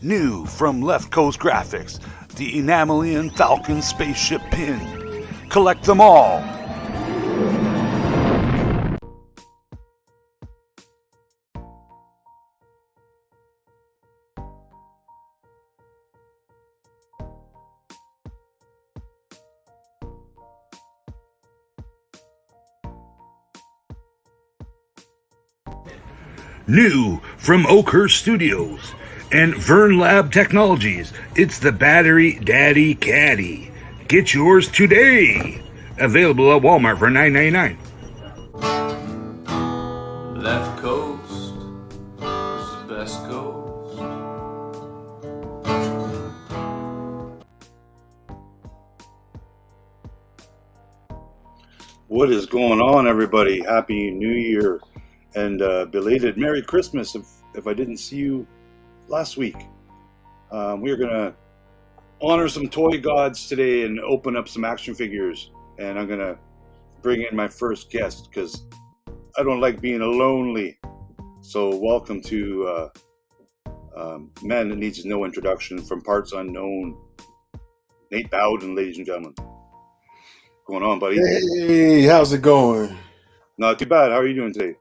New from Left Coast Graphics, the Enamelian Falcon spaceship pin. Collect them all. New from Oakhurst Studios and Vern Lab Technologies, it's the Battery Daddy Caddy. Get yours today. Available at Walmart for $9.99. Left coast is the best coast. What is going on, everybody? Happy New Year and belated Merry Christmas if I didn't see you last week. We're going to honor some toy gods today and open up some action figures. And I'm going to bring in my first guest because I don't like being lonely. So welcome to Man That Needs No Introduction from Parts Unknown, Nate Bowden, ladies and gentlemen. What's going on, buddy? Hey, how's it going? Not too bad. How are you doing today?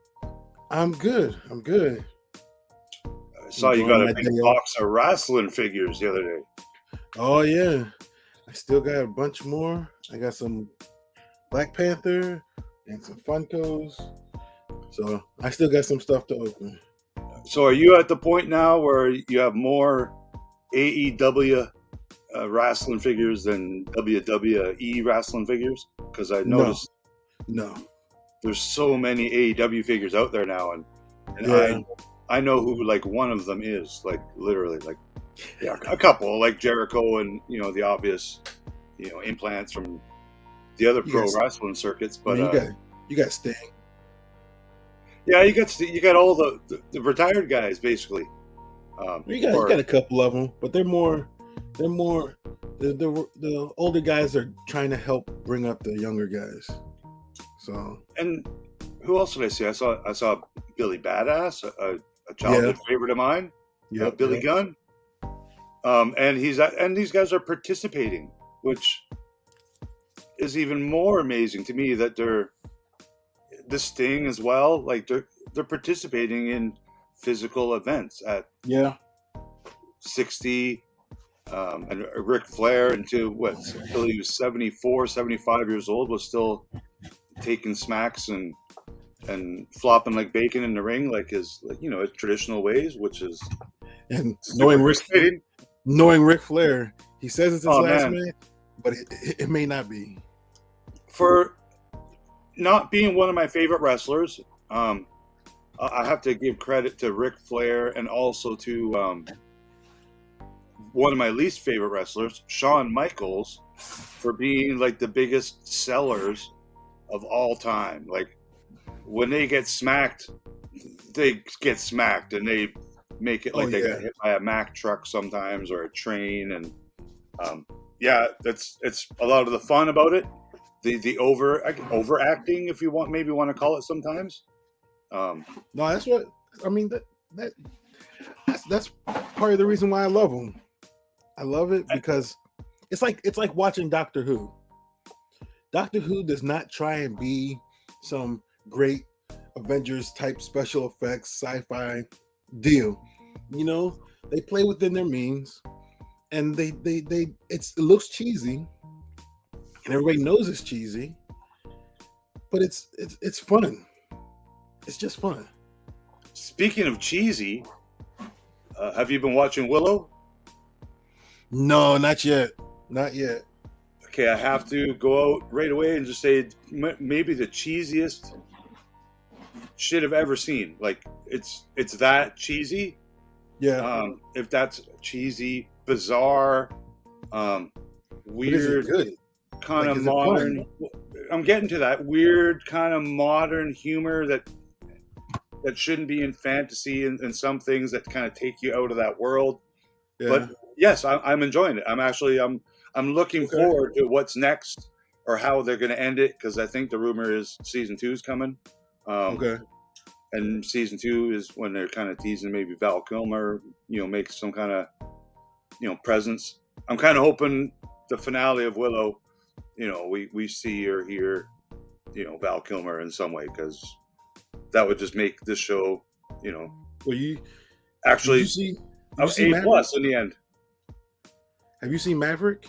I'm good. I saw you got a big box of wrestling figures the other day. Oh yeah, I still got a bunch more. I got some Black Panther and some Funkos, so I still got some stuff to open. So are you at the point now where you have more AEW wrestling figures than WWE wrestling figures? Because I noticed No. there's so many AEW figures out there now, and Yeah. I know who like one of them is, like literally, like a couple, like Jericho and the obvious implants from the other pro wrestling circuits. But you got Sting. Yeah, you got all the retired guys basically. You got a couple of them, but they're more. The older guys are trying to help bring up the younger guys. So. And who else did I see? I saw Billy Badass, a childhood favorite of mine. Yeah, Billy Gunn. And these guys are participating, which is even more amazing to me that they're the Sting as well. Like they're participating in physical events at 60, and Ric Flair until he was 74, 75 years old was still taking smacks and flopping like bacon in the ring, like his traditional ways, which is knowing Ric Flair, he says it's his last match, but it may not be. For not being one of my favorite wrestlers, I have to give credit to Ric Flair and also to one of my least favorite wrestlers, Shawn Michaels, for being like the biggest sellers of all time. Like when they get smacked, and they make it like they got hit by a Mack truck sometimes or a train, and it's a lot of the fun about it. The overacting, if you want to call it sometimes. No, that's what I mean. That's part of the reason why I love them. I love it because it's like watching Doctor Who. Doctor Who does not try and be some great Avengers type special effects sci-fi deal. They play within their means, and it looks cheesy, and everybody knows it's cheesy, but it's fun. It's just fun. Speaking of cheesy, have you been watching Willow? No, not yet. Not yet. Okay, I have to go out right away and just say maybe the cheesiest shit I've ever seen. Like it's that cheesy. Yeah. If that's cheesy, bizarre, weird, kind of modern. I'm getting to that weird kind of modern humor that shouldn't be in fantasy and some things that kind of take you out of that world. Yeah. But yes, I'm enjoying it. I'm looking forward to what's next or how they're going to end it, because I think the rumor is season 2 is coming. And season 2 is when they're kind of teasing maybe Val Kilmer, make some kind of presence. I'm kind of hoping the finale of Willow, we see or hear, Val Kilmer in some way, because that would just make this show, Well, you actually did you see A Maverick? plus in the end. Have you seen Maverick?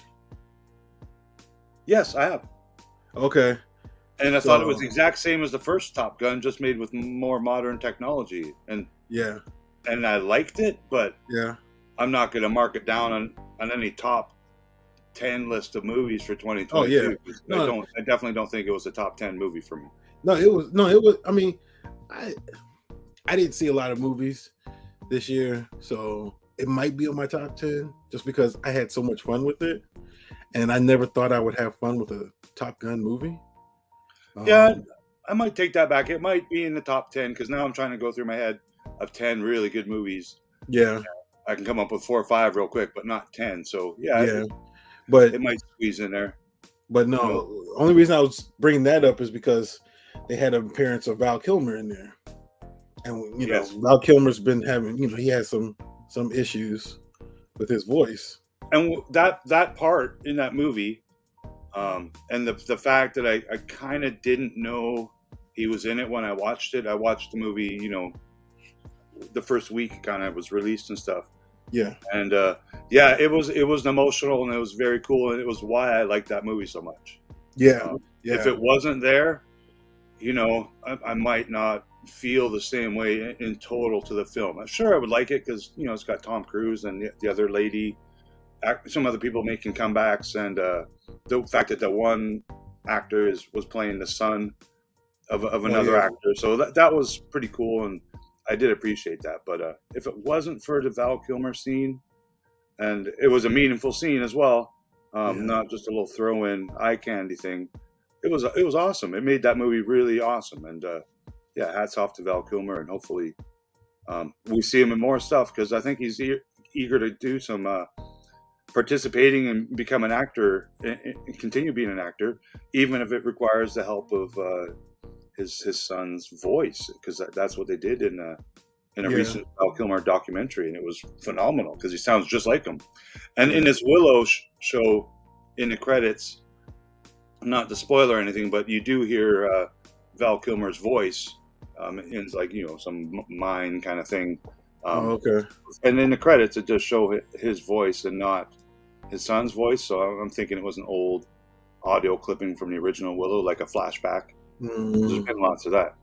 Yes, I have. Okay. And I thought it was the exact same as the first Top Gun, just made with more modern technology. And Yeah. I liked it, but Yeah. I'm not going to mark it down on any top 10 list of movies for 2022. Oh, yeah. No. I definitely don't think it was a top 10 movie for me. No, it was. I mean, I didn't see a lot of movies this year, so it might be on my top 10 just because I had so much fun with it, and I never thought I would have fun with a Top Gun movie. Yeah, I might take that back. It might be in the top 10 because now I'm trying to go through my head of 10 really good movies. Yeah. I can come up with 4 or 5 real quick, but not 10. So yeah. But it might squeeze in there. But no, only reason I was bringing that up is because they had an appearance of Val Kilmer in there, and Yes. Val Kilmer's been having, he has some issues with his voice. And that part in that movie, and the fact that I kind of didn't know he was in it when I watched it. I watched the movie, the first week it kind of was released and stuff. Yeah. And it was emotional, and it was very cool, and it was why I liked that movie so much. Yeah. If it wasn't there, I might not feel the same way in total to the film. I'm sure I would like it because it's got Tom Cruise and the other lady, some other people making comebacks, and the fact that the one actor was playing the son of another actor, so that was pretty cool, and I did appreciate that. But if it wasn't for the Val Kilmer scene, and it was a meaningful scene as well, not just a little throw-in eye candy thing, it was awesome. It made that movie really awesome, and hats off to Val Kilmer, and hopefully we see him in more stuff because I think he's eager to do some participating and become an actor and continue being an actor, even if it requires the help of his son's voice, because that's what they did in a recent Val Kilmer documentary, and it was phenomenal because he sounds just like him. And in this Willow show, in the credits, not to spoil or anything, but you do hear Val Kilmer's voice in some mine kind of thing. Okay. And in the credits, it does show his voice and not his son's voice. So I'm thinking it was an old audio clipping from the original Willow, like a flashback. There's been lots of that.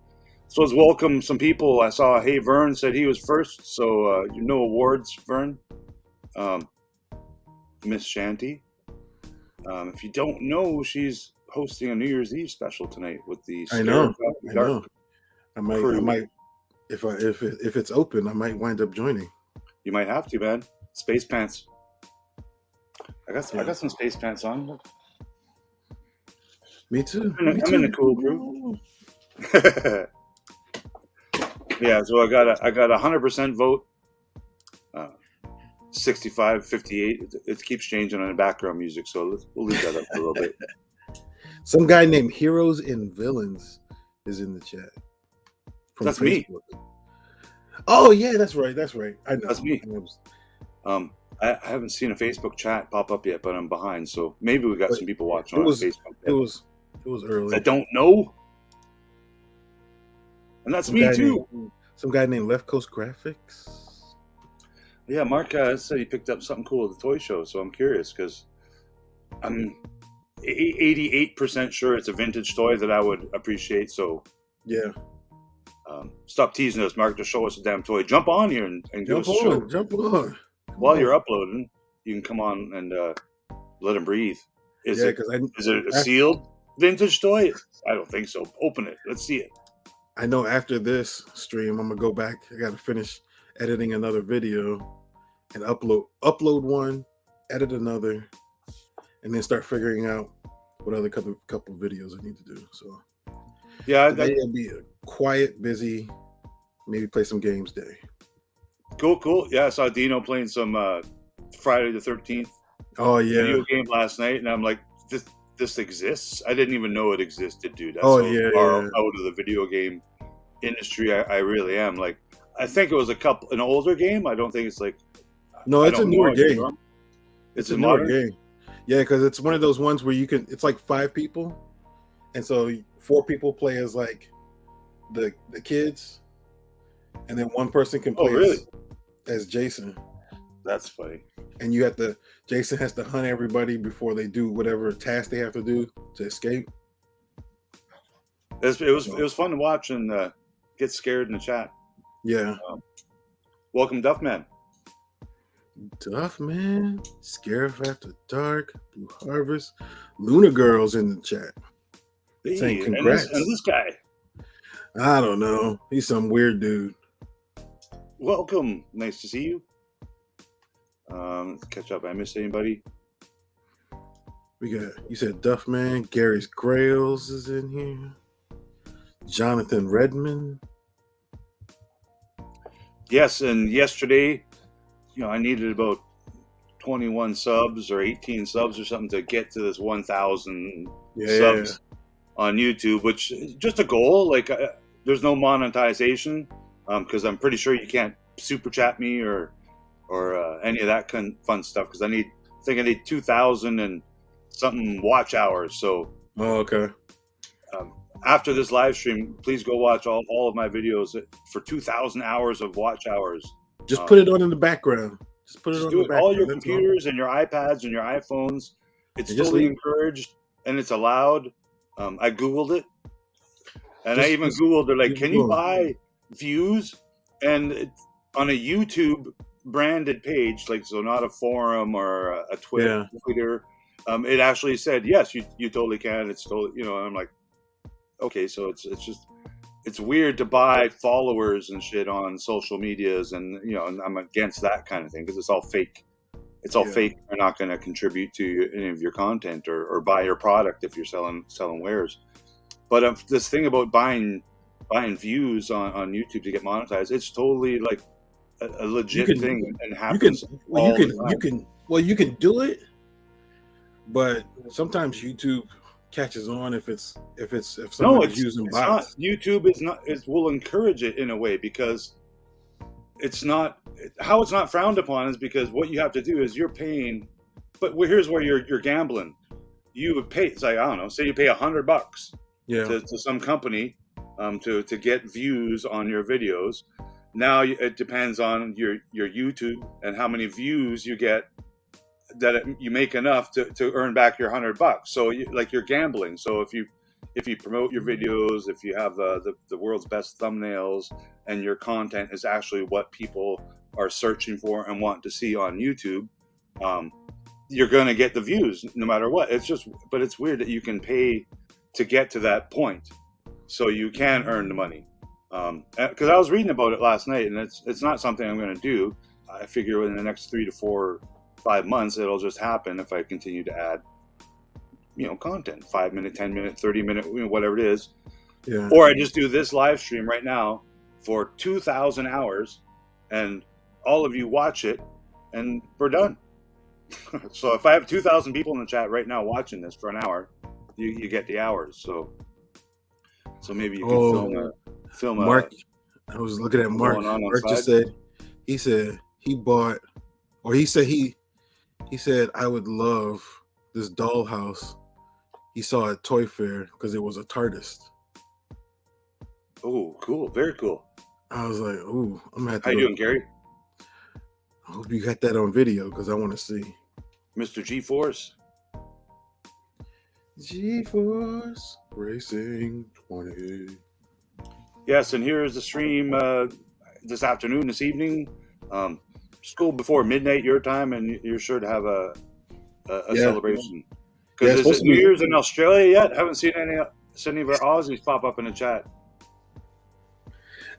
So let's welcome some people. I saw Hey Vern said he was first, so no awards, Vern. Miss Shanty. If you don't know, she's hosting a New Year's Eve special tonight with the I know. I might if it's open, I might wind up joining. You might have to, man. Space pants. I got some space pants on. Me too. I'm in the cool group. Yeah, so I got a 100% vote. 65, 58. It keeps changing on the background music, so we'll leave that up for a little bit. Some guy named Heroes and Villains is in the chat. That's Facebook. me. Oh yeah, that's right. I know. That's me. I haven't seen a Facebook chat pop up yet, but I'm behind, so maybe we got some people watching on Facebook. It was early. I don't know. And that's me too. Some guy named Left Coast Graphics. Yeah, Mark said he picked up something cool at the toy show, so I'm curious because I'm 88% sure it's a vintage toy that I would appreciate. So yeah, stop teasing us, Mark. Just show us a damn toy. Jump on here and give us a show. Jump on. While you're uploading, you can come on and let him breathe. Is it a sealed vintage toy? I don't think so. Open it. Let's see it. I know after this stream, I'm gonna go back. I gotta finish editing another video and upload one, edit another, and then start figuring out what other couple videos I need to do. So yeah, it'll be a quiet, busy, maybe play some games day. Cool. Yeah, I saw Dino playing some Friday the 13th. Oh yeah, video game last night, and I'm like, this exists? I didn't even know it existed, dude. That's far out of the video game industry. I really am. Like, I think it was an older game. I don't think it's like. No, it's a newer game. It's a a newer modern. game. Yeah, because it's one of those ones where you can. It's like 5 people, and so 4 people play as like the kids, and then one person can Oh, play really? as Jason. That's funny. And Jason has to hunt everybody before they do whatever task they have to do to escape. It was fun to watch and get scared in the chat. Yeah. Welcome, Duffman. Tough man, Scarif After Dark, Blue Harvest, Luna Girls in the chat saying Hey, congrats. and this guy. I don't know. He's some weird dude. Welcome. Nice to see you. Let's catch up. I missed anybody? You said Duff Man, Gary's Grails is in here. Jonathan Redmond. Yes, and yesterday, I needed about 21 subs or 18 subs or something to get to this 1,000 subs on YouTube, which is just a goal. Like, there's no monetization because I'm pretty sure you can't super chat me or any of that kind of fun stuff because I need 2,000 and something watch hours. So, okay. After this live stream, please go watch all of my videos for 2,000 hours of watch hours. Just put it on in the background. Just put it on do the it. background. All your computers and your iPads and your iPhones. It's totally encouraged and it's allowed. I Googled it. And I even Googled, they're like, can you buy views? And on a YouTube branded page, like, so not a forum or a Twitter, it actually said, yes, you totally can. It's totally, and I'm like, okay, so it's weird to buy followers and shit on social medias, and and I'm against that kind of thing because it's all fake. It's all fake. They're not going to contribute to any of your content or buy your product if you're selling wares. But this thing about buying views on YouTube to get monetized, it's totally like a legit thing and happens. You can do it, but sometimes YouTube catches on if somebody's using bots. YouTube will encourage it in a way because it's not frowned upon is because what you have to do is you're paying, but here's where you're gambling. You would pay, it's like, I don't know, say you pay $100 to some company to get views on your videos. Now it depends on your YouTube and how many views you get that you make enough to earn back your $100. So you're gambling. So if you promote your videos, if you have the world's best thumbnails and your content is actually what people are searching for and want to see on YouTube, you're going to get the views no matter what. But it's weird that you can pay to get to that point so you can earn the money. Because I was reading about it last night and it's not something I'm going to do. I figure within the next 3 to 4 5 months it'll just happen if I continue to add content, 5 minute, 10 minute, 30 minute, whatever it is. Or I just do this live stream right now for 2,000 hours and all of you watch it and we're done. So if I have 2,000 people in the chat right now watching this for an hour, you get the hours. So maybe you can film Mark. I was looking at Mark. Mark just said he said I would love this dollhouse he saw at Toy Fair because it was a TARDIS. Oh, cool. Very cool. I was like, ooh, I'm gonna have to. How you doing, Gary? I hope you got that on video because I want to see. Mr. G-Force. G-Force Racing 20. Yes, and here is the stream this afternoon, this evening. Just go before midnight your time, and you're sure to have a celebration. Because is it New Year's in Australia yet? I haven't seen any of our Aussies pop up in the chat.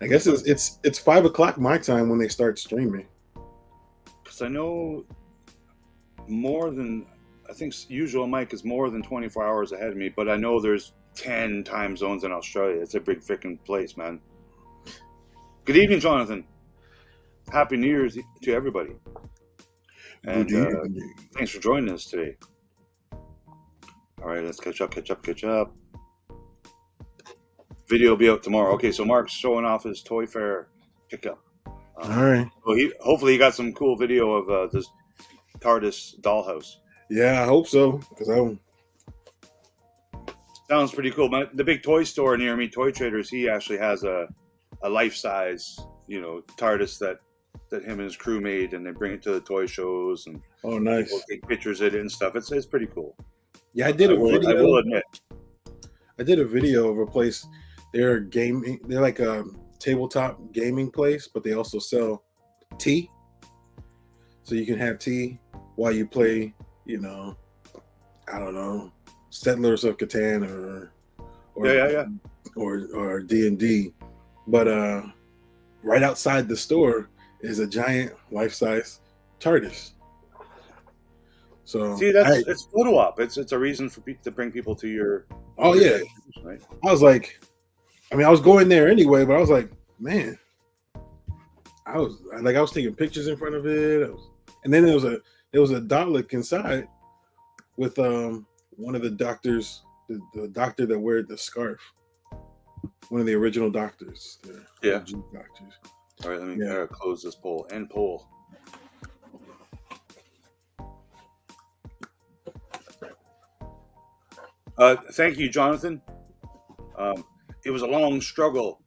I guess it's 5 o'clock my time when they start streaming. Because I know I think usual Mike is more than 24 hours ahead of me, but I know there's 10 time zones in Australia. It's a big freaking place, man. Good evening, Jonathan. Happy New Year's to everybody. And thanks for joining us today. All right, let's catch up. Video will be out tomorrow. Okay, so Mark's showing off his Toy Fair pickup. All right. Well, hopefully he got some cool video of this TARDIS dollhouse. Yeah, I hope so. Because I Sounds pretty cool. The big toy store near me, Toy Traders, he actually has a life size, TARDIS that him and his crew made, and they bring it to the toy shows, and oh people nice. take pictures of it and stuff. It's pretty cool. Yeah, I did a video. I will admit. I did a video of a place. They're gaming. They're like a tabletop gaming place, but they also sell tea. So you can have tea while you play. I don't know, Settlers of Catan or D&D. But right outside the store is a giant life-size TARDIS. So See, it's photo op. It's a reason for people to bring people to your. Oh yeah, right. I was like, I was going there anyway, but I was like, man, I was taking pictures in front of it, and then there was a Dalek inside with one of the doctors, the doctor that wear the scarf, one of the original doctors. Yeah, OG doctors. All right, let me close this poll. End poll. Thank you, Jonathan. It was a long struggle.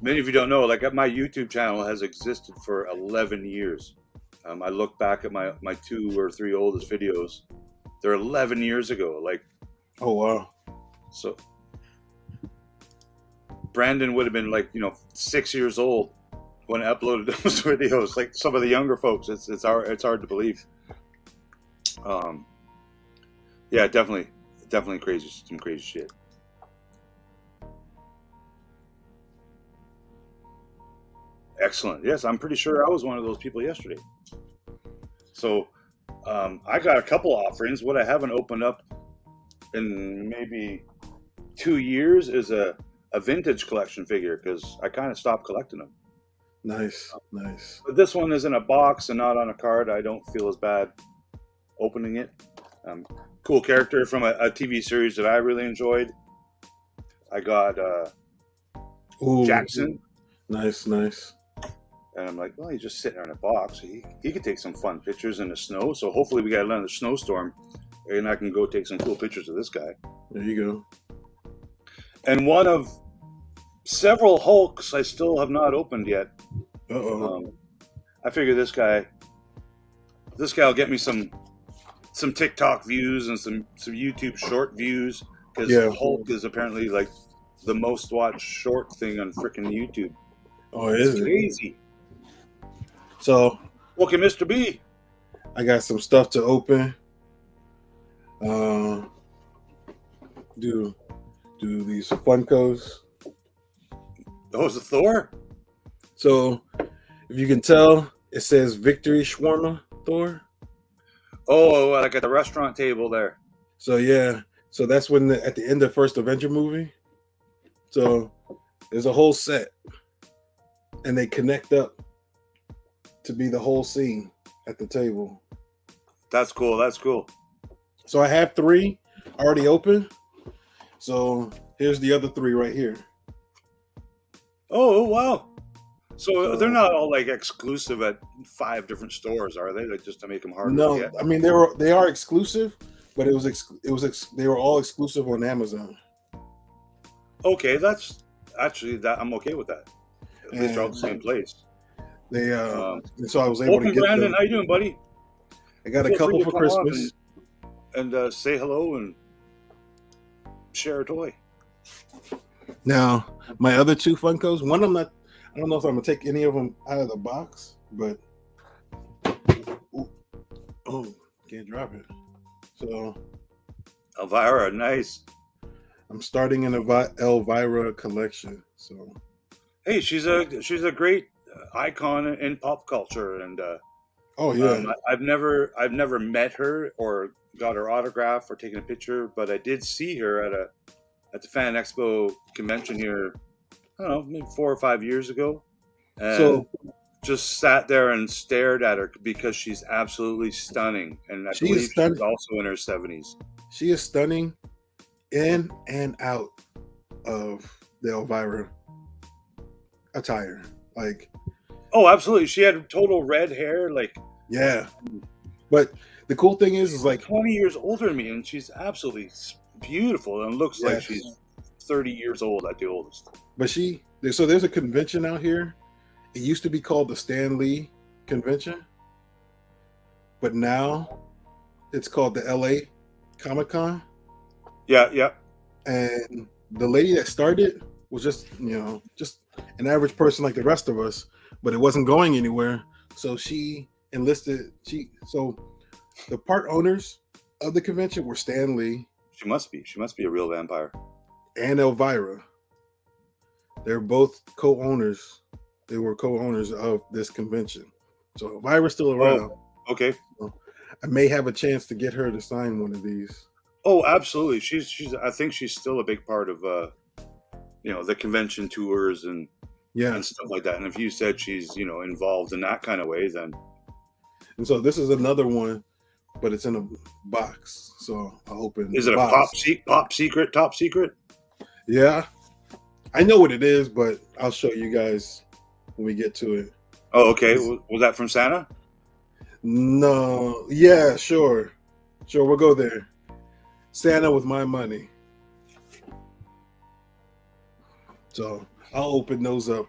Many of you don't know, like my YouTube channel has existed for 11 years. I look back at my 2 or 3 oldest videos. They're 11 years ago. Like, oh wow. So Brandon would have been 6 years old when I uploaded those videos. Like some of the younger folks, it's hard to believe. Yeah, definitely crazy, some crazy shit. Excellent. Yes, I'm pretty sure I was one of those people yesterday. So I got a couple offerings. What I haven't opened up in maybe 2 years is a vintage collection figure, because I kind of stopped collecting them. Nice. But this one is in a box and not on a card. I don't feel as bad opening it. Cool character from a TV series that I really enjoyed. I got Jackson. Nice. And I'm like, well, he's just sitting there in a box. He could take some fun pictures in the snow. So hopefully we got another snowstorm, and I can go take some cool pictures of this guy. There you go. And one of several Hulks I still have not opened yet. I figure this guy will get me some TikTok views and some YouTube short views, because Hulk is apparently like the most watched short thing on freaking YouTube. Oh, it is crazy. So, okay, Mr. B. I got some stuff to open. Do these Funkos. Oh, is it Thor? So, if you can tell, it says Victory Shawarma Thor. Oh, like at the restaurant table there. So yeah, so that's when at the end of first Avenger movie. So there's a whole set, and they connect up to be the whole scene at the table. That's cool. So I have 3 already open. So here's the other 3 right here. Oh wow! So they're not all like exclusive at 5 different stores, are they? Like just to make them harder to get? I mean they are exclusive, but they were all exclusive on Amazon. Okay, that's actually I'm okay with that. At least they're all the same place. They and so I was able to get Brandon, them. how you doing, buddy? I got a couple for Christmas. And say hello and share a toy. Now, my other 2 Funkos, one I don't know if I'm gonna take any of them out of the box, but can't drop it. So Elvira, nice. I'm starting an Elvira collection. So hey, she's a great icon in pop culture, and I've never met her or got her autograph or taken a picture, but I did see her at the Fan Expo convention here, I don't know, maybe 4 or 5 years ago. And so just sat there and stared at her because she's absolutely stunning. And I believe she's also in her 70s. She is stunning in and out of the Elvira attire. Like, oh, absolutely. She had total red hair. Like, yeah. But the cool thing is like 20 years older than me, and she's absolutely beautiful and looks like yes. she's 30 years old at the oldest. But so there's a convention out here. It used to be called the Stan Lee Convention, but now it's called the LA Comic Con. Yeah. And the lady that started was just an average person like the rest of us, but it wasn't going anywhere. So she enlisted. So the part owners of the convention were Stan Lee. She must be a real vampire. And Elvira. They're both co-owners. They were co-owners of this convention. So Elvira's still around. Oh, okay. So I may have a chance to get her to sign one of these. Oh, absolutely. She's. I think she's still a big part of the convention tours and stuff like that. And if you said she's involved in that kind of way, then. And so this is another one, but it's in a box. So I'll open. Is it a top secret? Yeah, I know what it is, but I'll show you guys when we get to it. Oh, okay. Was that from Santa? No. Yeah, sure. We'll go there. Santa with my money. So I'll open those up.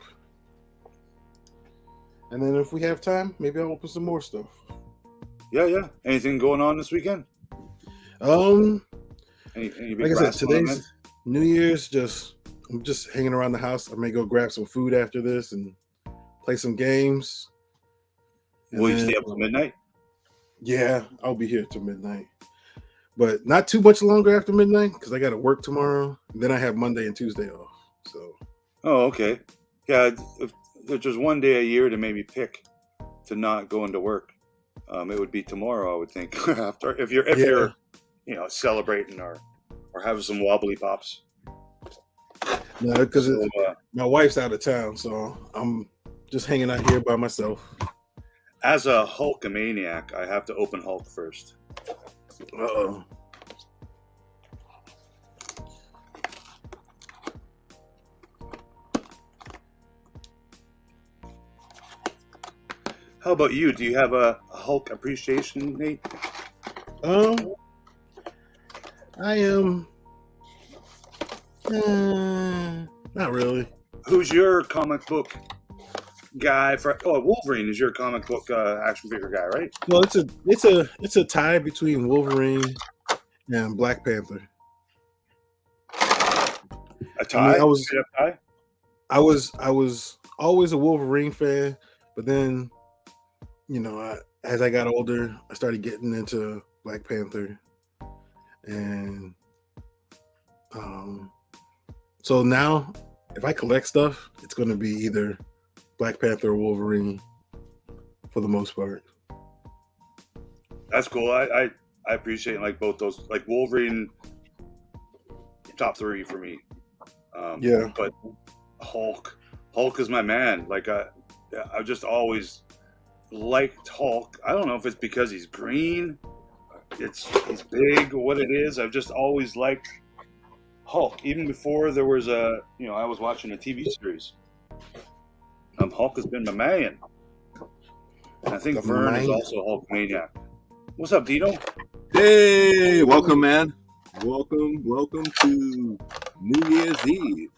And then if we have time, maybe I'll open some more stuff. Yeah. Anything going on this weekend? Any big like I said, today's New Year's. I'm just hanging around the house. I may go grab some food after this and play some games. Will you stay up till midnight? Yeah, I'll be here till midnight. But not too much longer after midnight because I got to work tomorrow. And then I have Monday and Tuesday off. So. Oh, okay. Yeah, if there's just one day a year to maybe pick to not go into work, it would be tomorrow, I would think. After if you're celebrating or having some wobbly pops. No, because my wife's out of town, so I'm just hanging out here by myself. As a Hulkamaniac, I have to open Hulk first. Uh-oh. How about you? Do you have a Hulk appreciation, Nate? I am. Not really. Who's your comic book guy? Wolverine is your comic book action figure guy, right? Well, it's a tie between Wolverine and Black Panther. A tie? I was always a Wolverine fan, but then, as I got older, I started getting into Black Panther, and so now if I collect stuff, it's going to be either Black Panther or Wolverine for the most part. That's cool. I appreciate like both those. Like Wolverine, top 3 for me. Yeah. But Hulk is my man. Like I just always liked Hulk. I don't know if it's because he's green, he's big, or what it is. I've just always liked Hulk. Even before there was I was watching a TV series. Hulk has been my man. And I think Vern is also a Hulk maniac. What's up, Dino? Hey, welcome, man. Welcome to New Year's Eve.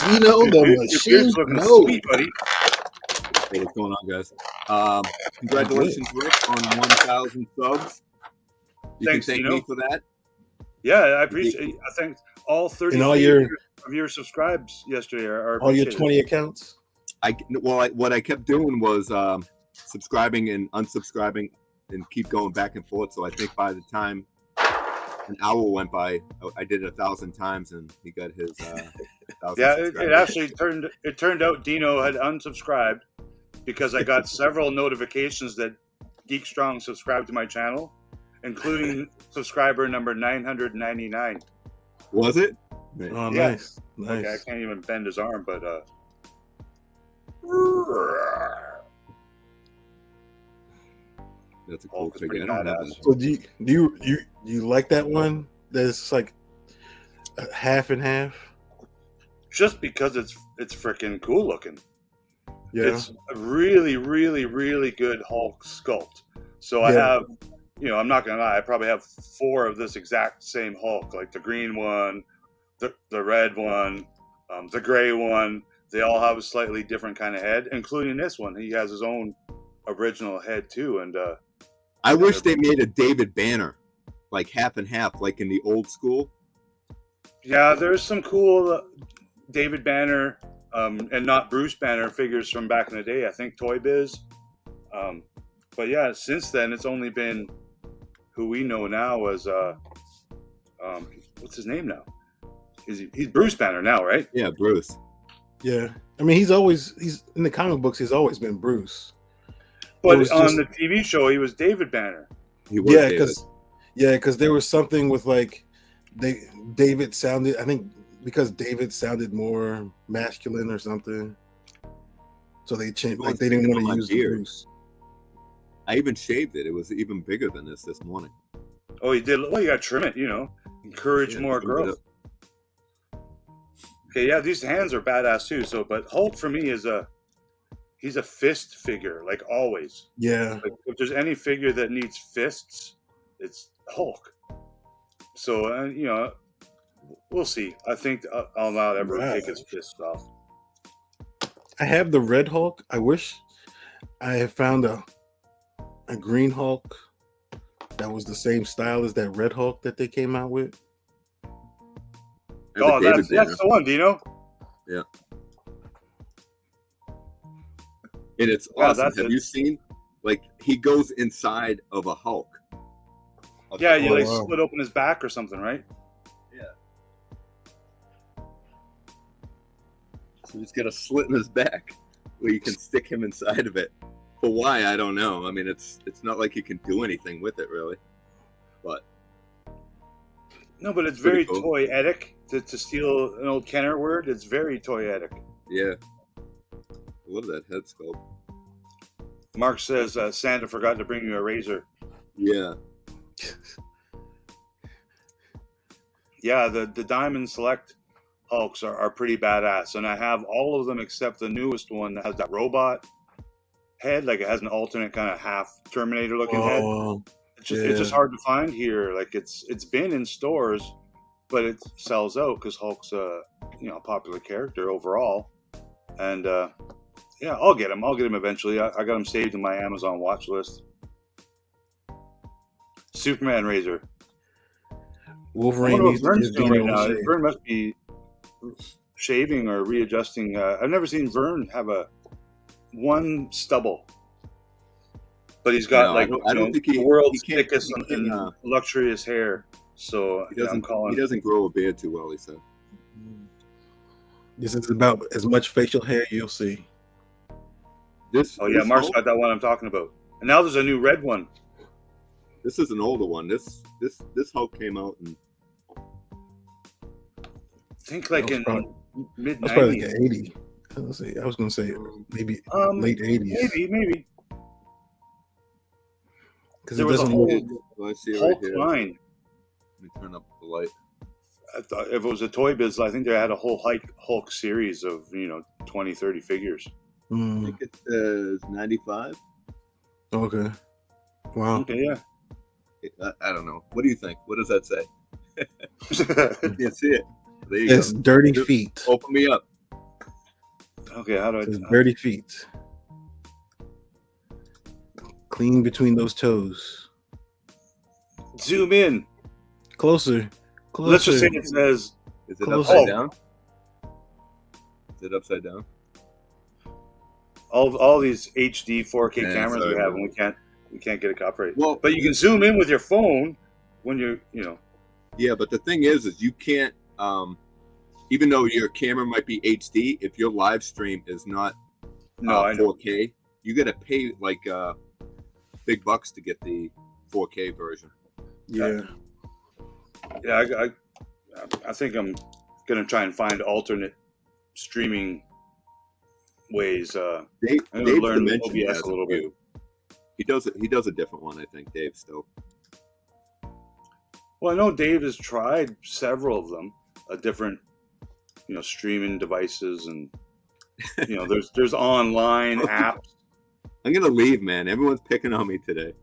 Dino the machine. Sweet, buddy. Hey, what's going on, guys? Congratulations, Rick, on 1,000 subs. You Thanks, can thank Dino. me for that. Yeah, I appreciate it. I think all 30 of your subscribes yesterday are all your 20 accounts. What I kept doing was subscribing and unsubscribing and keep going back and forth. So I think by the time an hour went by, I did it 1,000 times, and he got his. 1,000 yeah, it actually turned out Dino had unsubscribed because I got several notifications that Geek Strong subscribed to my channel, including subscriber number 999. Was it? Oh, yeah. Nice. Okay, I can't even bend his arm, but That's a cool Hulk is figure. pretty I don't have badass. that. So do you like that one? That's like half and half. Just because it's freaking cool looking. Yeah. It's a really, really, really good Hulk sculpt. So I Yeah. have, I'm not gonna lie, I probably have 4 of this exact same Hulk, like the green one, the red one, the gray one. They all have a slightly different kind of head, including this one. He has his own original head too, and I wish they made a David Banner, like half and half, like in the old school. yeah, there's some cool David Banner and not Bruce Banner figures from back in the day. I think Toy Biz. But yeah, since then it's only been who we know now as what's his name now? He's Bruce Banner now, right? Yeah, Bruce. Yeah. I mean, he's in the comic books. He's always been Bruce. But was on just- the TV show, he was David Banner. He was Yeah, David. because there was something with like David sounded. I think because David sounded more masculine or something, so they changed. Like they didn't want to use the Beard. Bruce. I even shaved it. It was even bigger than this morning. Oh, he did. Well, you got to trim it. Encourage Yeah, more trimmed it growth. up. Okay, yeah, these hands are badass too. So, but Hulk for me he's a fist figure, like always. Yeah, Like if there's any figure that needs fists, it's Hulk. So, we'll see. I think I'll not ever take his fists off. I have the Red Hulk. I wish I had found a Green Hulk that was the same style as that Red Hulk that they came out with. I have a Oh, David Banner. that's the one, Dino. And it's Wow, awesome. that's Have it. you seen? Like he goes inside of a Hulk. Yeah, you like wow. split open his back or something, right? So he's got a slit in his back where you can stick him inside of it. For why, I don't know. I mean, it's not like you can do anything with it really. But No, but it's Pretty very cool. toyetic. To steal an old Kenner word, it's very toyetic. yeah, I love that head sculpt. Mark says Santa forgot to bring you a razor. Yeah, Yeah, the Diamond Select Hulks are pretty badass, and I have all of them except the newest one that has that robot head, like it has an alternate kind of half Terminator looking head. Oh, It's just yeah. hard to find here. Like it's been in stores, but it sells out because Hulk's a popular character overall. And yeah, I'll get him. I'll get him eventually. I got him saved in my Amazon watch list. Superman Razor. I Wolverine wonder needs what to Vern's get doing right Dino now. shaved. Vern must be shaving or readjusting. I've never seen Vern have one stubble, but he's got No, I don't think the world's he can't- thickest he can't, and luxurious hair. So he doesn't. I'm calling. He doesn't grow a beard too well. He said. This is about as much facial hair you'll see. This. Oh yeah, this Mark's Hulk- got that one I'm talking about. And now there's a new red one. This is an older one. This Hulk came out in I think like That in was mid That's probably 90s. like an 80. I was gonna say maybe late 80s. Maybe. Because There it was a doesn't whole look. Oh, I see it right Hulk here. line. Let me turn up the light. I thought if it was a Toy Biz, I think they had a whole Hulk series of 20, 30 figures. I Mm, think it says 95. okay. Wow. Okay, yeah. I don't know. What do you think? What does that say? I can't see it. There you It's go. dirty Just feet. Open me up. Okay, how do It's I? dirty feet. Clean between those toes. Zoom in. Closer. Closer. Let's just say it says Is it Close. upside Oh. down? Is it upside down? all these HD 4K Yeah, cameras sorry, we have, man. and we can't get a copyright. Well, But you can zoom in with your phone when you're yeah, but the thing is you can't. Even though your camera might be HD, if your live stream is not I know. 4K, you got to pay like big bucks to get the 4K version. Yeah. Yeah, I think I'm gonna try and find alternate streaming ways. Dave, I'm gonna Dave's learn Dimension OBS has a little few. He does it. He does a different one, I think. Dave still. Well, I know Dave has tried several of them, different, streaming devices, and there's online apps. I'm gonna leave, man. Everyone's picking on me today.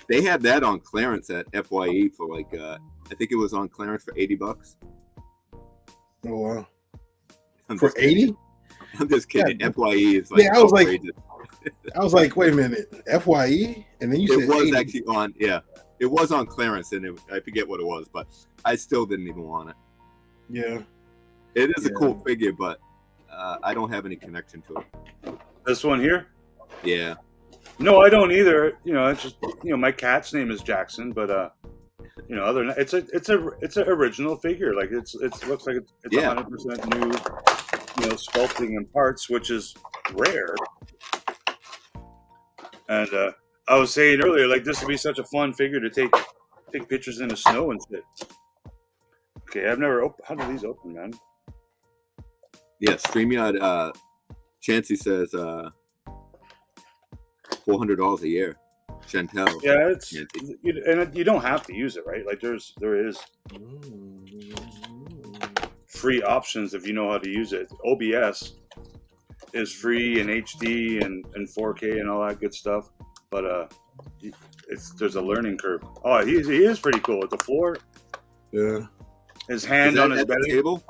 They had that on clearance at FYE for like I think it was on clearance for $80. Oh wow. I'm For just kidding. 80? I'm just kidding. Yeah. FYE is like Yeah, I was like- outrageous. I was like, wait a minute, FYE? And then you said It was 80. actually on, yeah. It was on clearance, and I forget what it was, but I still didn't even want it. Yeah. It is a Yeah. cool figure, but I don't have any connection to it. This one here? Yeah. No, I don't either. You know, it's just my cat's name is Jackson, but other than that, it's an original figure. Like it looks like it's Yeah. 100% new. Sculpting and parts, which is rare. And I was saying earlier, like this would be such a fun figure to take pictures in the snow and shit. Okay, I've never opened. How do these open, man? Yeah, StreamYard, Chancey says $400 a year. Chantel. Yeah, it's Chancey. you don't have to use it, right? Like there is free options if you know how to use it. OBS is free in HD and 4K and all that good stuff, but there's a learning curve. Oh, he is pretty cool with the floor. Yeah. His Is hand that on his at the belly. table?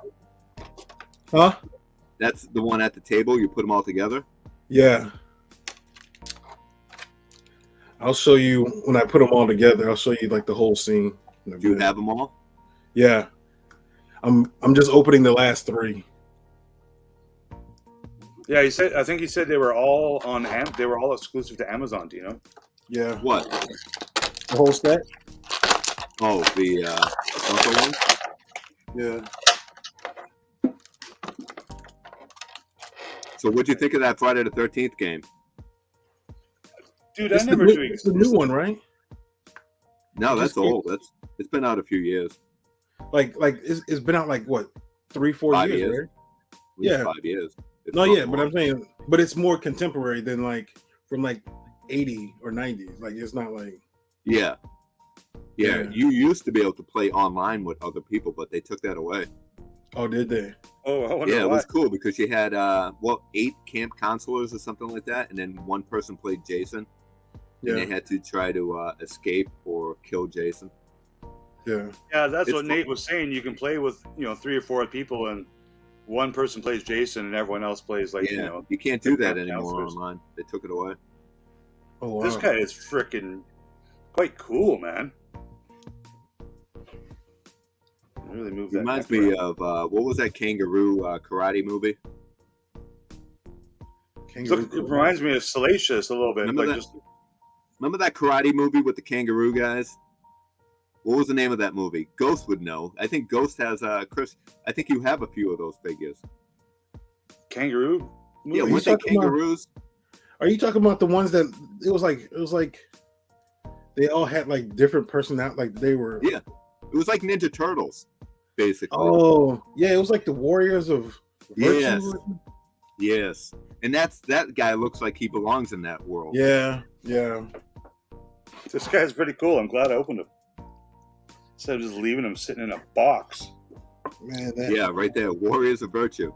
Huh? That's the one at the table. You put them all together. Yeah. I'll show you when I put them all together. I'll show you like the whole scene. Do you have them all? Yeah. I'm just opening the last 3. Yeah, I think he said they were all on they were all exclusive to Amazon. Do you know? Yeah. What? The whole set? Oh, the Funko one. Yeah. So, what'd you think of that Friday the 13th game? Dude, It's I never the, knew. it's the new one, right? No, that's Just- old. It's been out a few years. Like it's been out like what, 3-4 5 years, years. right? At least Yeah. 5 years. if No, not yeah, but more. I'm saying, but it's more contemporary than like from like 80 or 90s. Like it's not like Yeah. Yeah, Yeah. you used to be able to play online with other people, but they took that away. oh, did they? Oh, I wonder Yeah, it why. was cool because you had 8 camp counselors or something like that, and then one person played Jason, and they Yeah, had to try to escape or kill Jason. yeah, Yeah, that's It's what Nate was saying. You can play with 3 or 4 people, and one person plays Jason, and everyone else plays like Yeah, you can't do that camp anymore counselors. online. They took it away. Oh wow. This guy is freaking quite cool, man. Really move that. Reminds neck me around. of what was that kangaroo karate movie? Kangaroo It reminds me of Salacious a little bit. Remember Like that? just Remember that karate movie with the kangaroo guys? What was the name of that movie? Ghost would know. I think Ghost has Chris. I think you have a few of those figures. kangaroo. Yeah, you weren't they talking about- kangaroos? Are you talking about the ones that it was like they all had like different personality, like they were Yeah. It was like Ninja Turtles, basically. Oh yeah, it was like the Warriors of Virtue. Yes. Yes, and that guy looks like he belongs in that world. Yeah, yeah. This guy's pretty cool. I'm glad I opened him. Instead of just leaving him sitting in a box. Man, that, Yeah, right there, Warriors of Virtue.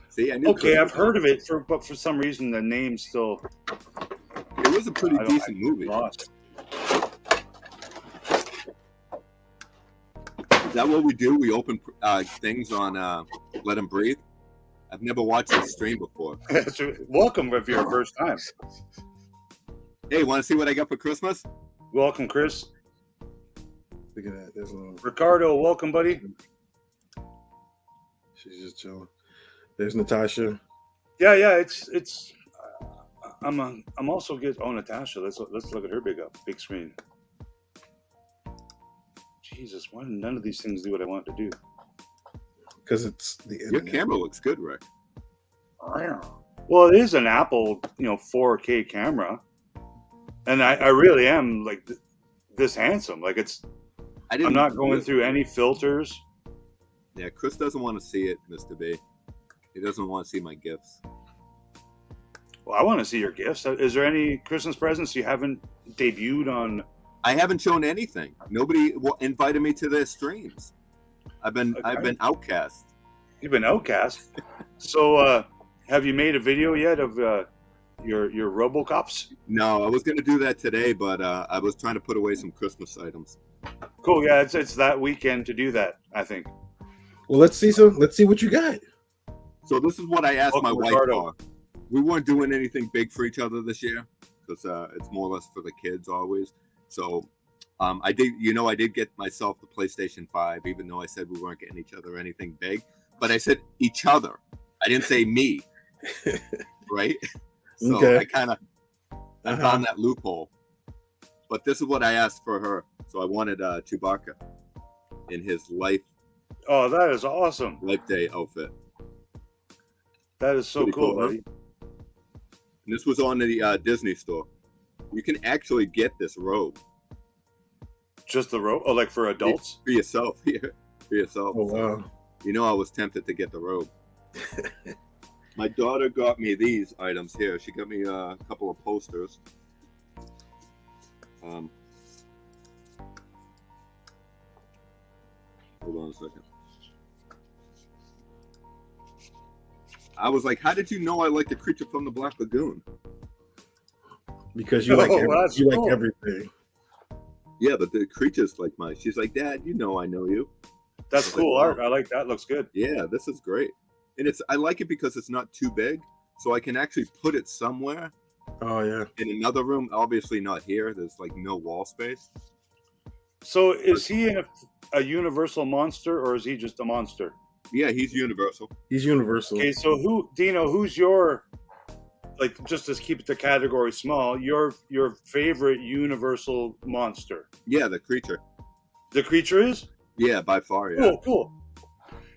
See, I knew. Okay, I've heard of it, but for some reason the name still It was a pretty I don't- decent movie. lost. Is that what we do? We open things on Let 'Em Breathe. I've never watched this stream before. Welcome if you're first time. Hey, want to see what I got for Christmas? Welcome, Chris. look at that. There's a little. Ricardo, welcome, buddy. She's just chilling. There's Natasha. Yeah. It's. I'm also good. Oh, Natasha. Let's look at her big screen. Jesus, why none of these things do what I want to do? Because it's the Your internet. camera looks good, Rick. Well, it is an Apple, 4K camera, and I really am like this handsome. Like I'm not going through any filters. Yeah, Chris doesn't want to see it, Mr. B. He doesn't want to see my gifts. Well, I want to see your gifts. Is there any Christmas presents you haven't debuted on? I haven't shown anything. Nobody invited me to their streams. I've been outcast. You've been outcast. So, have you made a video yet of your RoboCops? No, I was gonna do that today, but I was trying to put away some Christmas items. Cool. Yeah, it's that weekend to do that. I think. Well, let's see what you got. So this is what I asked my Welcome, wife Ricardo. for. We weren't doing anything big for each other this year because it's more or less for the kids always. So I did get myself the PlayStation 5, even though I said we weren't getting each other anything big. But I said each other. I didn't say me. Right? So Okay. I kind of found that loophole. But this is what I asked for her. So I wanted Chewbacca in his Life Oh, that is awesome. Day outfit. That is so Pretty cool, cool, huh? buddy. And this was on the Disney store. You can actually get this robe Just the robe? Oh, like for adults? for yourself. Yeah, for yourself. Oh wow. You know, I was tempted to get the robe. My daughter got me these items here. She got me a couple of posters. Hold on a second. I was like, how did you know I like the creature from the Black Lagoon? Because you like that's you like cool. everything. Yeah, but the creature's like mine. She's like, Dad, you know I know you. That's I was like, cool wow. art. I like that. Looks good. Yeah, this is great. And I like it because it's not too big. So I can actually put it somewhere Oh yeah. in another room. Obviously not here. There's like no wall space. So is he a universal monster or is he just a monster? Yeah, he's universal. He's universal. Okay, so Dino, who's your, like, just to keep the category small, your favorite universal monster? Yeah, the creature. The creature is? Yeah, by far. Yeah. Cool.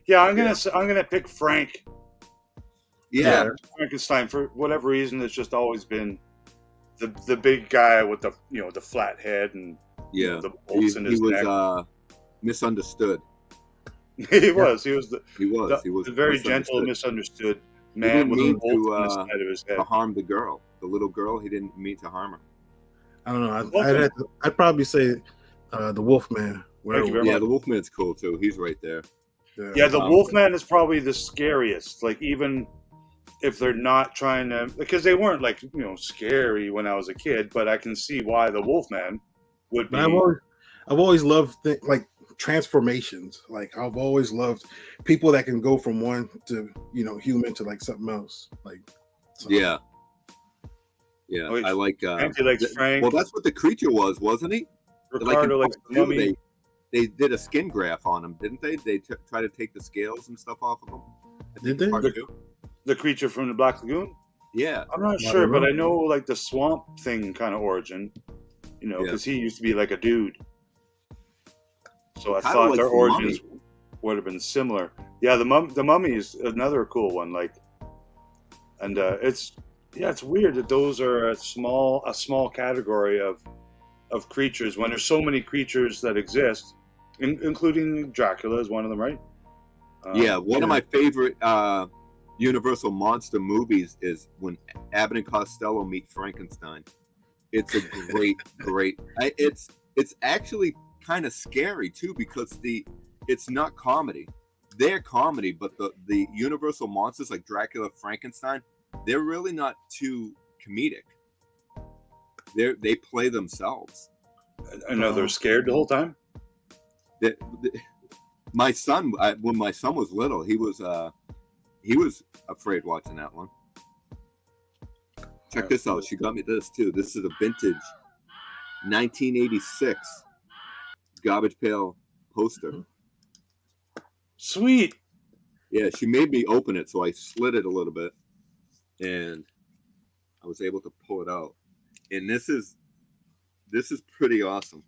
Yeah, I'm gonna pick Frank. Yeah. Frankenstein, for whatever reason. It's just always been the big guy with the the flat head and Yeah. the bolts in his he neck. was misunderstood. He was the He was very gentle, misunderstood man didn't with a mean bolt to, on the side of his head. to harm the girl, the little girl. He didn't mean to harm her. I don't know. I'd probably say the Wolfman. Thank you very Yeah, much. the Wolfman's cool too. He's right there. Yeah, the Wolfman is probably the scariest. Like, even if they're not trying to, because they weren't like scary when I was a kid, but I can see why the Wolfman would be. But I've always loved like transformations. Like I've always loved people that can go from one to human to like something else. Like so. Yeah. Wait, I like. Frankie likes Frank. Well, that's what the creature was, wasn't he? Ricardo likes the mummy. They did a skin graft on him, didn't they? They try to take the scales and stuff off of him. Did they? Part two. The creature from the Black Lagoon. Yeah. I'm not sure, but I know like the swamp thing kind of origin. Because he used to be like a dude. So I thought their origins would have been similar. Yeah, the mummy is another cool one. Like, and it's weird that those are a small category of creatures when there's so many creatures that exist, including Dracula is one of them, right? One of my favorite Universal monster movies is when Abbott and Costello meet Frankenstein. It's a great. It's actually kind of scary too because it's not comedy. They're comedy, but the Universal monsters like Dracula, Frankenstein, they're really not too comedic. They play themselves. I know they're scared the whole time. My son, when my son was little, he was afraid watching that one. Check this out. She got me this too. This is a vintage 1986 Garbage Pail poster. Sweet. Yeah, she made me open it, so I slid it a little bit, and I was able to pull it out. And this is pretty awesome.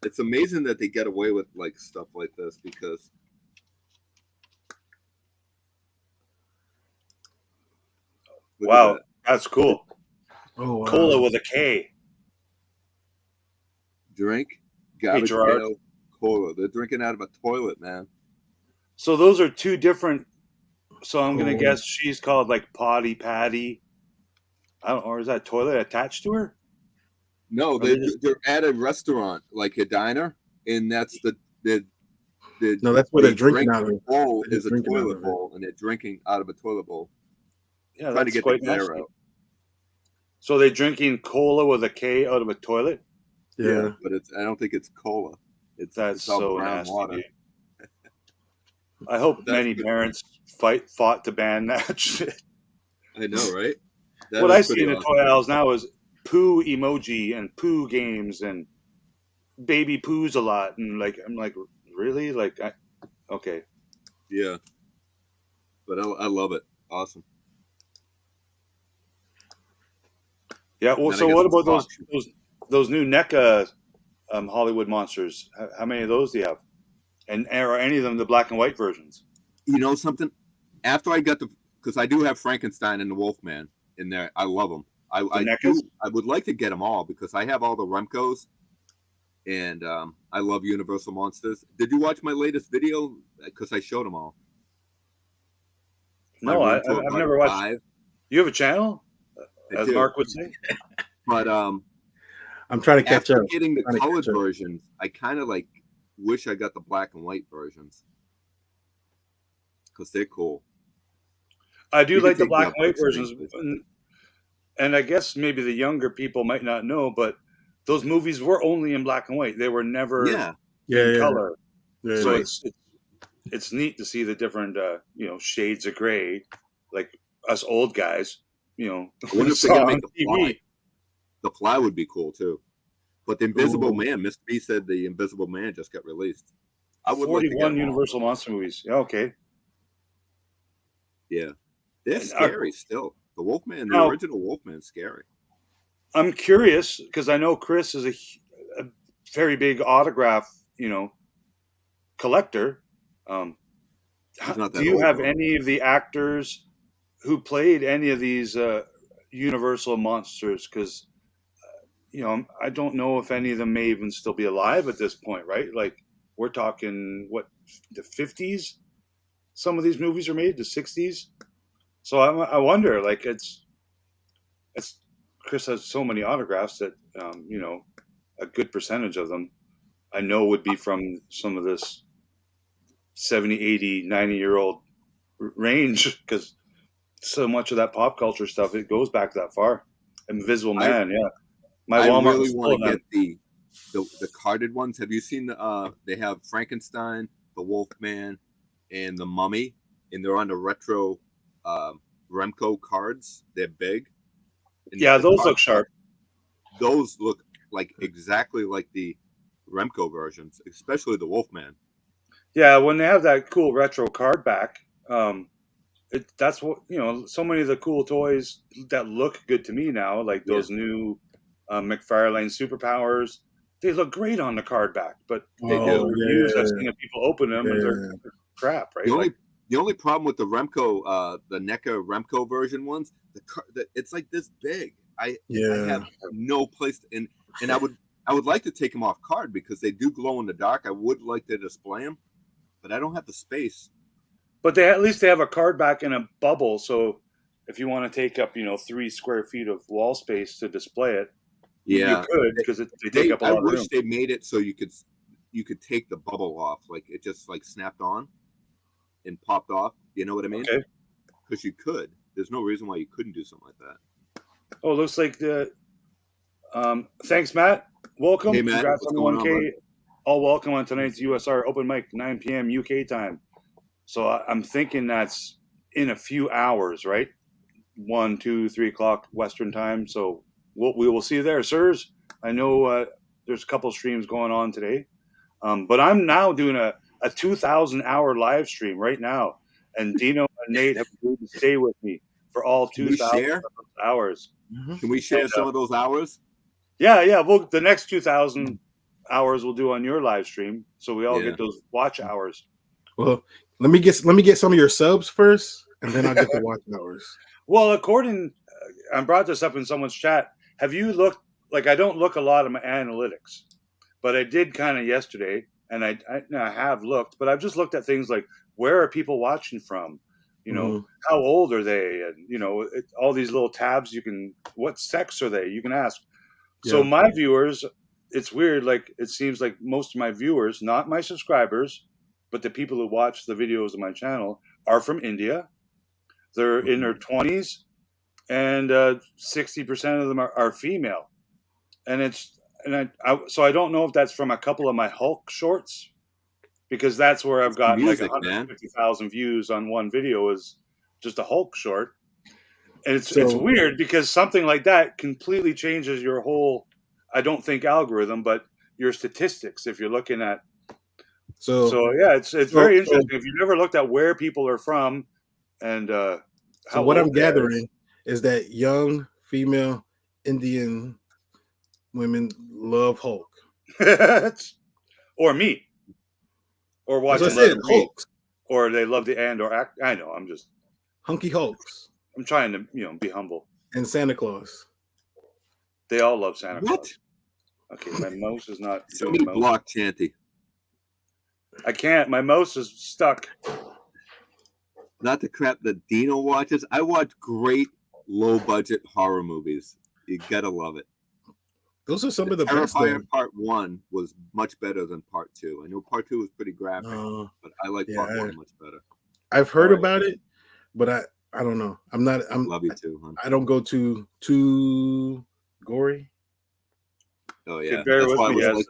It's amazing that they get away with like stuff like this because wow, that's cool. Oh, wow. Cola with a K. Drink Garbage Gerard. Pail Cola. They're drinking out of a toilet, man. So those are two different. So I'm gonna guess she's called like Potty Patty. I don't, or is that toilet attached to her? No, they're at a restaurant, like a diner, and that's the No, that's what they're drinking out of. The bowl is a Drinking out toilet of it. bowl, and they're drinking out of a toilet bowl. Yeah, Trying to that's get quite the glare nasty. out. So they're drinking cola with a K out of a toilet? Yeah. but I don't think it's cola. It's That's all so brown nasty, water. dude. I hope That's many good. parents fought to ban that shit. I know, right? That What is I see pretty in the awesome. toy aisles now is poo emoji and poo games and baby poos a lot, and like I'm like, really? Like, okay. Yeah, but I love it. Awesome. Yeah. Well, Then I so got what some about socks. those new NECA Hollywood monsters? How many of those do you have? And are any of them the black and white versions? You know something? After I got because I do have Frankenstein and the Wolfman in there. I love them. I NECAs? I would like to get them all because I have all the Remcos, and I love Universal Monsters. Did you watch my latest video? Because I showed them all. My No, room tour I've about never watched. 5. You have a channel, I as do. Mark would say. But I'm trying to catch after up. getting the Trying to colored catch up. versions, I kind of like wish I got the black and white versions because they're cool. I do You can like the take black and white books and versions, things. and I guess maybe the younger people might not know, but those movies were only in black and white. They were never Yeah, in Yeah. color. Yeah. So Right. it's neat to see the different shades of gray, like us old guys. I wonder if they're saw gonna on make the fly. The fly would be cool too. But the Invisible Ooh. Man, Mr. B said the Invisible Man just got released. I would like to get 41 them all. Universal Monster movies. Yeah, okay. Yeah, they're And scary still. The Wolfman, the Now- original Wolfman's scary. I'm curious because I know Chris is a very big autograph, collector. He's not that Do you old, have though. any of the actors who played any of these Universal monsters? Because I don't know if any of them may even still be alive at this point, right? Like we're talking what, the 50s? Some of these movies are made, the 60s. So I wonder, like it's Chris has so many autographs that a good percentage of them I know would be from some of this 70, 80, 90-year-old range, because so much of that pop culture stuff, it goes back that far. Invisible Man, yeah. My I Walmart really was full want of to them. get the carded ones. Have you seen they have Frankenstein, the Wolfman, and the Mummy, and they're on the retro Remco cards. They're big. And Yeah, the those cards look sharp. Those look like exactly like the Remco versions, especially the Wolfman. Yeah, when they have that cool retro card back, that's what so many of the cool toys that look good to me now, like those new McFarlane Superpowers, they look great on the card back, but They all do. the reviews I've seen of people open them and they're crap, right? The only problem with the Remco, the NECA Remco version ones, it's like this big. I have no place to, and I would like to take them off card because they do glow in the dark. I would like to display them, but I don't have the space. But at least they have a card back in a bubble, so if you want to take up 3 square feet of wall space to display it, Yeah, you could, because they take up a lot of room. I wish they made it so you could take the bubble off, like it just like snapped on and popped off. You know what I mean? Okay. Because you could. There's no reason why you couldn't do something like that. Oh, it looks like the. Thanks, Matt. Welcome. Hey, Matt. Congrats What's on going the on, 1K. All welcome on tonight's USR open mic, 9 p.m. UK time. So I'm thinking that's in a few hours, right? 1, 2, 3 o'clock Western time. So we will see you there, sirs. I know there's a couple streams going on today, but I'm now doing a 2,000-hour live stream right now, and Dino and Nate have agreed to stay with me for all 2,000 hours. Can we share some of those hours? Yeah. Well, the next 2,000 hours we'll do on your live stream, so we all get those watch hours. Well, let me get some of your subs first, and then I'll get the watch hours. Well, according, I brought this up in someone's chat. Have you looked? Like, I don't look a lot at my analytics, but I did kind of yesterday, and I have looked, but I've just looked at things like, where are people watching from? How old are they? And all these little tabs what sex are they? You can ask. Yeah. So my viewers, it's weird. Like, it seems like most of my viewers, not my subscribers, but the people who watch the videos of my channel, are from India. They're in their 20s, and 60% of them are female. And so I don't know if that's from a couple of my Hulk shorts, because that's where I've gotten music, like man. 150,000 views on one video is just a Hulk short. And it's So- weird because something like that completely changes your whole, I don't think algorithm, but your statistics if you're looking at. So Yeah, it's very interesting. If you've never looked at where people are from and so how what I'm old they are. gathering is that young female Indian women love Hulk. or meat, or As I watching said, Leather Meat, Hulks, or they love the and or act. I know. hunky Hulks, I'm trying to be humble. and Santa Claus. They all love Santa What? Claus. Okay, my mouse is not. Somebody doing mouse. block Chanty. I can't. My mouse is stuck. Not the crap that Dino watches. I watch great low budget horror movies. You gotta love it. Those are some of the best. Terrifier Part 1 was much better than Part 2. I know Part 2 was pretty graphic, but I like Part 1 much better. I've heard about it, but I don't know. Love you too, hon. I don't go too gory. Oh yeah, bear that's with why I me, was guys. like,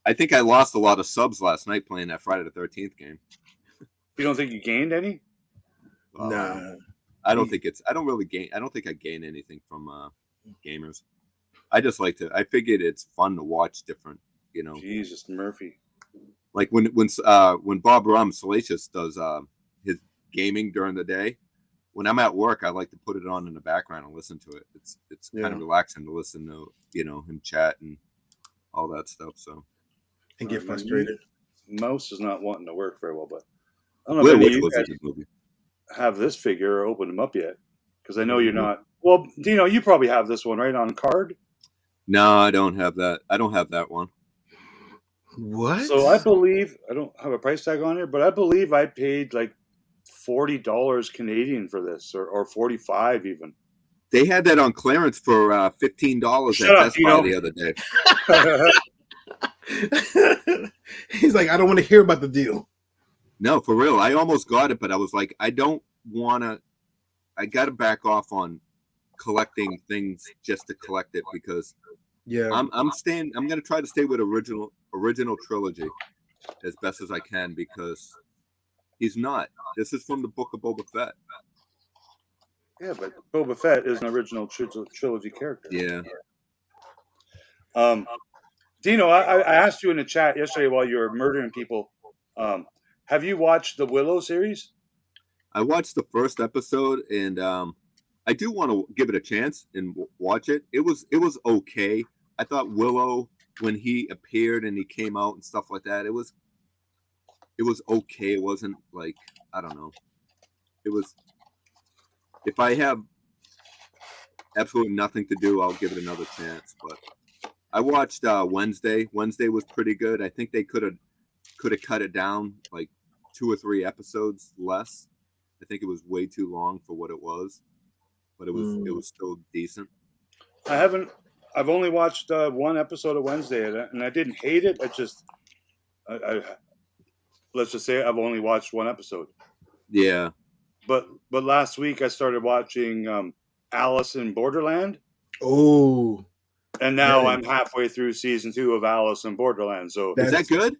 I think I lost a lot of subs last night playing that Friday the 13th game. You don't think you gained any? Nah, I don't think I don't think I gain anything from gamers. I just like to. I figured it's fun to watch different. Jesus, Murphy. Like when Bob Rum Salacious does his gaming during the day. When I'm at work, I like to put it on in the background and listen to it. It's kind of relaxing to listen to him chat and all that stuff. So and get frustrated. Mouse is not wanting to work very well, but I don't know Blair if any Witch of you was a guys good movie. have this figure or opened them up yet, because I know you're not. Well, Dino, you probably have this one right on card. No, I don't have that. I don't have that one. What? So I believe I don't have a price tag on here, but I believe I paid like $40 Canadian for this, or 45 even. They had that on clearance for $15 Shut at up, Best Buy Dino. the other day. He's like, I don't want to hear about the deal. No, for real. I almost got it, but I was like, I don't want to. I got to back off on collecting things just to collect it, because I'm going to try to stay with original trilogy as best as I can, because he's not. This is from the book of Boba Fett. Yeah, but Boba Fett is an original trilogy character. Yeah. Dino, I asked you in the chat yesterday while you were murdering people. Have you watched the Willow series? I watched the first episode, and I do want to give it a chance and watch it. It was okay. I thought Willow, when he appeared and he came out and stuff like that, it was okay. It wasn't like, I don't know. It was, if I have absolutely nothing to do, I'll give it another chance. But I watched Wednesday. Wednesday was pretty good. I think they could have cut it down like 2 or 3 episodes less. I think it was way too long for what it was, but it was still decent. I've only watched 1 episode of Wednesday, and I didn't hate it. Let's just say I've only watched 1 episode. Yeah. But last week I started watching Alice in Borderland. Oh. And now I'm halfway through season 2 of Alice in Borderland. So is that good?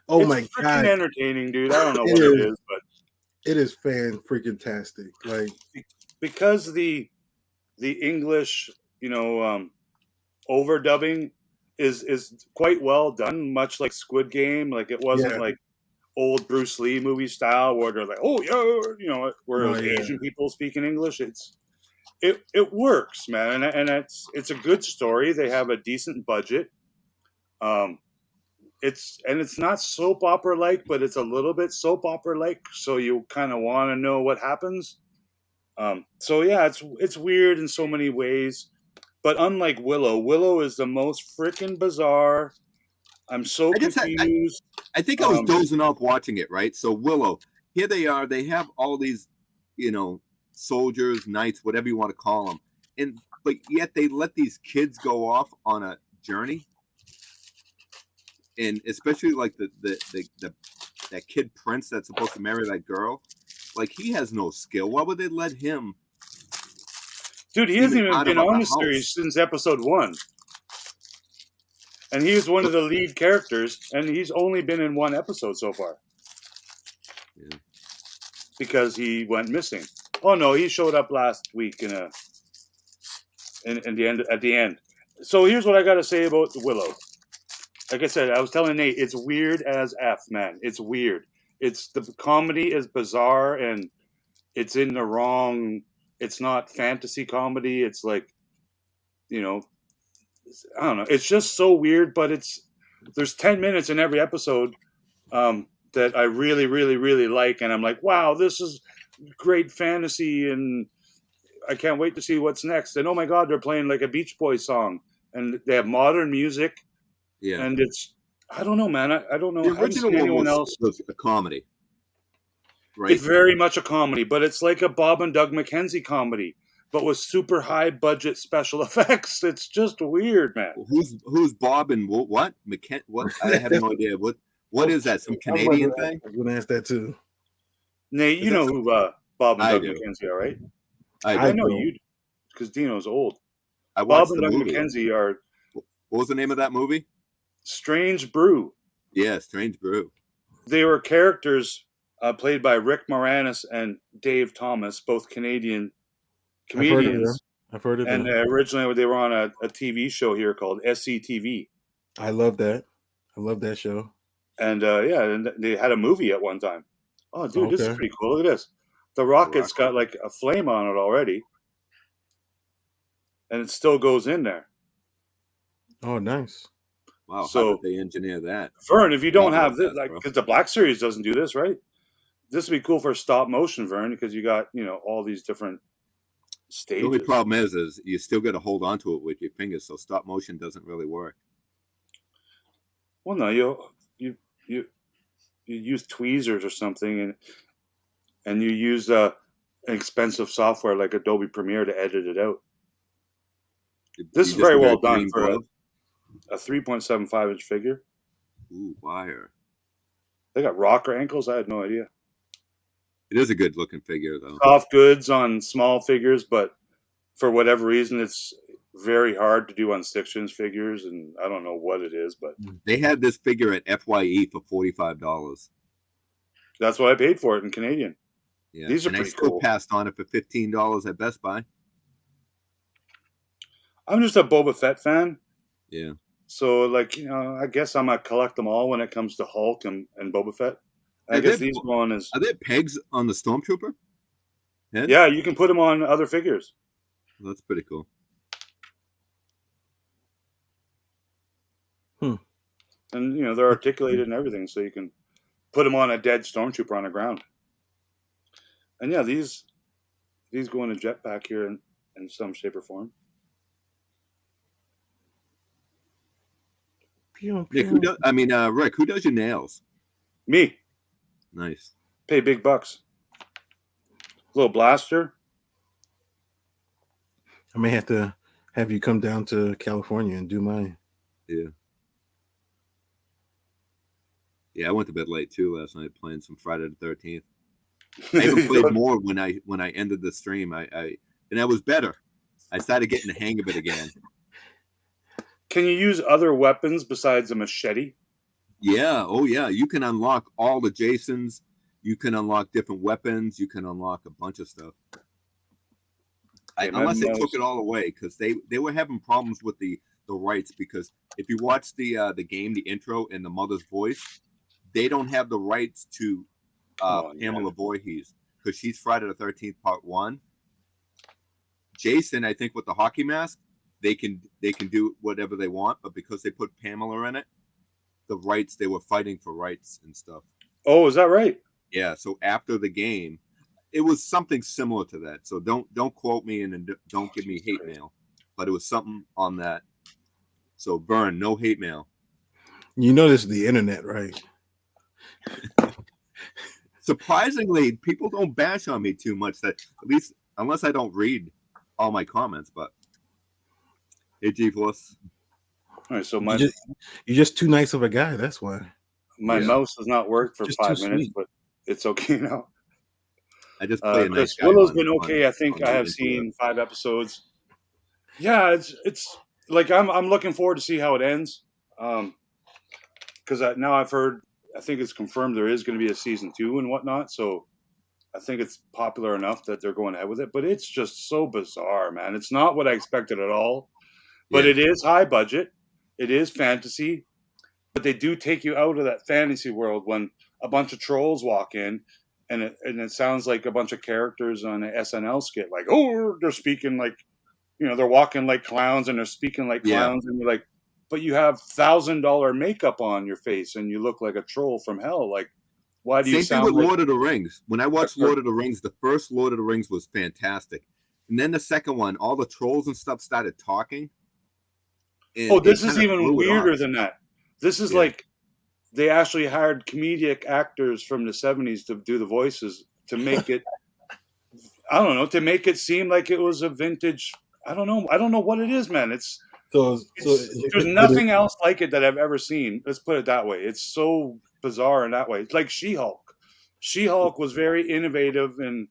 Oh it's my god! entertaining, dude. I don't know what it is, but it is fan-freaking-tastic. Like, because the English, overdubbing is quite well done, much like Squid Game. Like, it wasn't like old Bruce Lee movie style where they're like, oh yeah, where it was Asian people speaking English. It works, man, and it's a good story. They have a decent budget. It's not soap opera like, but it's a little bit soap opera like, so you kind of want to know what happens. So yeah, it's weird in so many ways, but unlike Willow is the most freaking bizarre. I'm so confused. I think I was dozing off watching it, right? So Willow, here they are. They have all these, soldiers, knights, whatever you want to call them, but yet they let these kids go off on a journey. And especially like that kid prince that's supposed to marry that girl, like, he has no skill. Why would they let him Dude, he hasn't even out been of on a the series house. since episode 1. And he was one of the lead characters, and he's only been in 1 episode so far. Yeah. Because he went missing. Oh no, he showed up last week in the end. So here's what I gotta say about Willow. Like I said, I was telling Nate, it's weird as F, man. It's weird. It's the comedy is bizarre and it's in the wrong. It's not fantasy comedy. It's like, you know, I don't know. It's just so weird. But there's 10 minutes in every episode that I really, really, really like, and I'm like, wow, this is great fantasy, and I can't wait to see what's next. And oh my God, they're playing like a Beach Boys song, and they have modern music. Yeah. And I don't know, man. I don't know. The I haven't original seen one anyone else. was a comedy, right? It's very much a comedy, but it's like a Bob and Doug McKenzie comedy, but with super high budget special effects. It's just weird, man. Who's Bob and what? What? I have no idea. What is that? Some Canadian thing? I was going to ask that too. Nate, you know who Bob and I Doug do. McKenzie are, right? I I know don't. you, because Dino's old. I Bob watched and the Doug movie. McKenzie are What was the name of that movie? Strange Brew. Yeah, Strange Brew. They were characters played by Rick Moranis and Dave Thomas, both Canadian comedians. I've heard of And them. originally they were on a TV show here called SCTV. I love that. I love that show. And and they had a movie at one time. Oh, dude, this is Okay. pretty cool. Look at this. The rocket's got like a flame on it already. And it still goes in there. Oh, nice. Wow, So- how did they engineer that? Vern, if you don't Yeah, have this, that's like, rough. because the Black Series doesn't do this, right? This would be cool for stop motion, Vern, because you got, all these different The only stages. problem is you still got to hold on to it with your fingers, so stop motion doesn't really work. Well, no, you use tweezers or something, and you use expensive software like Adobe Premiere to edit it out. This is You just very wear well a done green for glove? a 3.75-inch figure. Ooh, wire. They got rocker ankles. I had no idea. It is a good looking figure though. Soft goods on small figures, but for whatever reason, it's very hard to do on 6-inch figures, and I don't know what it is, but They had this figure at FYE for $45. that's what I paid for it in Canadian. Yeah, These are and I pretty still cool. passed on it for $15 at Best Buy. I'm just a Boba Fett fan. Yeah, So, like, I guess I'm going to collect them all when it comes to Hulk and Boba Fett. I Are guess there- these one is... are there pegs on the Stormtrooper head? Yeah, you can put them on other figures. Well, that's pretty cool. And, they're articulated and everything, so you can put them on a dead Stormtrooper on the ground. And, yeah, these go in a jetpack here in some shape or form. Pew, Nick, pew. Rick, who does your nails? Me, Nice. pay big bucks. Little blaster. I may have to have you come down to California and do mine. Yeah. Yeah, I went to bed late too last night playing some Friday the 13th. I even played more when I ended the stream. I was better. I started getting the hang of it again. Can you use other weapons besides a machete? Yeah, oh yeah. You can unlock all the Jasons. You can unlock different weapons. You can unlock a bunch of stuff. Unless they took it all away, because they were having problems with the rights. Because if you watch the game, the intro, and the mother's voice, they don't have the rights to Pamela Voorhees, because she's Friday the 13th Part 1. Jason, I think, with the hockey mask, they can do whatever they want, but because they put Pamela in it, the rights, they were fighting for rights and stuff. Oh, is that right? Yeah, so after the game, it was something similar to that. So don't quote me and don't give me hate mail, but it was something on that. So Vern, no hate mail. You know this is the internet, right? Surprisingly, people don't bash on me too much. That at least unless I don't read all my comments. But hey, G-Force. All right, so You're just too nice of a guy. That's why. my Yeah. mouse has not worked for Just 5 too minutes, sweet. but it's okay now. I just play a nice Because guy Willow's on. been okay. I think on I have YouTube. seen 5 episodes. Yeah, it's like I'm looking forward to see how it ends. Because now I've heard, I think it's confirmed there is going to be a season 2 and whatnot. So I think it's popular enough that they're going ahead with it. But it's just so bizarre, man. It's not what I expected at all. But Yeah. it is high budget. It is fantasy. But they do take you out of that fantasy world when a bunch of trolls walk in, and it sounds like a bunch of characters on an SNL skit. Like, oh, they're speaking like, they're walking like clowns and they're speaking like Yeah. clowns, and you're like, but you have $1,000 makeup on your face and you look like a troll from hell. Like, why do you Same thing sound with like? Lord of the Rings. When I watched Lord of the Rings, the first Lord of the Rings was fantastic, and then the second one, all the trolls and stuff started talking. Oh, this is even weirder than that. This is Yeah. like they actually hired comedic actors from the 70s to do the voices to make it, I don't know, to make it seem like it was a vintage. I don't know what it is, man. There's nothing else like it that I've ever seen. Let's put it that way. It's so bizarre in that way. It's like She-Hulk. She-Hulk was very innovative, and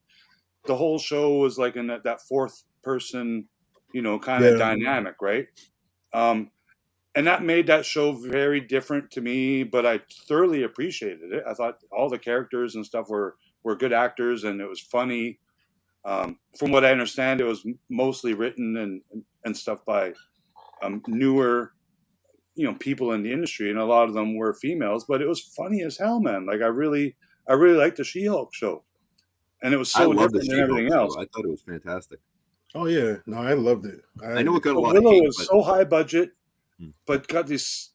the whole show was like in that fourth person, kind of dynamic, right? And that made that show very different to me, but I thoroughly appreciated it. I thought all the characters and stuff were good actors, and it was funny. From what I understand, it was mostly written and stuff by newer, people in the industry, and a lot of them were females. But it was funny as hell, man. Like I really liked the She-Hulk show, and it was so different than everything else. I thought it was fantastic. Oh yeah, no, I loved it. I know it got a lot Willow of hate, is so high budget, but got these,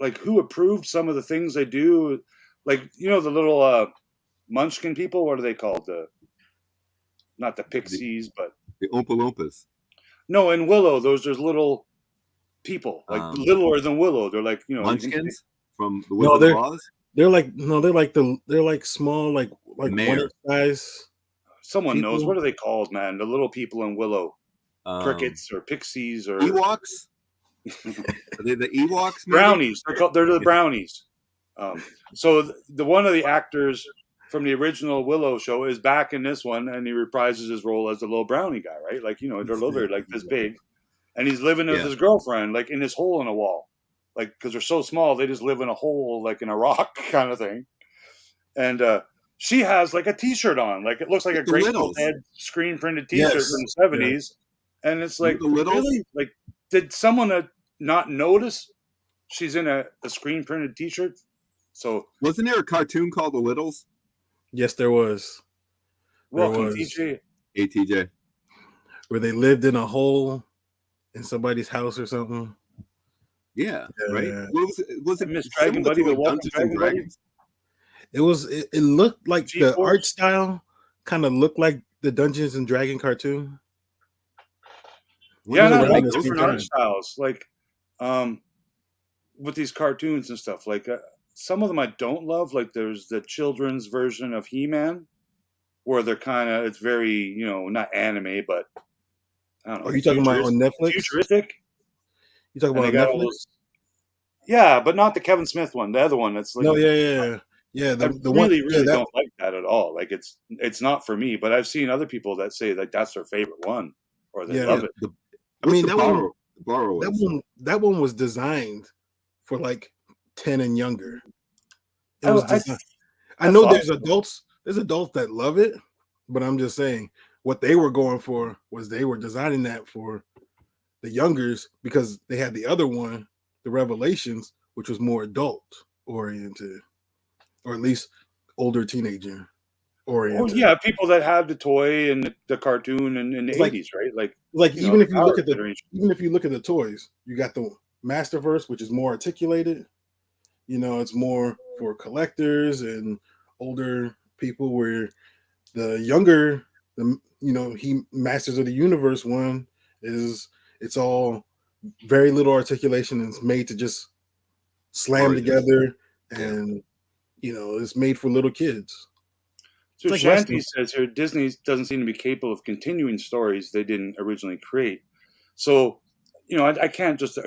like, who approved some of the things they do? Like, the little Munchkin people. What are they called? Not the Pixies, but the Oompa Loompas. No, in Willow, there's little people, like littler than Willow. They're like, Munchkins from the Wizard of Oz. They're like small, like one size. Someone knows, what are they called, man? The little people in Willow, crickets or pixies or Ewoks. Are they the Ewoks? Maybe? Brownies. They're the brownies. So the one of the actors from the original Willow show is back in this one, and he reprises his role as the little brownie guy, right? Like, they're like this big, and he's living with his girlfriend, like in this hole in a wall, like, because they're so small, they just live in a hole, like in a rock kind of thing. And she has like a T-shirt on, like it looks like a Grateful Dead screen printed T-shirt from the 70s, and it's like, really, like, did someone not notice she's in a screen printed T-shirt? So wasn't there a cartoon called The Littles? Yes, there was. Welcome, TJ. Hey, TJ. Where they lived in a hole in somebody's house or something. Yeah, right. Was it Miss Dragon Buddy, the Walking Dragon Buddy? It was. It looked like G-Force? The art style kind of looked like the Dungeons and Dragon cartoon. Yeah, no, different art styles, like with these cartoons and stuff. Like some of them I don't love. Like there's the children's version of He-Man, where they're it's very, not anime, but I don't know. Are you talking about on Netflix? Futuristic. You talking about on Netflix? Yeah, but not the Kevin Smith one. The other one that's like, yeah. The one really don't like that at all. Like it's not for me. But I've seen other people that say like that's their favorite one, or they love it. That one was designed for like 10 and younger. It was designed. I know there's adults that love it, but I'm just saying what they were going for was they were designing that for the youngers because they had the other one, the Revelations, which was more adult oriented, or at least older teenager oriented. Oh yeah, people that had the toy and the cartoon and in the 80s, right? Like even if you look at the toys, you got the Masterverse, which is more articulated. It's more for collectors and older people, where the younger, he Masters of the Universe one it's all very little articulation, and it's made to just slam together, and it's made for little kids. So like Shanti says here, Disney doesn't seem to be capable of continuing stories they didn't originally create. So, I can't just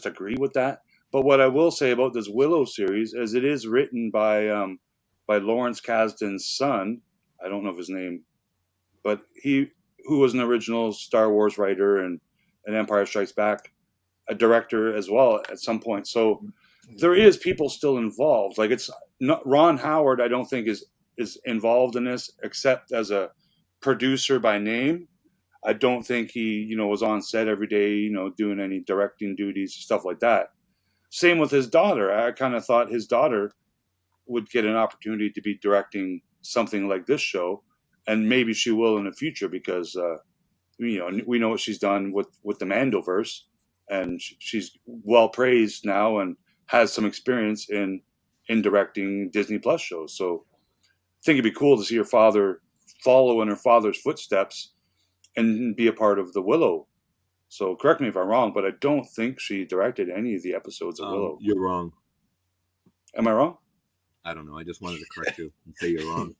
agree with that. But what I will say about this Willow series is it is written by Lawrence Kasdan's son, I don't know of his name, but who was an original Star Wars writer and an Empire Strikes Back, a director as well at some point. So there is people still involved. Like it's not Ron Howard. I don't think is involved in this except as a producer by name. I don't think he, was on set every day, doing any directing duties, stuff like that. Same with his daughter. I kind of thought his daughter would get an opportunity to be directing something like this show, and maybe she will in the future because we know what she's done with the Mandoverse, and she's well praised now and has some experience in directing Disney Plus shows. So I think it'd be cool to see her father follow in her father's footsteps and be a part of the Willow. So correct me if I'm wrong, but I don't think she directed any of the episodes of Willow. You're wrong. Am I wrong? I don't know. I just wanted to correct you and say you're wrong.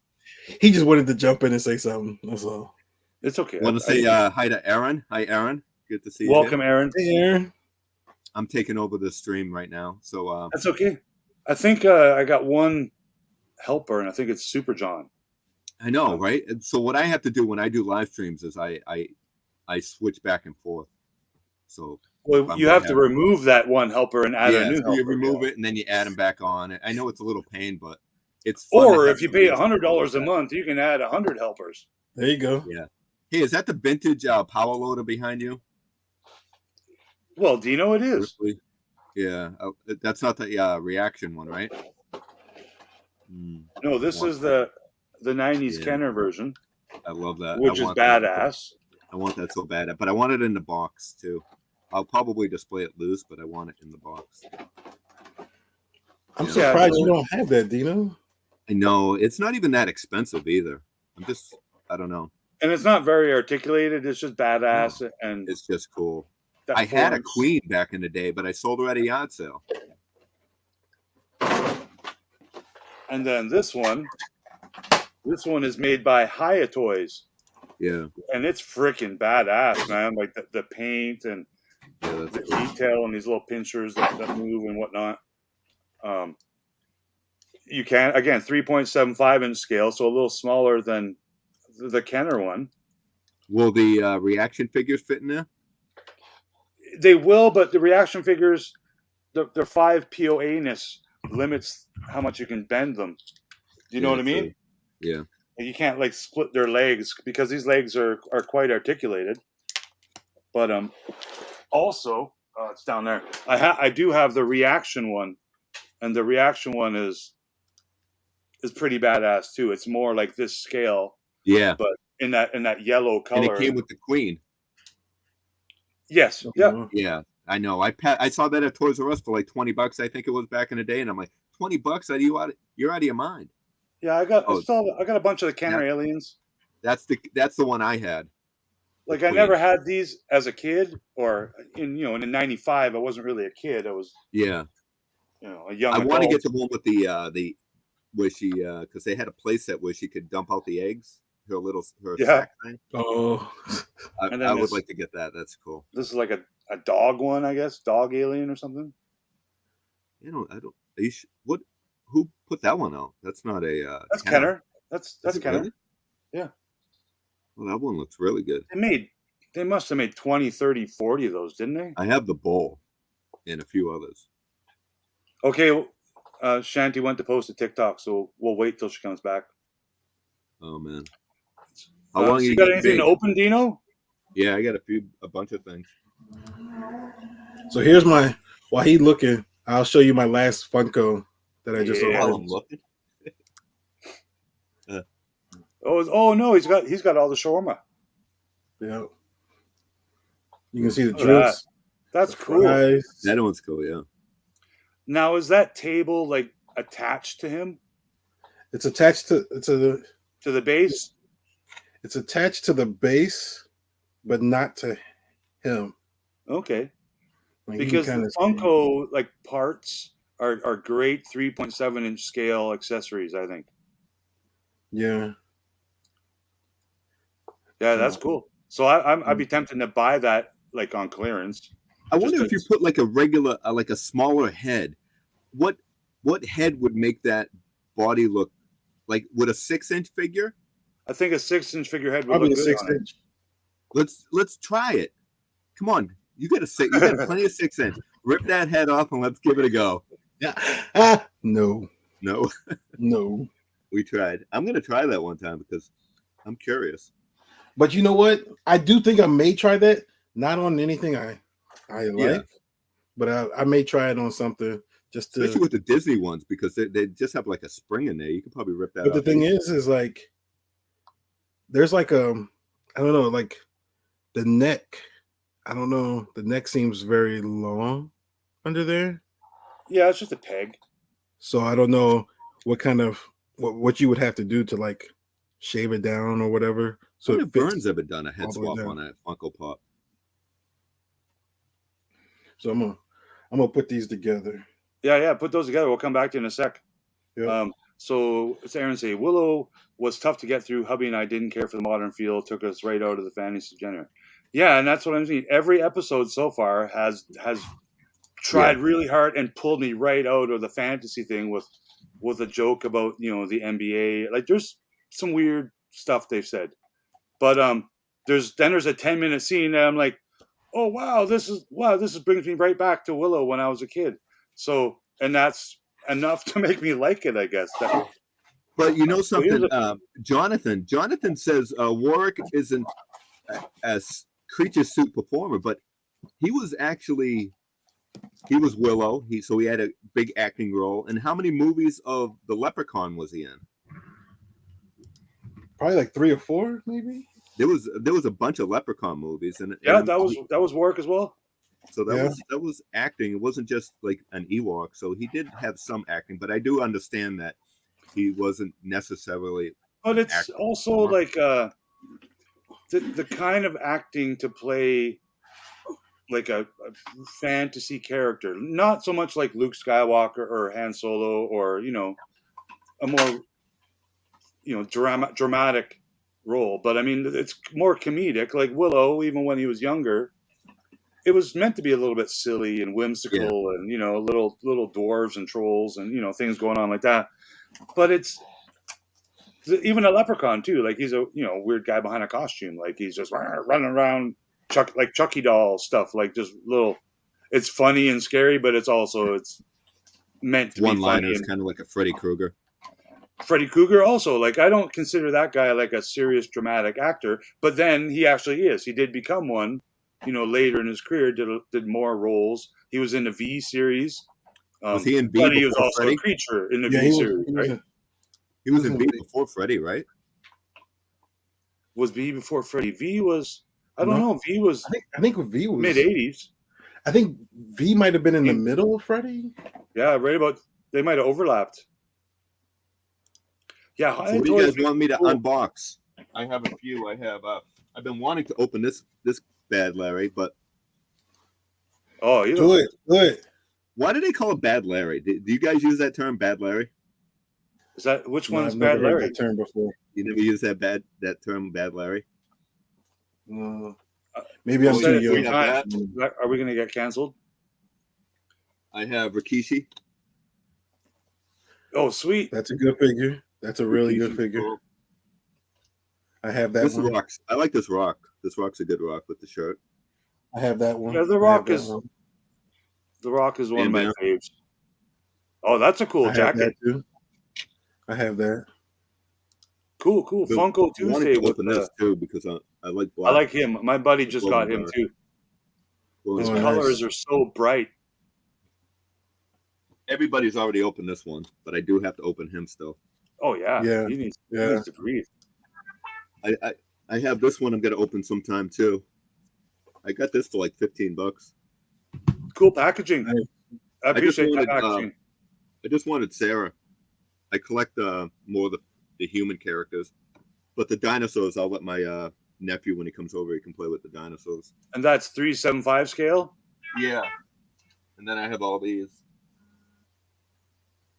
He just wanted to jump in and say something. That's all. It's okay. Want to say hi to Aaron? Hi, Aaron. Good to see you. Welcome, Aaron. Hey, Aaron. I'm taking over the stream right now, so That's okay. I think I got one helper, and I think it's Super John. I know, right? And so what I have to do when I do live streams is I switch back and forth. So you have to remove that one helper and add a new helper. You remove it and then you add them back on. I know it's a little pain, but it's fun. Or if you pay $100 a month, you can add 100 helpers. There you go. Yeah. Hey, is that the vintage power loader behind you? Well, Dino, it is. Really? Yeah, that's not the reaction one, right? No, this is the 90s Kenner version. I love that. Which is badass. I want that so bad, but I want it in the box too. I'll probably display it loose, but I want it in the box. I'm surprised you don't have that, Dino. I know. It's not even that expensive either. I don't know. And it's not very articulated. It's just badass. No, and it's just cool. I had a Queen back in the day, but I sold her at a yard sale. And then this one is made by Haya Toys. Yeah. And it's freaking badass, man. Like the paint and the detail and these little pinchers that move and whatnot. You can, again, 3.75 inch scale, so a little smaller than the Kenner one. Will the reaction figures fit in there? They will, but the reaction figures, their 5 POA-ness limits how much you can bend them. Do you know what I mean? Yeah. You can't like split their legs because these legs are quite articulated. But also, it's down there. I do have the reaction one, and the reaction one is pretty badass too. It's more like this scale. Yeah. But in that yellow color. And it came with the Queen. Yes. Yeah. Yeah. I know. I saw that at Toys R Us for like $20. I think it was back in the day, and I'm like, $20? You're out of your mind. Yeah, I got a bunch of the Kenner aliens. That's the one I had. Like I never had these as a kid, or in '95 I wasn't really a kid. I was a young. I want to get the one with the where she because they had a playset where she could dump out the eggs. Her sack thing. Oh, I would like to get that. That's cool. This is like a dog one, I guess, dog alien or something. I don't. What? Who put that one out? That's not a. That's Kenner. That's Kenner. Really? Yeah. Well, that one looks really good. They must have made 20, 30, 40 of those, didn't they? I have the bowl and a few others. Okay, Shanti went to post a TikTok, so we'll wait till she comes back. Oh man. How long you got anything to open, Dino? Yeah, I got a bunch of things. So here's while he's looking, I'll show you my last Funko that I just opened. While I'm looking. Oh no, he's got all the shawarma. Yeah. You can see the drips. That's cool. That one's cool, yeah. Now is that table like attached to him? It's attached to the base? It's attached to the base, but not to him. Okay. Because the Funko like parts are great 3.7 inch scale accessories, I think. Yeah. Yeah, that's cool. So I'd be tempted to buy that like on clearance. I wonder if you put like a regular, like a smaller head, what head would make that body look like? Would a 6-inch figure I think a 6-inch figurehead would Probably look a good 6 on it. inch. Let's try it. Come on, you got plenty of 6-inch. Rip that head off and let's give it a go. Yeah. No. No, No. we tried. I'm gonna try that one time because I'm curious. But you know what? I do think I may try that. Not on anything I like, but I may try it on something just to. Especially with the Disney ones because they just have like a spring in there. You could probably rip that But the off. thing is like there's like I don't know, like the neck. I don't know. The neck seems very long under there. Yeah, it's just a peg. So I don't know what kind of what you would have to do to like shave it down or whatever. So What it if fits Burns ever done a head all the way swap down. on a Funko Pop? So I'm gonna put these together. Yeah. Put those together. We'll come back to you in a sec. Yeah. So it's Aaron say Willow was tough to get through. Hubby and I didn't care for the modern feel. Took us right out of the fantasy genre. Yeah, and that's what I'm saying. Every episode so far has tried really hard and pulled me right out of the fantasy thing with a joke about the NBA. Like there's some weird stuff they've said, but there's a 10-minute scene and I'm like, oh wow, this brings me right back to Willow when I was a kid. So and that's enough to make me like it, I guess. But you know something, Jonathan says Warwick isn't a creature suit performer, but he was Willow. So he had a big acting role. And how many movies of the Leprechaun was he in? Probably like 3 or 4, maybe. There was a bunch of Leprechaun movies, and that was Warwick as well. So that was acting. It wasn't just like an Ewok. So he did have some acting, but I do understand that he wasn't necessarily. But it's also like the kind of acting to play like a fantasy character, not so much like Luke Skywalker or Han Solo or a more dramatic role. But I mean, it's more comedic. Like Willow, even when he was younger, it was meant to be a little bit silly and whimsical, and little dwarves and trolls and things going on like that. But it's even a leprechaun too. Like he's a weird guy behind a costume. Like he's just running around, like Chucky doll stuff. Like just little. It's funny and scary, but it's meant to be funny. One-liners, kind of like a Freddy Krueger. Freddy Krueger also, like I don't consider that guy like a serious dramatic actor, but then he actually is. He did become one, later in his career. Did more roles. He was in the V series. Was he in V? But he was also Freddy? a creature in the V series, right? He was in V before Freddy, right? Was V before Freddy? V was I don't know. V was I think V was mid-80s. I think V might have been in the middle of Freddy. Yeah, right about. They might have overlapped. Yeah, So what do you guys want me to unbox? I have a few. I've been wanting to open this Bad Larry, but do it. Why do they call it Bad Larry? Do you guys use that term, Bad Larry? Is that which No, one's I've Bad never heard Larry? that term before. You never use that term, Bad Larry? Maybe I'm too young. Are we going to get canceled? I have Rikishi. Oh, sweet. That's a good figure. That's a really good figure. Cool. I have that This one. rocks. I like this rock. This rock's a good rock with the shirt. I have that one. Yeah, The Rock is one of my faves. Oh, that's a cool jacket. I have that. Cool. Funko I wanted Tuesday to with open this too because I like black. I like him. My buddy just got him too. His colors are so bright. Everybody's already opened this one, but I do have to open him still. Oh yeah. Yeah. He needs to breathe. I have this one I'm gonna open sometime too. I got this for like $15. Cool packaging. I appreciate the packaging. I just wanted Sarah. I collect more of the human characters, but the dinosaurs I'll let my nephew, when he comes over, he can play with the dinosaurs. And that's 375 scale? Yeah. And then I have all these.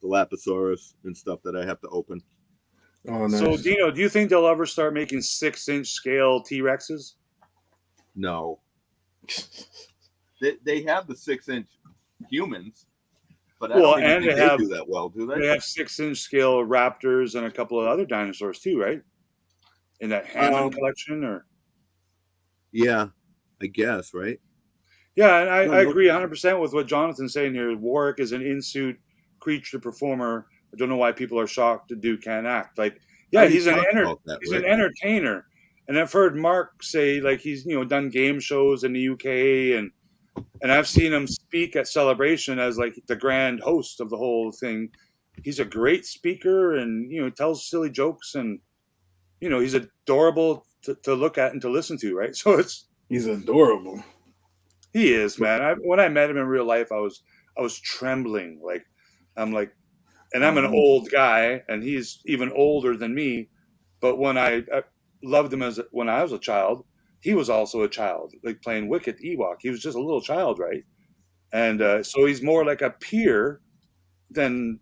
The Lapisaurus and stuff that I have to open. Oh, nice. So, Dino, do you think they'll ever start making 6-inch scale T-Rexes? No. They have the 6-inch humans, but I don't think they do that well, do they? They have 6-inch scale raptors and a couple of other dinosaurs too, right? in that Hammond collection, or? Yeah, I guess, right? Yeah, and No, I no. agree 100% with what Jonathan's saying here. Warwick is an in-suit creature performer. I don't know why people are shocked the dude can't act. Like, How yeah, do you talk about that, he's an Rick? entertainer. And I've heard Mark say, like, he's, done game shows in the UK, and I've seen him speak at Celebration as, like, the grand host of the whole thing. He's a great speaker and, tells silly jokes, and, he's adorable to look at and to listen to, right? So He's adorable. he is, man. When I met him in real life, I was trembling. Like, I'm like, and I'm an old guy, and he's even older than me. But when I loved him when I was a child, he was also a child, like playing Wicket Ewok. He was just a little child, right? And so he's more like a peer than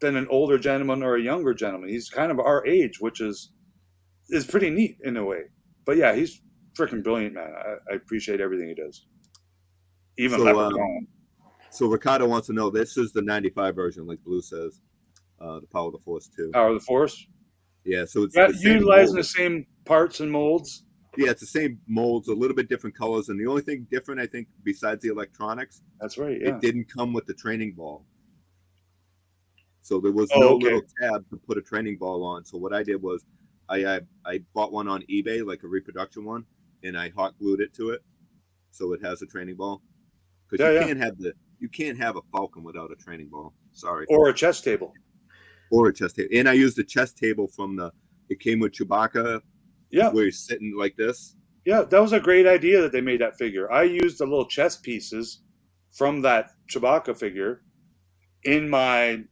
an older gentleman or a younger gentleman. He's kind of our age, which is pretty neat in a way. But yeah, he's freaking brilliant, man. I appreciate everything he does. Even Leprechaun. So Ricardo wants to know, this is the 95 version, like Blue says, the Power of the Force 2. Power of the Force. Yeah, so it's the same utilizing mold. the same parts and molds. Yeah, it's the same molds, a little bit different colors, and the only thing different, I think, besides the electronics, That's right. Yeah. it didn't come with the training ball. So there was Oh, no okay. little tab to put a training ball on. So what I did was I bought one on eBay, like a reproduction one, and I hot glued it to it, so it has a training ball. Because you can't have a Falcon without a training ball. Sorry. Or a chess table. Or a chess table. And I used the chess table it came with Chewbacca. Yeah. Where he's sitting like this. Yeah, that was a great idea that they made that figure. I used the little chess pieces from that Chewbacca figure in my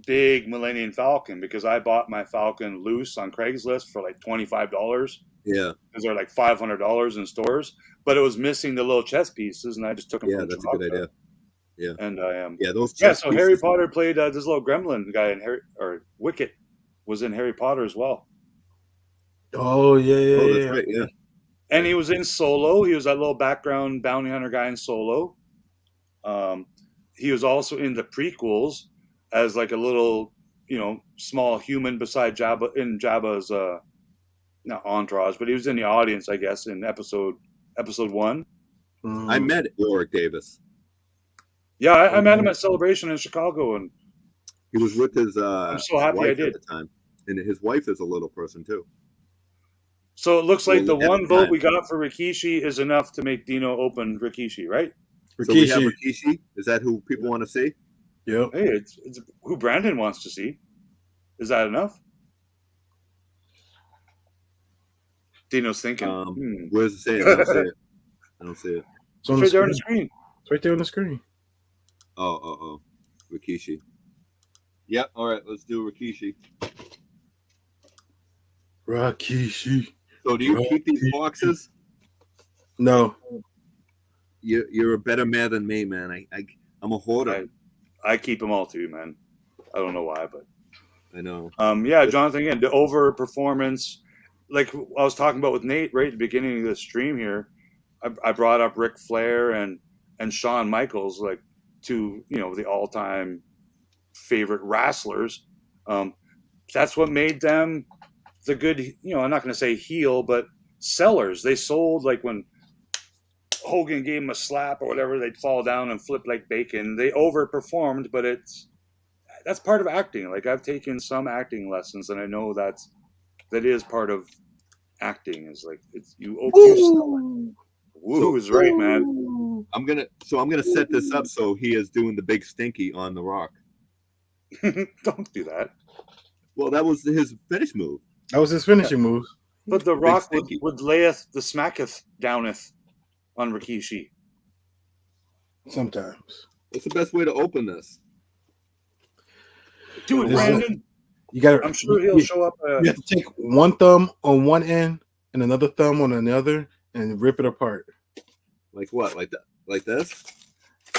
big Millennium Falcon, because I bought my Falcon loose on Craigslist for like $25. Yeah. Because they're like $500 in stores. But it was missing the little chess pieces, and I just took them from That's Chewbacca. a good idea. Yeah. And I am. those chess so pieces. Harry Potter played this little gremlin guy in Wicket was in Harry Potter as well. Oh yeah. Oh, that's right. Yeah. And he was in Solo. He was that little background bounty hunter guy in Solo. He was also in the prequels as like a little, small human beside Jabba in Jabba's not entourage, but he was in the audience, I guess, in episode 1. I met Warwick Davis. Yeah, I met him at Celebration in Chicago, and he was with his I'm so happy wife I did. at the time. And his wife is a little person too. So it looks like the Well, at one the vote time. we got for Rikishi is enough to make Dino open Rikishi, right? So we have Rikishi. Is that who people want to see? Yep. Hey, it's who Brandon wants to see. Is that enough? Dino's thinking. Where's it saying? I don't see it. I don't see it. It's on It's right there the on the screen. screen. It's right there on the screen. Oh. Rikishi. Yep. All right. Let's do Rikishi. Rikishi. So do you keep these boxes? No. You're a better man than me, man. I'm a hoarder. I keep them all too, man. I don't know why, but I know. Yeah, Jonathan, again, the over performance, like I was talking about with Nate right at the beginning of the stream here. I brought up Ric Flair and Shawn Michaels, like two, the all-time favorite wrestlers. That's what made them the good, I'm not going to say heel, but sellers. They sold, like when Hogan gave him a slap or whatever, they'd fall down and flip like bacon. They overperformed, but that's part of acting. Like I've taken some acting lessons, and I know that is part of acting. Is like you sell it. Woo is right, man. I'm gonna set this up so he is doing the big stinky on The Rock. Don't do that. Well, that was his finish move. That was his finishing move. But The Rock would layeth the smacketh downeth on Rikishi. Sometimes. What's the best way to open this? Do it, Brandon. You got. I'm sure he'll show up. You have to take one thumb on one end and another thumb on another, and rip it apart. Like what? Like that? Like this?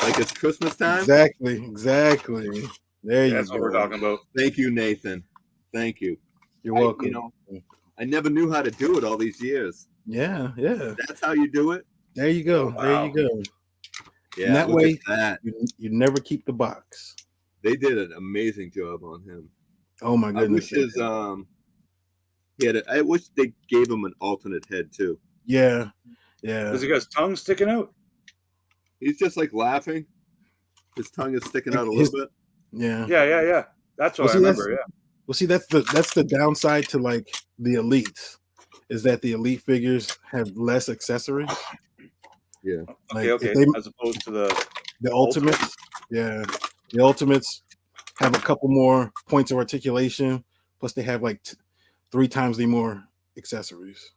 Like it's Christmas time? Exactly. There you go. That's what we're talking about. Thank you, Nathan. Thank you. You're welcome. I never knew how to do it all these years. Yeah. That's how you do it? There you go. Wow. There you go. Yeah, and that way, that. You never keep the box. They did an amazing job on him. Oh my goodness! I wish I wish they gave him an alternate head too. Yeah, yeah. Does he got his tongue sticking out? He's just like laughing. His tongue is sticking out a His- little bit. Yeah. Yeah. That's what Well, I see, remember. Yeah. Well, see, that's the downside to like the elites, is that the elite figures have less accessories. Yeah. Like Okay. if they, As opposed to the ultimates, yeah, the ultimates have a couple more points of articulation, plus they have like 3 times the more accessories.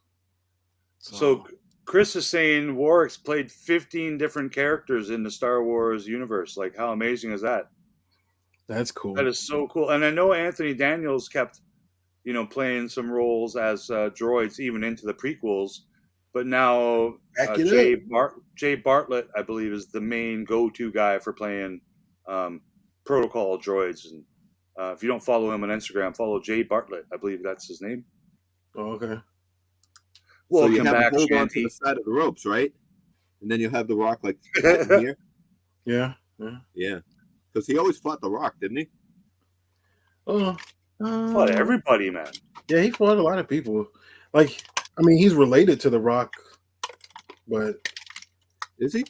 So Chris is saying Warwick's played 15 different characters in the Star Wars universe. Like, how amazing is that? that's cool. That is so cool. And I know Anthony Daniels kept, playing some roles as droids even into the prequels. But now Back it up. Jay Bartlett, I believe, is the main go-to guy for playing protocol droids. And if you don't follow him on Instagram, follow Jay Bartlett. I believe that's his name. Oh, okay. So you Welcome have back, to hold on to Shanty. the side of the ropes, right? And then you'll have the Rock like in here. Yeah. Yeah. Because he always fought the Rock, didn't he? Oh, Fought everybody, man. yeah, he fought a lot of people. Like, I mean, he's related to The Rock, but Is he?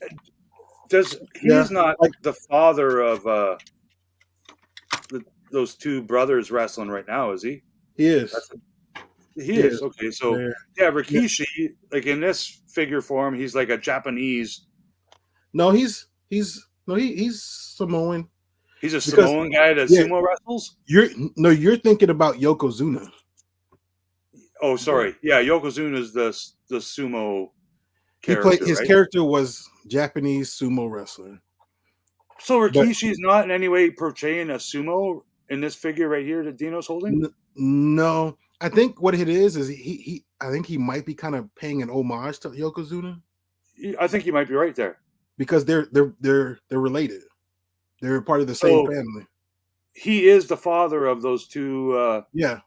He's not like the father of those two brothers wrestling right now, is he? he is. He is. Okay, so Yeah. Rikishi, like in this figure form, he's like a Japanese. No, he's Samoan. He's a Samoan guy that sumo wrestles. You're thinking about Yokozuna. Oh, sorry. Yeah, Yokozuna's the sumo character. His character was Japanese sumo wrestler. So Rikishi's not in any way portraying a sumo in this figure right here that Dino's holding. No, I think what it is he I think he might be kind of paying an homage to Yokozuna. I think you might be right there because they're related. They're part of the same family. He is the father of those two. Yeah.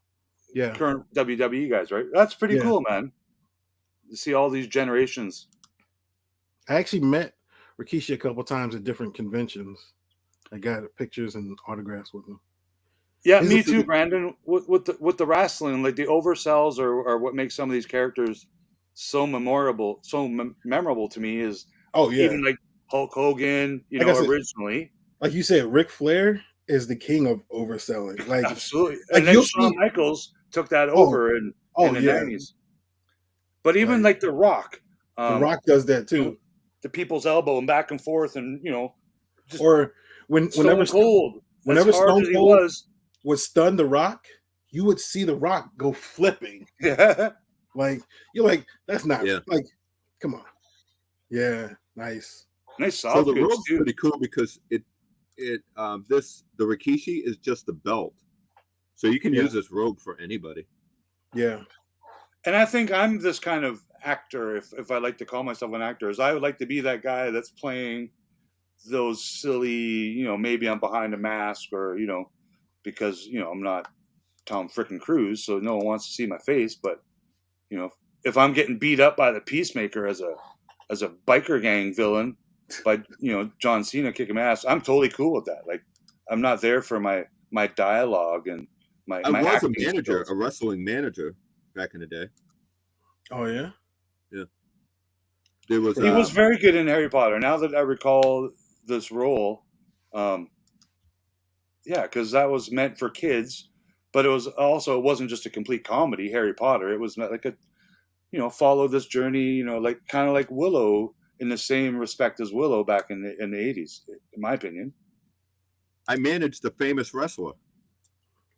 Current WWE guys, right? That's pretty cool, man. You see all these generations. I actually met Rikishi a couple times at different conventions. I got pictures and autographs with him. Yeah, me too, Brandon. With the wrestling, like the oversells are what makes some of these characters so memorable to me. Is even like Hulk Hogan, originally. Like you said, Ric Flair is the king of overselling. Like absolutely, and then Shawn Michaels took that over in the 90s. But even like The Rock, The Rock does that too. The people's elbow and back and forth, and just or whenever Stone Cold would stun The Rock, you would see The Rock go flipping. Yeah, like you're like, that's not like, come on. Yeah, nice soft. So the robe's pretty cool because the Rikishi is just a belt, so you can use this robe for anybody. Yeah, and I think I'm this kind of actor, if I like to call myself an actor, is I would like to be that guy that's playing those silly, maybe I'm behind a mask or because I'm not Tom frickin' Cruise, so no one wants to see my face. But if I'm getting beat up by the Peacemaker as a biker gang villain by John Cena kicking my ass, I'm totally cool with that. Like I'm not there for my dialogue and my. I was a manager, skills. a wrestling manager back in the day. Oh yeah. Yeah. There was. He was very good in Harry Potter. Now that I recall this role, because that was meant for kids, but it wasn't just a complete comedy. Harry Potter. It was like a, follow this journey. Like kind of like Willow in the same respect as Willow back in the 80s, in my opinion. I managed a famous wrestler.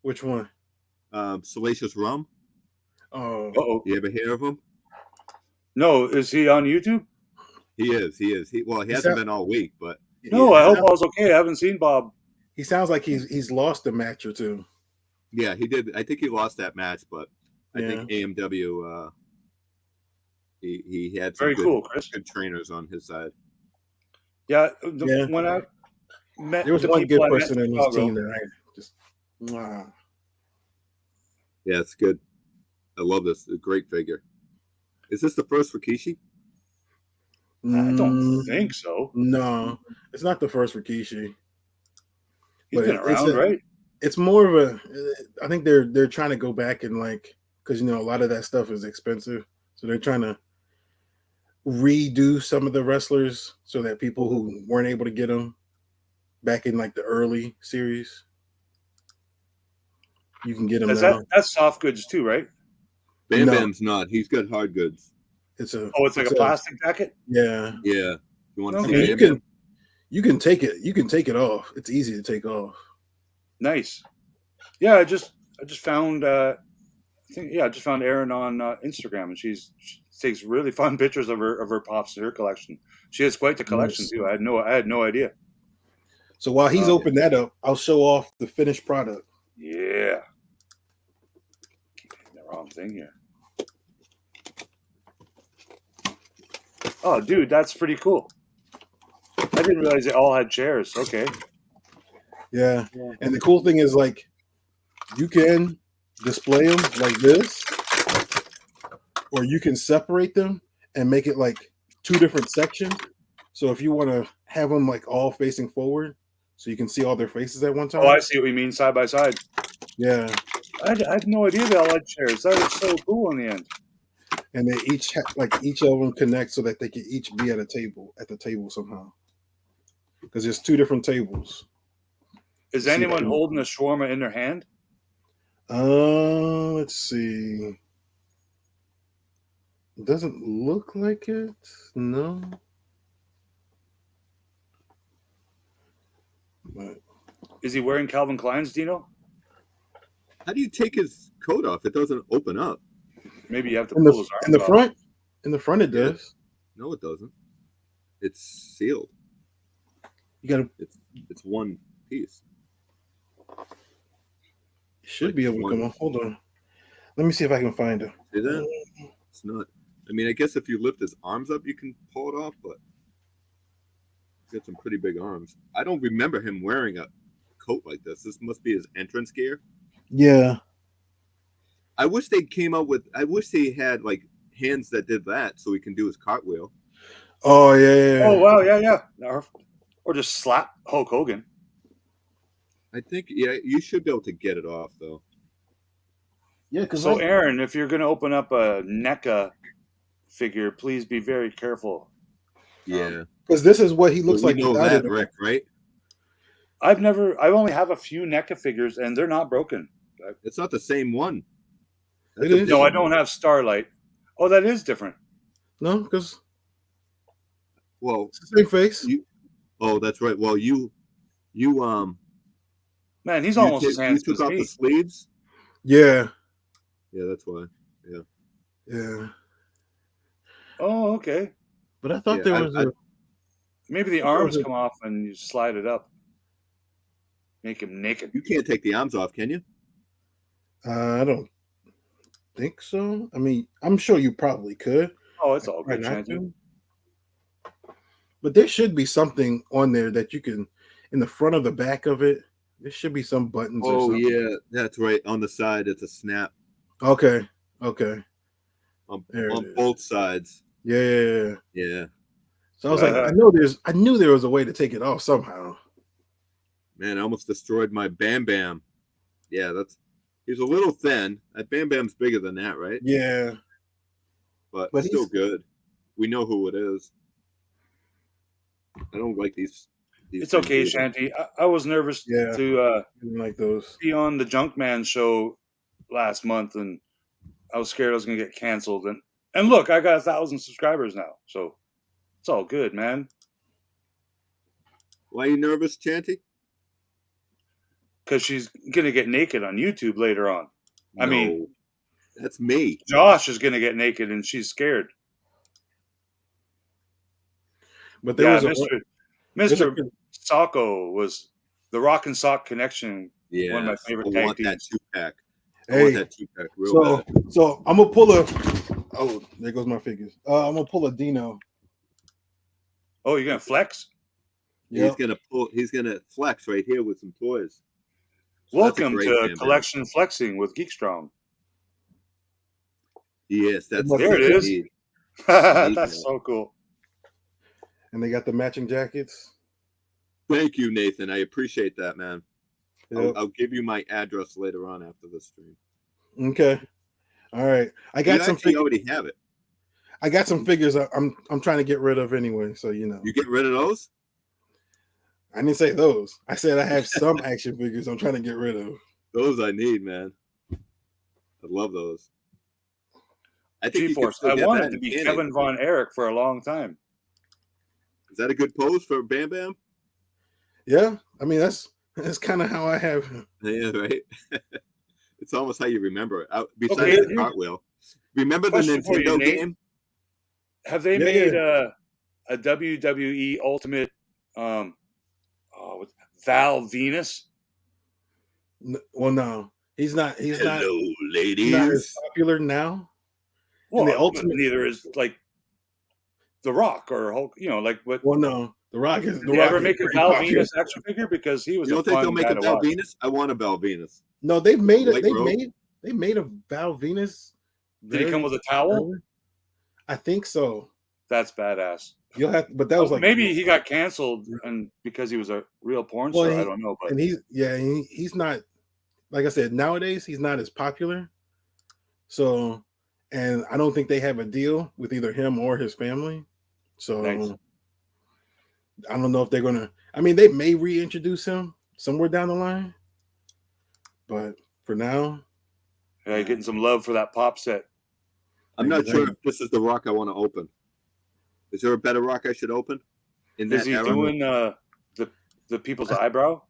Which one? Salacious Rum. Oh. Uh-oh. You ever hear of him? No, is he on YouTube? He is. He hasn't been all week, but no. I hope I was okay. I haven't seen Bob. He sounds like he's lost a match or two. Yeah, he did. I think he lost that match, but I think AMW. He had some good trainers on his side. Yeah, when I met, there was one good person in his team that I just. Yeah, it's good. I love this. It's a great figure. Is this the first Rikishi? I don't think so. No, it's not the first Rikishi. He's been around, right? It's more of a. I think they're trying to go back and like because a lot of that stuff is expensive, so they're trying to redo some of the wrestlers so that people who weren't able to get them back in like the early series, you can get them now. That's soft goods too, right? Bam No. Bam's not. He's got hard goods. It's a Oh, it's like a plastic jacket. yeah. Yeah. You want to Okay. see You Bam can Bam? you can take it. You can take it off. It's easy to take off. Nice. Yeah, I just found. I just found Erin on Instagram, and she takes really fun pictures of her pops in her collection. She has quite the collection Nice. too. I had no idea. So while he's Oh. opened that up, I'll show off the finished product. Yeah. Keep hitting the wrong thing here. Oh, dude, that's pretty cool. I didn't realize they all had chairs. Okay. Yeah. And the cool thing is, like, you can display them like this, or you can separate them and make it like 2 different sections. So if you want to have them like all facing forward, so you can see all their faces at one time. Oh, I see what you mean, side by side. Yeah. I had no idea they all had chairs. That is so cool in the end. And they each each of them connect so that they can each be at the table somehow. Because there's 2 different tables. Is See anyone that? holding a shawarma in their hand? Let's see. Doesn't look like it. No. But Is he wearing Calvin Klein's, Dino? How do you take his coat off? It doesn't open up. Maybe you have to in pull the his arms in the off. front, in the front it Yeah. does. No, it doesn't. It's sealed. You gotta. It's one piece. You should Like be able to come one. on. Hold on. Let me see if I can find it. See that? It's not. I mean, I guess if you lift his arms up, you can pull it off, but he's got some pretty big arms. I don't remember him wearing a coat like this. This must be his entrance gear. Yeah. I wish they came out with. I wish they had like hands that did that, so he can do his cartwheel. Oh yeah. Oh wow, yeah. Or just slap Hulk Hogan. I think you should be able to get it off though. Yeah, because So Aaron, if you're going to open up a NECA figure, please be very careful. Yeah, this is what he looks we like know without that, it. Rick, right? I only have a few NECA figures, and they're not broken. It's not the same one. It is. No, I don't have Starlight. Oh, that is different. No, because Well, it's the same face. oh, that's right. Well, you Man, he's almost as you handsome took as off me. the sleeves. Yeah. Yeah, that's why. Yeah. Oh, okay. But I thought Yeah, there was Maybe the arms come off and you slide it up. Make him naked. You can't take the arms off, can you? I don't think so. I mean, I'm sure you probably could. Oh, it's all Try good, not Shanty. to. But there should be something on there that you can, in the front of the back of it, there should be some buttons or Oh something. yeah, that's right. On the side, it's a snap Okay. on There it is. both sides. Yeah. Yeah, So I was like, I knew there was a way to take it off somehow. man, I almost destroyed my Bam Bam. Yeah, he's a little thin. That Bam Bam's bigger than that, right? Yeah. But But still he's- good. We know who it is. I don't like these It's okay, things either. Shanty. I was nervous Yeah. to I didn't like those. be on the Junkman show last month, and I was scared I was going to get canceled. And look, I got 1,000 subscribers now, so it's all good, man. Why are you nervous, Chanty? Because she's going to get naked on YouTube later on. I mean, No, that's me. Josh is going to get naked, and she's scared. But there Yeah, was Mr. Socko was the Rock and Sock Connection. Yeah, One of my favorite I tag want that teams. 2-pack. I want Hey, that 2-pack real bad. so I'm gonna pull a. Oh, there goes my figures. I'm gonna pull a Dino. Oh, you're going to flex? Yeah. He's gonna flex right here with some toys. So that's a Welcome great to Bam Bam. Collection Flexing with Geekstrong. Yes, that's There it is. indeed. That's so cool. And they got the matching jackets. Thank you, Nathan. I appreciate that, man. Yep. I'll give you my address later on after the stream. Okay. All right, I You got some. actually already have it. I got some figures. I'm trying to get rid of anyway. So you know, You get rid of those? I didn't say those. I said I have some action figures. I'm trying to get rid of. Those I need, man. I love those. I think you can G-Force. still I get wanted that to in be Canada. Kevin Von Erich for a long time. Is that a good pose for Bam Bam? Yeah, I mean that's kind of how I have. Yeah, right. It's almost how you remember it. Besides Okay, the cartwheel. Remember the question for you, Nintendo Nate. game? Have they Yeah, made yeah. a WWE Ultimate Val Venus? Well, no, he's not. He's not. Hello, Not as ladies. popular now. And the Well, but ultimate. neither is like The Rock or Hulk. You know, like what? Well, no, the Rock is. Did The they Rock ever is make a pretty Val popular. Venus action figure? Because he was You a don't think they'll fun make guy a to Bell watch. Venus? I want a Bell Venus. No, they've made it. White robe? They made a Val Venus. Did he come with a towel? I think so. That's badass. You'll have, but that was like Maybe he got canceled and because he was a real porn star. I don't know, but and he's not, like I said, nowadays he's not as popular. So, and I don't think they have a deal with either him or his family. So nice. I don't know if they're gonna. I mean, they may reintroduce him somewhere down the line, but for now, Yeah, you're getting some love for that pop set. I'm not sure if this is the rock I want to open. Is there a better rock I should open? In Is that he era? doing the people's eyebrow?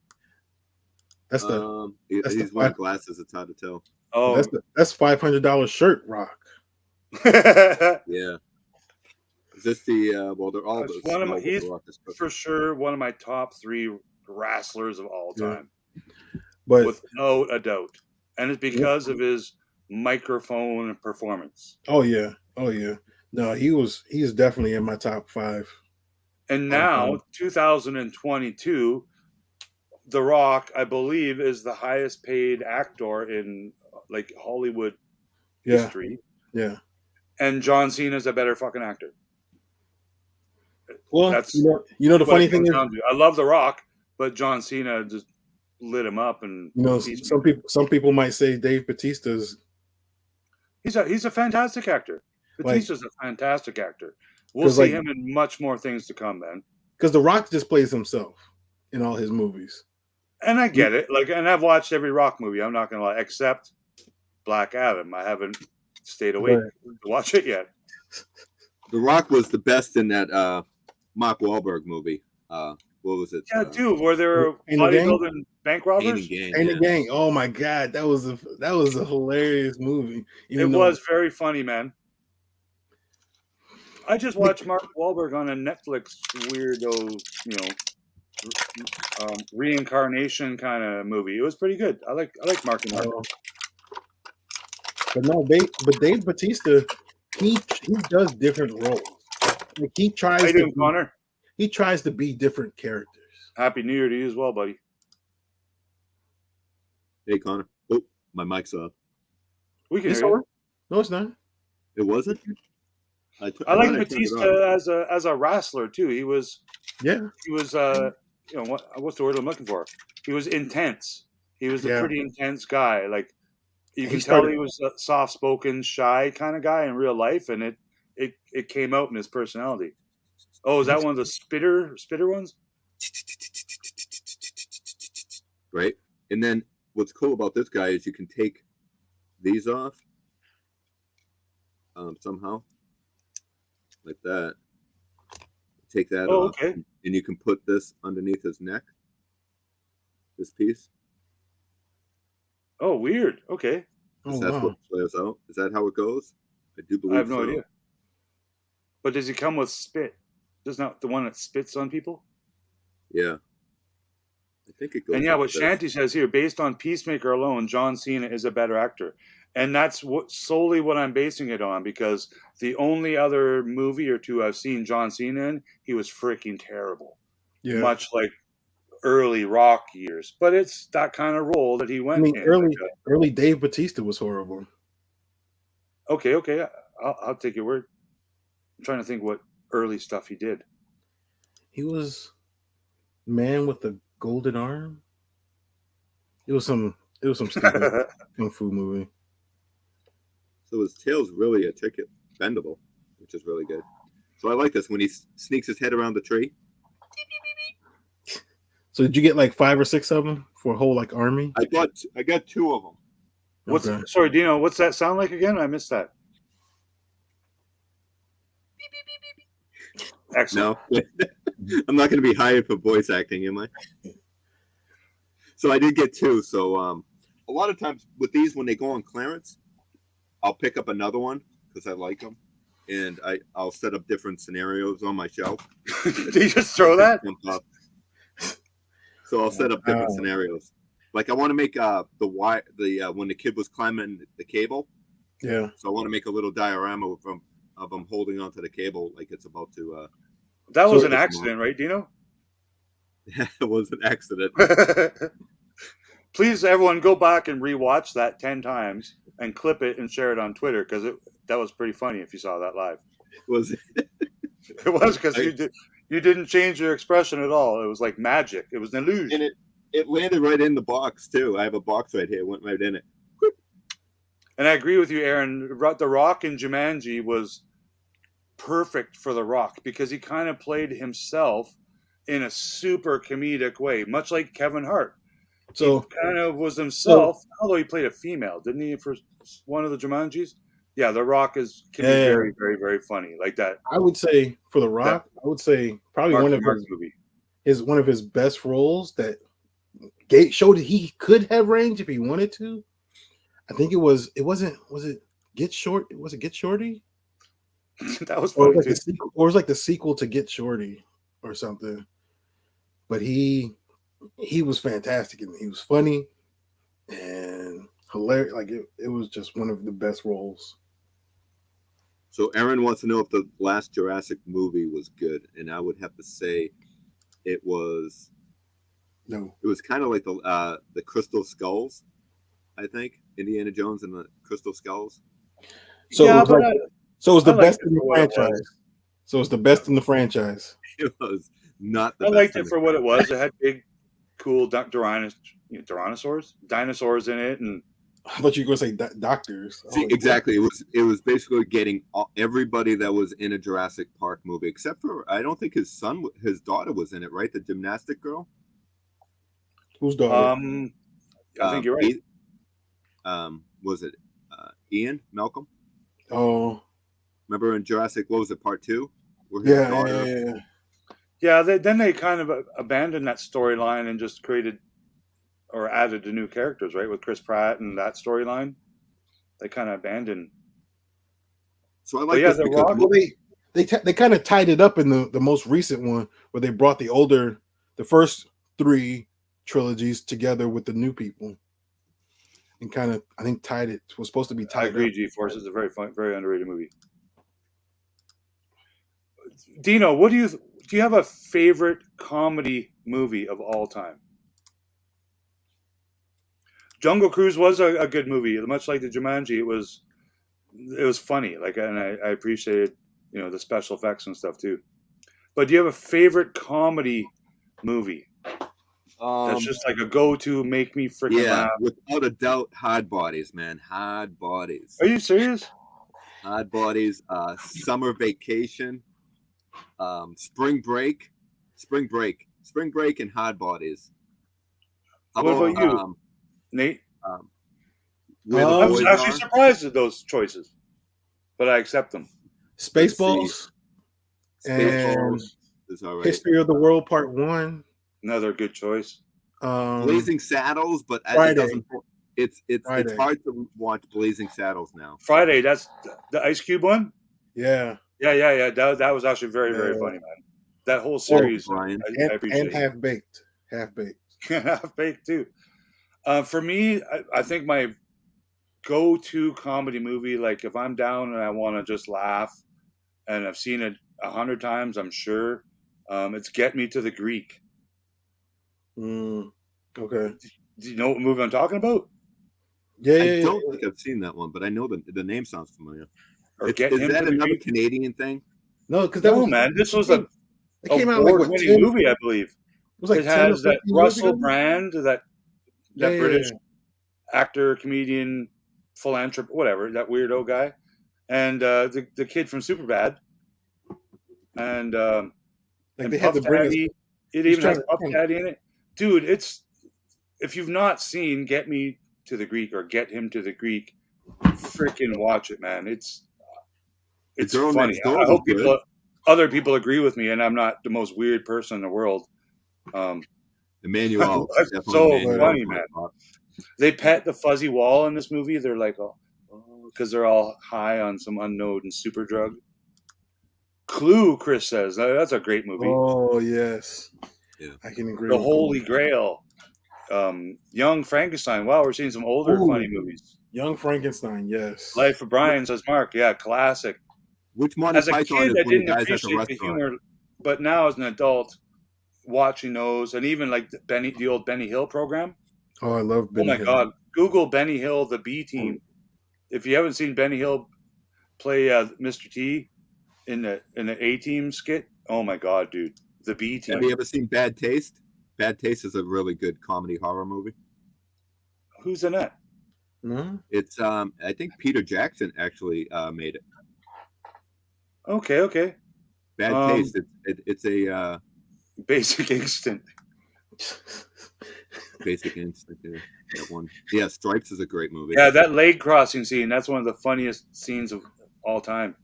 that's the He's wearing glasses. It's hard to tell. Oh, that's $500 shirt rock. Yeah. Is this the well? They're all That's the one of my- small he's rock is cooking. for sure one of my top 3 wrestlers of all Yeah. time, But without a doubt, and it's because of his microphone performance. oh yeah. No, he's definitely in my top 5. And now, 2022, The Rock, I believe, is the highest paid actor in like Hollywood history. Yeah. And John Cena's a better fucking actor. Well, That's you know the what funny it thing comes is, down to. I love The Rock, but John Cena just lit him up, and you know, some people might say Dave Bautista's he's a fantastic actor. Like- Batista's a fantastic actor. We'll 'Cause, see like- him in much more things to come, then. because The Rock just plays himself in all his movies. And I get it. Like, and I've watched every Rock movie. I'm not gonna lie, except Black Adam. I haven't stayed awake to watch it yet. The Rock was the best in that Mark Wahlberg movie. What was it? Yeah, dude. Where there were Ain't a Gang? bodybuilding bank Pain robbers. and Gain. And yeah. the Gang. Oh my god, that was a hilarious movie. It was very funny, man. I just watched Mark Wahlberg on a Netflix weirdo, reincarnation kind of movie. It was pretty good. I like Mark and Mark. But no, Dave Bautista, he does different roles. Like he How tries you doing, to Connor? he tries to be different characters. Happy New Year to you as well, buddy. Hey, Connor. Oh, my mic's off. We can It's hear you. all right. No, it's not. It wasn't? I like thought turned it Batista as a wrestler too. He was Yeah. what's the word I'm looking for? He was intense. He was a Yeah. pretty intense guy. Like you He can started- tell he was a soft-spoken, shy kind of guy in real life, and it came out in his personality. Oh, is that one of the spitter ones? Right? And then what's cool about this guy is you can take these off somehow. Like that. Take that Oh, off. okay. And you can put this underneath his neck. This piece. Oh, weird. Okay, Oh, That's wow. what plays out. Is that how it goes? I do believe I have no so. idea. But does he come with spit? Does not the one that spits on people? Yeah. I think it goes. And yeah, like what this. Shanty says here, based on Peacemaker alone, John Cena is a better actor. And that's solely what I'm basing it on, because the only other movie or two I've seen John Cena in, he was freaking terrible. Yeah. Much like early Rock years. But it's that kind of role that he I went mean, in. early Dave Bautista was horrible. Okay. I'll take your word. I'm trying to think what early stuff he did. He was Man with the Golden Arm. It was some stupid kung fu movie. So his tail's really a ticket bendable, which is really good. So I like this when he sneaks his head around the tree. So did you get like 5 or 6 of them for a whole like army? I got 2 of them. Okay. Sorry, Dino? What's that sound like again? I missed that. Excellent. No, I'm not going to be hired for voice acting, am I? So I did get 2. So a lot of times with these, when they go on clearance, I'll pick up another one because I like them, and I'll set up different scenarios on my shelf. Did you just throw that? So I'll set up different scenarios. Like I want to make when the kid was climbing the cable. Yeah. So I want to make a little diorama of him holding onto the cable like it's about to. That was an accident, right, Dino? It was an accident. Please, everyone, go back and rewatch that 10 times and clip it and share it on Twitter because that was pretty funny if you saw that live. Was it? It was because you didn't change your expression at all. It was like magic. It was an illusion. And it landed right in the box too. I have a box right here. It went right in it. And I agree with you, Aaron. The Rock in Jumanji was perfect for The Rock because he kind of played himself in a super comedic way, much like Kevin Hart. So he kind of was himself, although he played a female, didn't he, for one of the Jumanjis? Yeah, The Rock can be very, very, very funny like that. I would say for The Rock, I would say probably one of his best roles that showed that he could have range if he wanted to. I think was it Get Short? Was it Get Shorty? That was funny. Or it was like the sequel to Get Shorty or something. But he was fantastic and he was funny and hilarious. Like it was just one of the best roles. So Aaron wants to know if the last Jurassic movie was good, and I would have to say it was. No, it was kind of like the Crystal Skulls, I think, Indiana Jones and the Crystal Skulls. So yeah, it was the best in the franchise. So it's the best in the franchise. It was not. I liked it for what it was. It had big, cool dinosaurs in it, and I thought you were going to say doctors. See, exactly. It was basically getting everybody that was in a Jurassic Park movie, except for I don't think his daughter was in it, right? The gymnastic girl. Whose daughter? I think you're right. Was it Ian Malcolm? Oh, remember in Jurassic? What was it? Part 2? Yeah. Then they kind of abandoned that storyline and just created or added the new characters, right? With Chris Pratt and that storyline, they kind of abandoned. So I like this because Rock, they kind of tied it up in the most recent one where they brought the first 3 trilogies together with the new people and kind of I think tied it. Was supposed to be tied. I agree. G-Force is a very fun, very underrated movie. Dino, do you have a favorite comedy movie of all time? Jungle Cruise was a good movie, much like the Jumanji. It was funny, and I appreciated the special effects and stuff too. But do you have a favorite comedy movie that's just like a go-to, make me freaking laugh? Without a doubt, Hard Bodies, man. Hard Bodies. Are you serious? Hard Bodies, Summer Vacation, Spring Break, and Hard Bodies. What about you, Nate? I was actually surprised at those choices, but I accept them. Spaceballs and History of the World Part 1. Another good choice. Blazing Saddles, but it's hard to watch Blazing Saddles now. Friday, that's the Ice Cube one? Yeah. Yeah. That was actually very, very funny, man. That whole series, I appreciate. And Half-Baked. Half-Baked, too. For me, I think my go-to comedy movie, like if I'm down and I want to just laugh, and I've seen it 100 times, I'm sure, it's Get Me to the Greek. Okay. Do you know what movie I'm talking about? Yeah. I don't think I've seen that one, but I know the name sounds familiar. Is that another Canadian thing? No, because this was a award-winning movie, I believe. It was like it has that Russell Brand, that British actor, comedian, philanthropist, whatever, that weirdo guy, and the kid from Superbad, and Like they had Puff to bring us. Daddy. It He's even has trying Puff to. Daddy in it, dude. It's if you've not seen Get Me to the Greek or Get Him to the Greek, freaking watch it, man. It's Girl funny. Next Door I hope was good. other people agree with me, and I'm not the most weird person in the world. Emmanuel, It's definitely so Emmanuel funny, is my man. top. They pet the fuzzy wall in this movie. They're like, oh, because they're all high on some unknown super drug. Clue, Chris says. That's a great movie. Oh yes, Yeah. I can agree. The with Holy you. Grail. Young Frankenstein. Wow, we're seeing some older Ooh. funny movies. Young Frankenstein. Yes. Life of Brian, says Mark. Yeah, classic. Which Monty As a Python kid, is I when the didn't guy's at the appreciate the restaurant? humor, but now as an adult, watching those, and even like the old Benny Hill program. Oh, I love Benny Oh my Hill. God! Google Benny Hill, the B Team. If you haven't seen Benny Hill play Mr. T in the A Team skit, oh my God, dude, the B Team. Have you ever seen Bad Taste? Bad Taste is a really good comedy horror movie. Who's in that? No? It's I think Peter Jackson actually made it. Okay. Bad Taste. It's a Basic Instinct. Basic Instinct. Yeah, that one. Yeah, Stripes is a great movie. Yeah, that leg crossing scene. That's one of the funniest scenes of all time.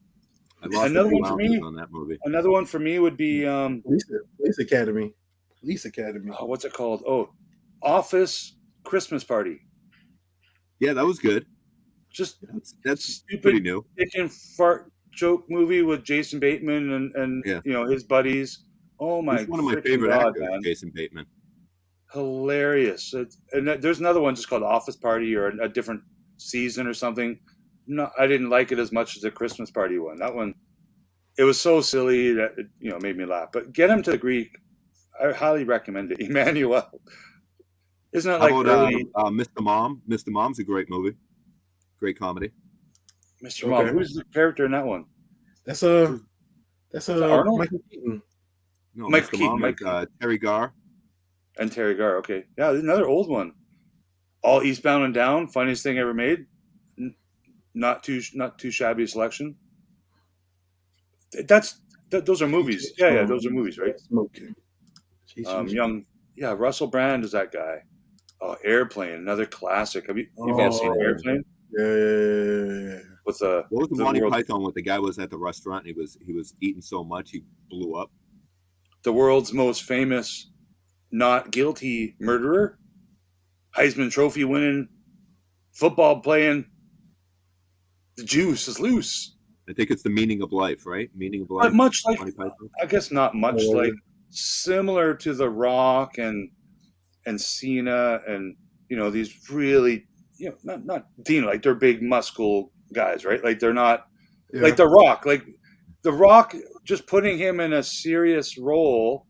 I lost Another a few one for ounces me. on that movie. Another one for me would be Police Academy. Police Academy. what's it called? Oh, Office Christmas Party. Yeah, that was good. Just That's stupid pretty new. dick and fart joke movie with Jason Bateman and Yeah. his buddies. Oh my! He's one of my freaking favorite God, actors, man. Jason Bateman. Hilarious. There's another one just called Office Party or a different season or something. No, I didn't like it as much as the Christmas Party one. That one, it was so silly that it made me laugh. But Get Him to the Greek, I highly recommend it. Emmanuel, isn't it like How about early Mr. Mom? Mr. Mom's a great movie, great comedy. Mr. Mom? Okay. Who's the character in that one? That's Arnold? Michael Keaton. No, Michael Mr. Keaton, Mom Michael is Terry Garr. And Terry Garr. Okay, yeah, another old one. All Eastbound and Down, funniest thing ever made. Not too shabby selection. Those are movies. Yeah, those are movies, right? Smoking. Russell Brand is that guy. Oh, Airplane, another classic. Have you all seen Airplane? Yeah. With What was the Monty world, Python with the guy was at the restaurant and he was eating so much he blew up? the world's most famous not guilty murderer, Heisman Trophy winning, football playing. The juice is loose. I think it's The Meaning of Life, right? Meaning of Life. But much like, Monty Python. I guess not much like, similar to The Rock and Cena and these really not Dino, like they're big muscle guys, right? Like they're not like The Rock. Like The Rock, just putting him in a serious role,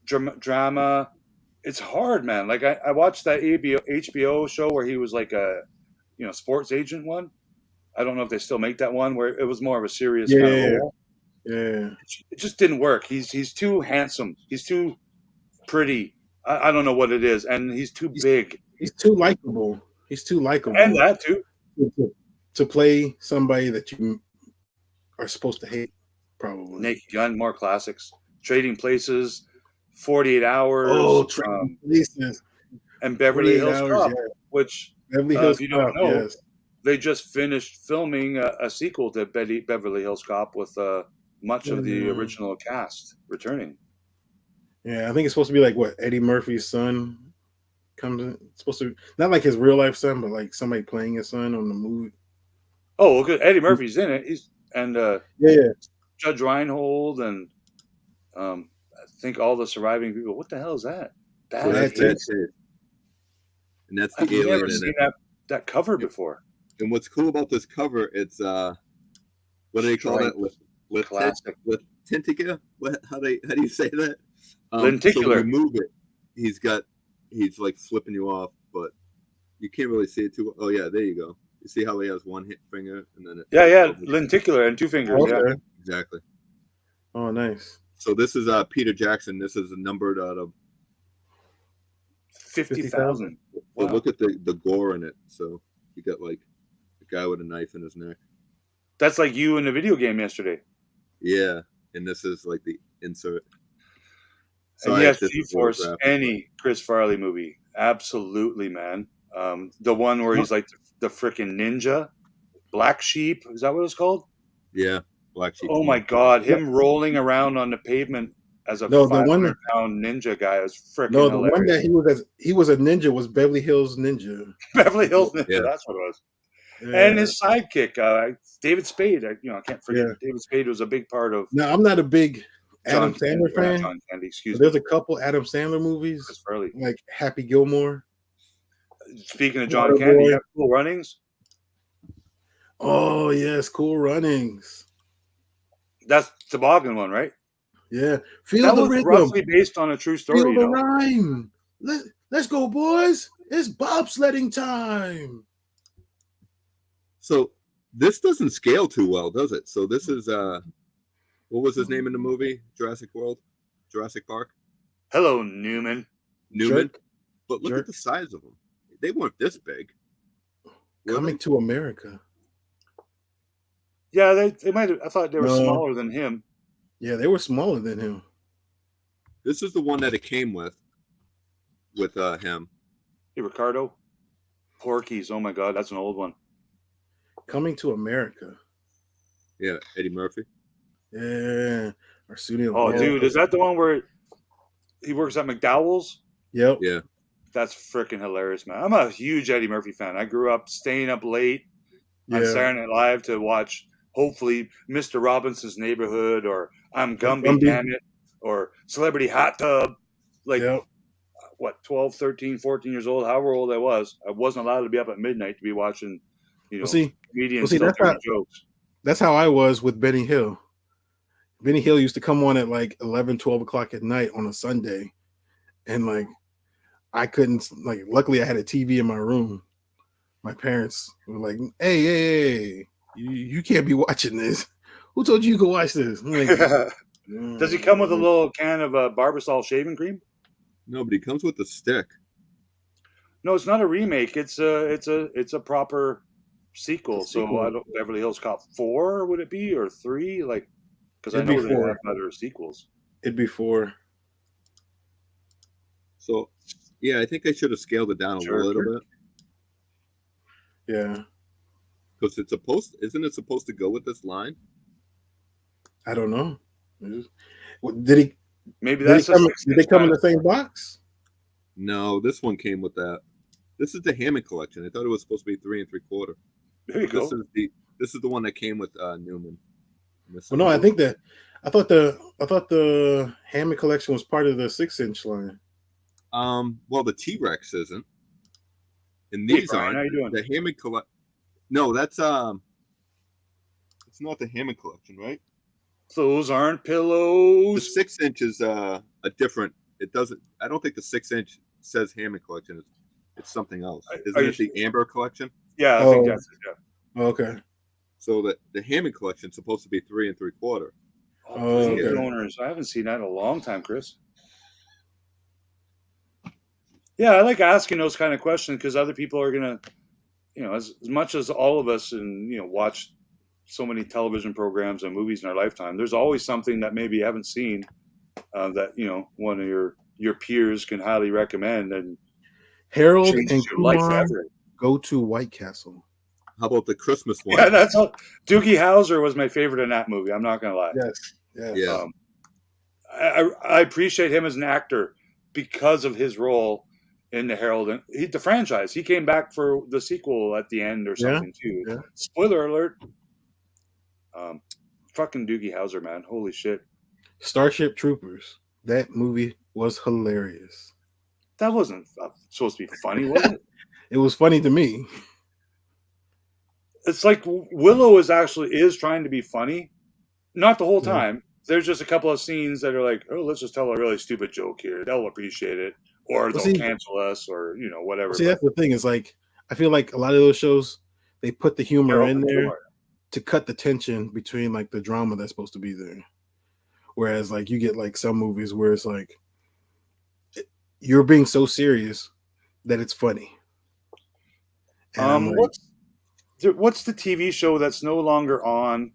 drama. It's hard, man. Like I watched that HBO show where he was like a sports agent one. I don't know if they still make that one where it was more of a serious kind of role. Yeah. It just didn't work. He's too handsome. He's too pretty. I don't know what it is, and he's too big. He's too likable. And that too. To play somebody that you are supposed to hate, probably. Naked Gun, more classics. Trading Places, 48 Hours. Oh, Trading Places. And Beverly Hills Cop, which Beverly Hills if you don't know, yes. they just finished filming a sequel to Beverly Hills Cop with much of the original cast returning. Yeah, I think it's supposed to be like what Eddie Murphy's son comes in. It's supposed to be not like his real life son, but like somebody playing his son on the movie. Oh, well, good. Eddie Murphy's in it. Yeah. Judge Reinhold and I think all the surviving people. What the hell is that? That's it. And that's the I've alien never in seen it. that cover before. And what's cool about this cover, it's what do they call that? Classic. Lenticular? How do you say that? Lenticular. So when you move it, he's like flipping you off, but you can't really see it too. Oh yeah, there you go. You see how he has one hit finger and then lenticular and two fingers. Okay. Yeah, exactly. Oh, nice. So this is Peter Jackson. This is numbered out of 50,000. But look at the gore in it. So you got like guy with a knife in his neck. That's like you in the video game yesterday. Yeah, and this is like the insert. And Sorry yes, if this is a little G-Force, graphic, any Chris Farley movie. Absolutely, man. The one where he's like the freaking ninja, Black Sheep. Is that what it's called? yeah, Black Sheep. Oh my God. Him rolling around on the pavement as a No, the one 500-pound ninja guy was freaking No, the hilarious. one that he was a ninja was Beverly Hills Ninja. Beverly Hills Ninja, Yeah. that's what it was. Yeah. And his sidekick, David Spade. I can't forget that David Spade was a big part of Now, I'm not a big Adam John Sandler Candy, fan. John Candy, excuse There's me. a couple Adam Sandler movies, Chris Farley. like Happy Gilmore. Speaking of John Candy, Waterboy. you have Cool Runnings. Oh yes, Cool Runnings. That's Toboggan one, right? Yeah, feel That the was rhythm, roughly based on a true story. feel You the know? rhyme. Let's go, boys! It's bobsledding time. So this doesn't scale too well, does it? So this is what was his name in the movie Jurassic Park? Hello, Newman. Newman. Jerk. But look Jerk. at the size of them. They weren't this big. Were Coming to America. Yeah, they might have. I thought they were No. smaller than him. Yeah, they were smaller than him. This is the one that it came with him. Hey, Ricardo. Porky's. Oh my God, that's an old one. Coming to America. Yeah, Eddie Murphy. Yeah, Arsenio. Oh, Hall. dude, is that the one where he works at McDowell's? Yep. Yeah. That's freaking hilarious, man. I'm a huge Eddie Murphy fan. I grew up staying up late on Yeah. Saturday Night Live to watch, hopefully, Mr. Robinson's Neighborhood or I'm Gumby, Gumby. Damn It, or Celebrity Hot Tub. Like, Yep. what, 12, 13, 14 years old, however old I wasn't allowed to be up at midnight to be watching, Well, see, comedians see, tell that's dirty not- jokes. That's how I was with Benny Hill. Benny Hill used to come on at like 11, 12 o'clock at night on a Sunday. And like, I couldn't, like, luckily I had a TV in my room. My parents were like, hey, you can't be watching this. Who told you could watch this? I'm like, Does he come with a little can of Barbasol shaving cream? No, but he comes with a stick. No, it's not a remake. It's a proper sequel. It's a sequel. So I don't, Beverly Hills Cop 4 would it be, or 3? Like, because I It'd be know they 4. have other sequels. It'd be 4. So yeah, I think I should have scaled it down a Sure. little bit Yeah. because isn't it supposed to go with this line? I don't know. Did Maybe they that's come, a did they come in the same box? No, this one came with that. This is the Hammond collection. I thought it was supposed to be 3 3/4. There you go. This is the one that came with Newman. Well, no, I thought the Hammond collection was part of the 6-inch line. Well, the T-Rex isn't, and Hey, these Brian, how you doing? aren't. The Hammond collect. No, that's it's not the Hammond collection, right? Those aren't The pillows. 6-inch is a different. It doesn't. I don't think the 6-inch says Hammond collection. It's something else. Are Isn't you it the Amber collection? Yeah, I think Oh. that's it. Yeah. Okay. So the Hammond collection is supposed to be 3 3/4. Oh, okay. please, owners. I haven't seen that in a long time, Chris. Yeah, I like asking those kind of questions because other people are gonna, as much as all of us and watch so many television programs and movies in our lifetime. There's always something that maybe you haven't seen that one of your peers can highly recommend and Harold changes and your life Kumar forever. go to White Castle. How about the Christmas one? Yeah, that's all. Doogie Howser was my favorite in that movie. I'm not gonna lie. Yes. Yes. Yeah. I appreciate him as an actor because of his role in the Herald and the franchise. He came back for the sequel at the end or Yeah, something too. yeah. Spoiler alert. Fucking Doogie Howser, man. Holy shit. Starship Troopers. That movie was hilarious. That wasn't supposed to be funny, was it? It was funny to me. It's like Willow is trying to be funny. Not the whole Yeah. time. There's just a couple of scenes that are like, oh, let's just tell a really stupid joke here. They'll appreciate it. Or they'll see- cancel us or, whatever. See, that's the thing. Is like I feel like a lot of those shows they put the humor in there to cut the tension between like the drama that's supposed to be there. Whereas like you get like some movies where it's like you're being so serious that it's funny. And I'm like, what's the TV show that's no longer on?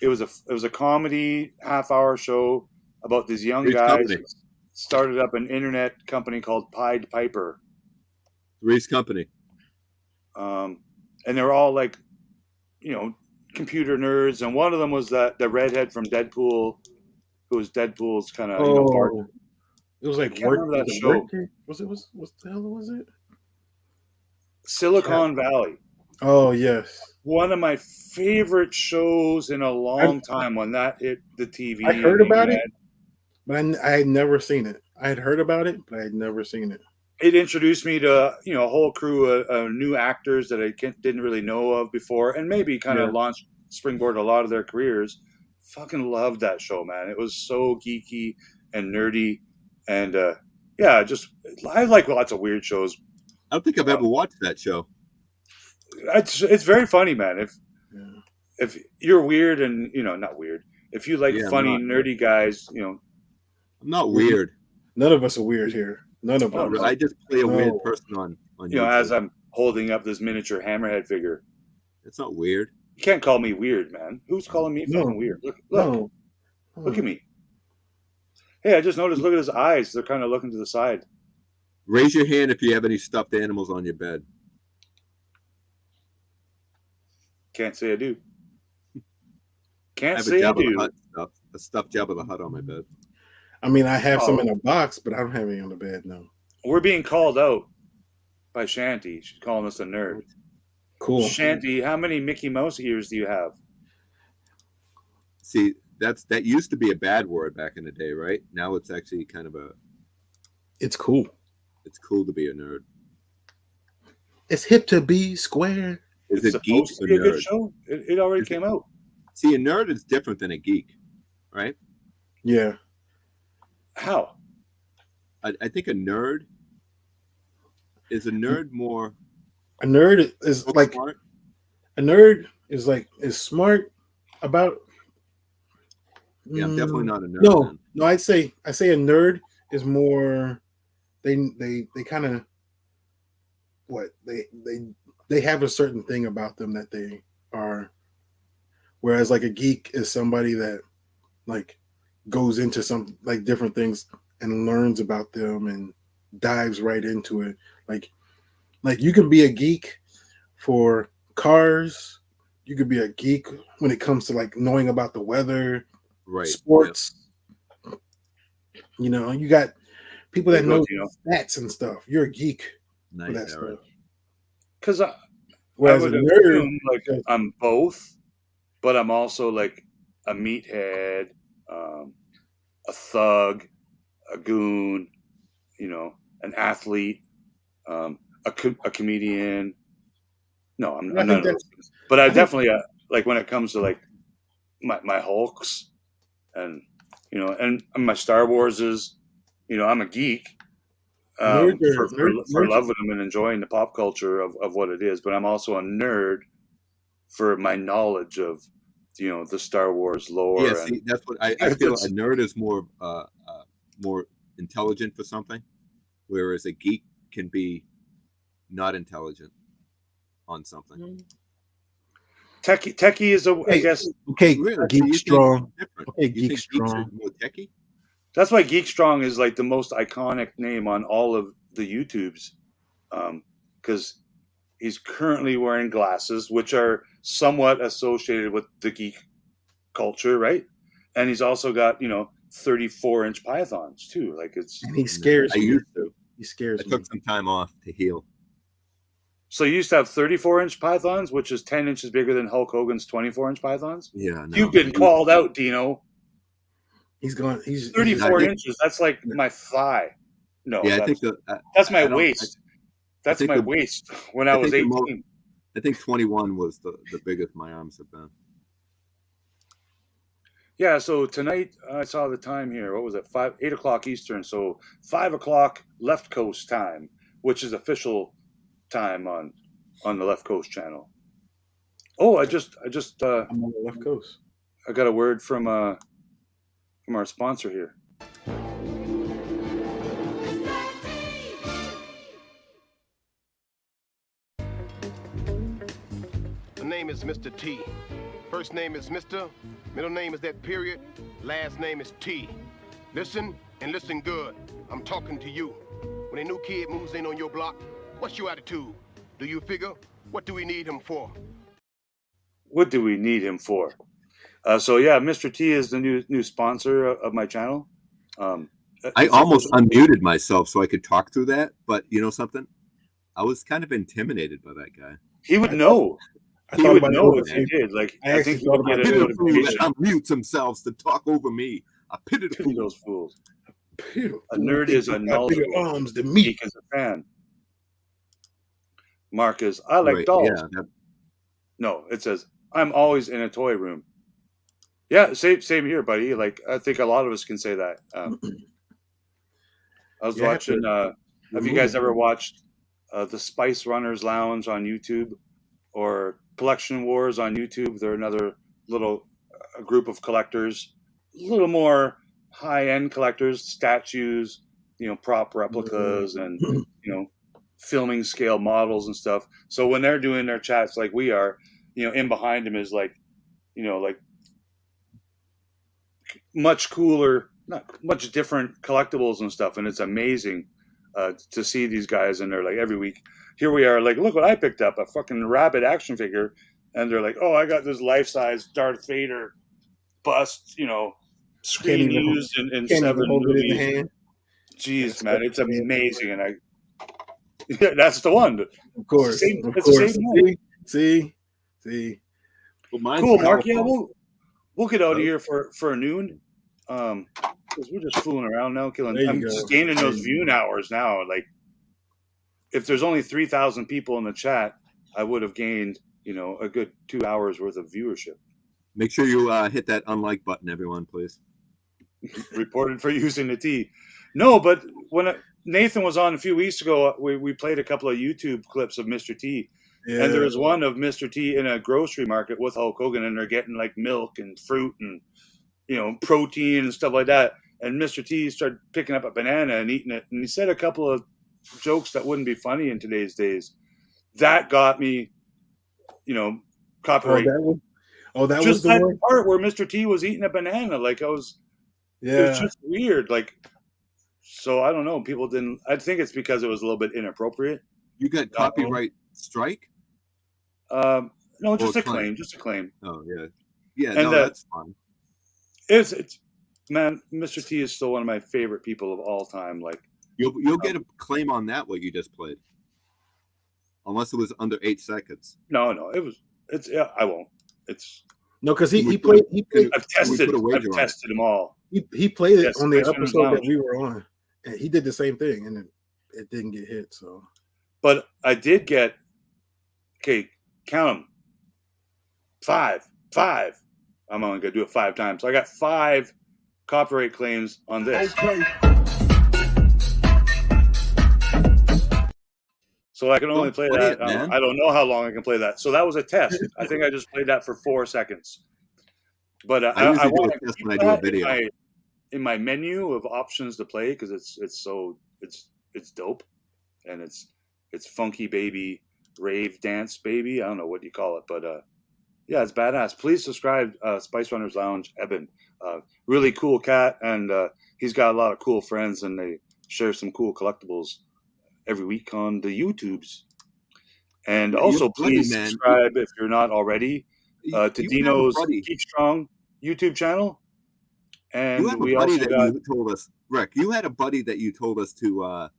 It was a comedy half-hour show about these young Three's guys Company. who started up an internet company called Pied Piper. Three's Company. And they're all like, computer nerds, and one of them was the redhead from Deadpool, who was Deadpool's kind of partner. It was like I can't remember that show. What the hell was it? Silicon Valley. Oh yes, One of my favorite shows in a long time when that hit the TV. I heard about it, but I had never seen it. I had heard about it, but I had never seen it. It introduced me to a whole crew of new actors that I didn't really know of before, and maybe kind of launched springboard a lot of their careers. Fucking loved that show, man. It was so geeky and nerdy, and I like lots of weird shows. I don't think I've ever watched that show. It's very funny, man. If you're weird and not weird, if you like funny nerdy guys, I'm not weird. None of us are weird here. None of us. I just play a weird person on YouTube. As I'm holding up this miniature Hammerhead figure. It's not weird. You can't call me weird, man. Who's calling me fucking weird? Look at me. Hey, I just noticed. Look at his eyes. They're kind of looking to the side. Raise your hand if you have any stuffed animals on your bed. Can't say I do. I Can't have say I a do. stuffed Jabba the Hutt on my bed. I mean, I have some in a box, but I don't have any on the bed. No. We're being called out by Shanty. She's calling us a nerd. Cool. Shanty, how many Mickey Mouse ears do you have? See, that used to be a bad word back in the day, right? Now it's actually kind of It's cool. It's cool to be a nerd. It's hip to be square. Is It's it geek supposed to or be a good nerd? show. It already came out. See, a nerd is different than a geek, right? Yeah. How? I think a nerd is more. A nerd is like smart. a nerd is smart about. Yeah, I'm definitely not a nerd. No, no. I say a nerd is more. They kind of they have a certain thing about them that they are. Whereas like a geek is somebody that like goes into some like different things and learns about them and dives right into it. Like you can be a geek for cars. You could be a geek when it comes to like knowing about the weather, Right? sports. Yeah. You got people that know You know. stats and stuff. You're a geek for that Nice, stuff. Aaron. Because I Whereas a would nerd, assume like I'm both, but I'm also like a meathead, a thug, a goon, an athlete, a comedian. No, I'm none of those things. But I definitely like when it comes to like my Hulks and and my Star Warses. I'm a geek for loving them and enjoying the pop culture of what it is. But I'm also a nerd for my knowledge of the Star Wars lore. Yeah, see, that's what I feel. A nerd is more intelligent for something, whereas a geek can be not intelligent on something. Techie is I guess. okay, Really? So geek you think strong. it's different? Okay, You geek think geeks are strong. more techie? That's why Geek Strong is like the most iconic name on all of the YouTubes, because he's currently wearing glasses, which are somewhat associated with the geek culture, right? And he's also got 34-inch pythons too. Like it's. And he scares I me. used to. He scares I me. took some time off to heal. So you used to have 34-inch pythons, which is 10 inches bigger than Hulk Hogan's 24-inch pythons. Yeah, no, You've been called out, Dino. He's gone. He's 34 inches. That's like my thigh. No, Yeah, I that's, think that's my I don't- waist. That's think my the- waist when I I was think the 18. I think 21 was the biggest my arms have been. Yeah, so tonight I saw the time here. What was it? 8 o'clock Eastern. So 5 o'clock left coast time, which is official time on the left coast channel. Oh, I just I'm on the left coast. I got a word from our sponsor here. The name is Mr. T. First name is Mr. Middle name is that period. Last name is T. Listen and listen good. I'm talking to you. When a new kid moves in on your block, what's your attitude? Do you figure, what do we need him for? What do we need him for? So yeah, Mr. T is the new sponsor of my channel. I almost unmuted myself so I could talk through that, but you know something? I was kind of intimidated by that guy. He would know. I He thought would about know it. if he did. Like I I think actually he thought would about get it. a Pity the fool that notification. unmutes themselves to talk over me. I pity the Pity fool. those fools. Beautiful. A nerd is a Got bigger knowledgeable. arms than me. Geek is a fan. Marcus, I like Right, dolls. yeah, that- No, it says I'm always in a toy room. Yeah, same here, buddy. Like I think a lot of us can say that. I was You have to watching. Have you remove guys it. ever watched the Spice Runners Lounge on YouTube or Collection Wars on YouTube? They're another little group of collectors, a little more high-end collectors, statues, prop replicas, and filming scale models and stuff. So when they're doing their chats like we are, in behind them is like much cooler, not much different collectibles and stuff, and it's amazing to see these guys. And they're like every week, here we are, like, look what I picked up, a fucking rabbit action figure, and they're like, oh, I got this life-size Darth Vader bust, screen used in Can't 7 even hold it in the movies. hand. Jeez, man, it's amazing, and that's the one. Of course, It's the of same course. one. See. Well, mine's Cool, Mark. Yeah, powerful. we'll get out of here for noon. Because we're just fooling around now, killing. There you I'm go. just gaining those viewing hours now. Like, if there's only 3,000 people in the chat, I would have gained, a good 2 hours worth of viewership. Make sure you hit that unlike button, everyone, please. Reported for using the T. No, but when Nathan was on a few weeks ago, we played a couple of YouTube clips of Mr. T. Yeah. And there was one of Mr. T in a grocery market with Hulk Hogan, and they're getting like milk and fruit and protein and stuff like that. And Mr. T started picking up a banana and eating it, and he said a couple of jokes that wouldn't be funny in today's days. That got me, copyright. That just was the that one. part where Mr. T was eating a banana, like it was just weird. Like, so I don't know. People didn't. I think it's because it was a little bit inappropriate. You got copyright strike? No, just Or a claim. Just a claim. Oh yeah, yeah. And, No, that's fine. It's man, Mr. T is still one of my favorite people of all time. Like, You'll get a claim on that what you just played, unless it was under 8 seconds. no, it's I won't. It's No, because he We played. I've tested put a wager on it. them all. He played it Yes, on the Spice Runners episode that Lounge. we were on, and he did the same thing, and it didn't get hit. So But I did get, okay, count them. 5. I'm only gonna do it 5 times. So I got 5 copyright claims on this. okay. So I can only Don't play play that. it, man. I don't know how long I can play that. So that was a test. I think I just played that for 4 seconds. But I usually do want a to test keep when I do a that video. in my menu of options to play, because it's dope, and it's funky baby, rave dance baby. I don't know what you call it, but yeah, it's badass. Please subscribe, Spice Runners Lounge, Eben. Really cool cat, and he's got a lot of cool friends, and they share some cool collectibles every week on the YouTubes. And Yeah, also, you're funny, please man. subscribe if you're not already to You have a Dino's buddy- Keep Strong YouTube channel. And You have a we buddy also that got you told us, Rick. You had a buddy that you told us to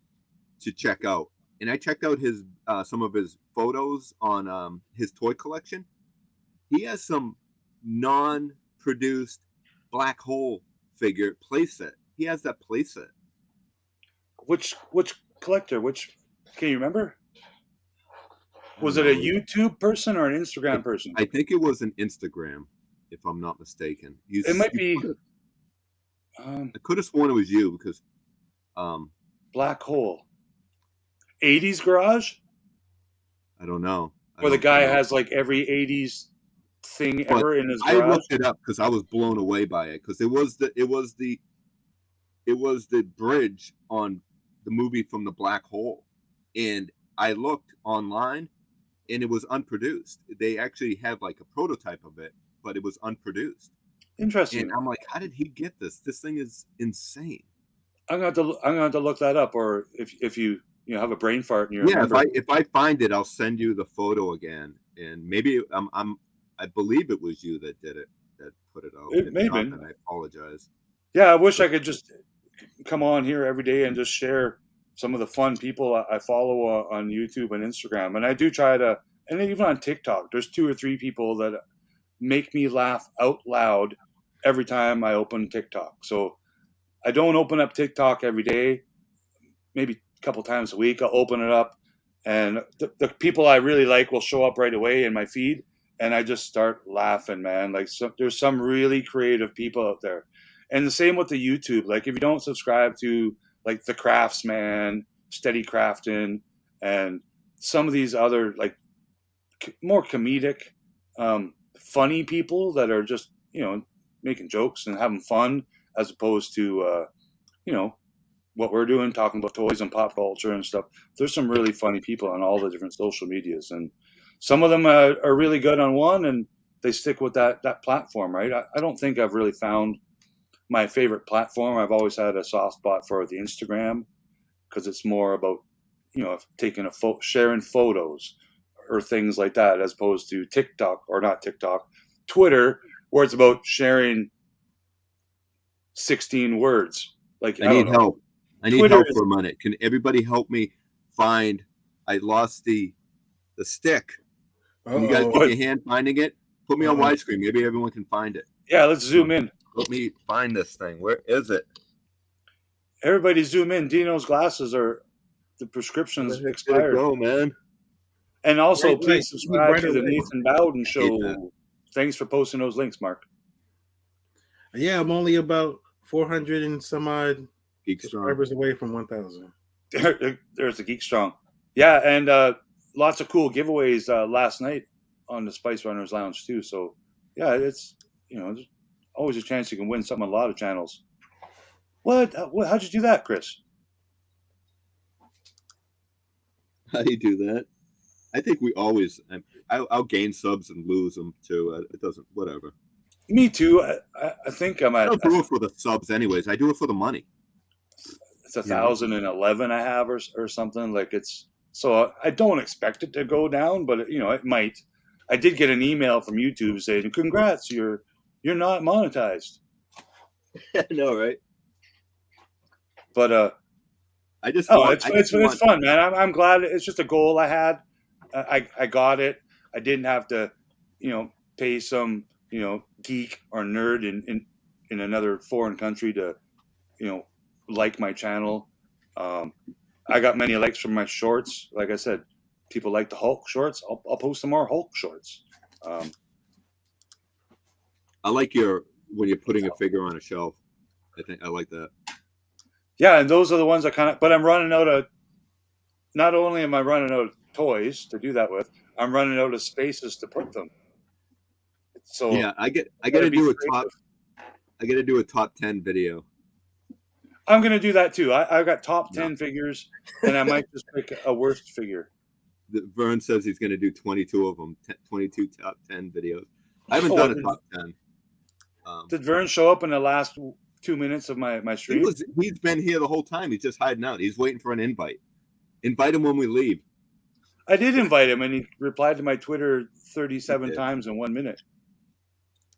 check out, and I checked out his some of his photos on his toy collection. He has some non-produced black hole figure playset. He has that playset. which collector? Can you remember? Was it a YouTube person or an Instagram person? I think it was an Instagram, if I'm not mistaken. It might be I could have sworn it was you because Black Hole. 80s Garage? I don't know. Where the guy has like every 80s thing But ever in his I garage? looked it up because I was blown away by it because it was the bridge on the movie from the Black Hole, and I looked online, and it was unproduced. They actually had like a prototype of it, but it was unproduced. Interesting. And I'm like, how did he get this? This thing is insane. I'm gonna have to look that up, or if you have a brain fart and you remember. If I find it, I'll send you the photo again, and maybe I believe it was you that did it, that put it out. It may have been. I apologize. Yeah, I wish I could just come on here every day and just share some of the fun people I follow on YouTube and Instagram, and I do try to, and even on TikTok. There's 2 or 3 people that make me laugh out loud every time I open TikTok. So I don't open up TikTok every day, maybe a couple times a week. I'll open it up, and the people I really like will show up right away in my feed, and I just start laughing, man. Like, there's some really creative people out there. And the same with the YouTube. Like, if you don't subscribe to like The Craftsman, Steady Crafting, and some of these other like more comedic, funny people that are just, making jokes and having fun, as opposed to, what we're doing, talking about toys and pop culture and stuff. There's some really funny people on all the different social medias, and some of them are really good on one, and they stick with that platform, right? I don't think I've really found my favorite platform. I've always had a soft spot for the Instagram, because it's more about, taking sharing photos or things like that, as opposed to TikTok, or not TikTok, Twitter, where it's about sharing 16 words. Like, I need help. I need Twitter help for a minute. Can everybody help me find? I lost the stick. Can you guys put your hand finding it? Put me on widescreen. Maybe everyone can find it. Yeah, let's zoom in. Let me find this thing. Where is it? Everybody zoom in. Dino's glasses are, the prescription's expired. Go, man. And also, Right, please subscribe right to the away. Nathan Bowden Show. Thanks for posting those links, Mark. Yeah, I'm only about 400 and some odd Geek Strong. subscribers away from 1,000. There's the Geek Strong. Yeah, and lots of cool giveaways last night on the Spice Runners Lounge too. So yeah, it's there's always a chance you can win something on a lot of channels. What? How'd you do that, Chris? How do you do that? I think we always. I'll gain subs and lose them too. It doesn't. Whatever. Me too. I think I'm I at. don't do it for the subs, anyways. I do it for the money. It's 1,011 I have, or something. Like, it's, so I don't expect it to go down, but it might. I did get an email from YouTube saying, "Congrats, you're not monetized." I know, right? But I just. it's fun, man. I'm glad. It's just a goal I had. I got it. I didn't have to, pay some, geek or nerd in another foreign country to, like my channel. I got many likes from my shorts. Like I said, people like the Hulk shorts. I'll post some more Hulk shorts. I like when you're putting a figure on a shelf. I like that. Yeah, and those are the ones but I'm running out of. Not only am I running out of toys to do that with, I'm running out of spaces to put them. So yeah, I got to do a top 10 video. I'm gonna do that too. I've got top 10 figures, and I might just pick a worst figure. Vern says he's going to do 22 of them, 22 top 10 videos. I haven't done a top 10. Did Vern show up in the last 2 minutes of my stream? He's been here the whole time. He's just hiding out. He's waiting for an invite. Invite him when we leave. I did invite him, and he replied to my Twitter 37 times in 1 minute.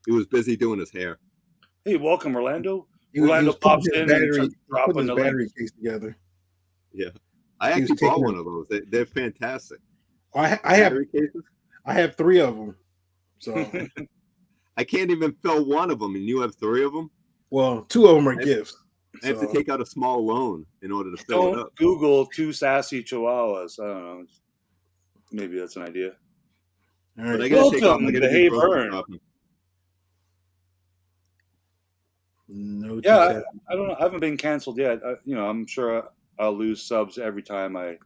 He was busy doing his hair. Hey, welcome, Orlando. He was pops putting in his and battery, dropping putting the his battery links. case together. Yeah, I actually bought one of those. They're fantastic. I have Battery cases. I have 3 of them. So I can't even fill one of them, and you have 3 of them. well, 2 of them are gifts. I have to take out a small loan in order to fill it Don't up. Google 2 sassy chihuahuas. I don't know. Maybe that's an idea. All But I right. gotta take off. Welcome I gotta to do Hey grocery Vern. shopping. No, Yeah, I don't know. I haven't been canceled yet. I'm sure I'll lose subs every time I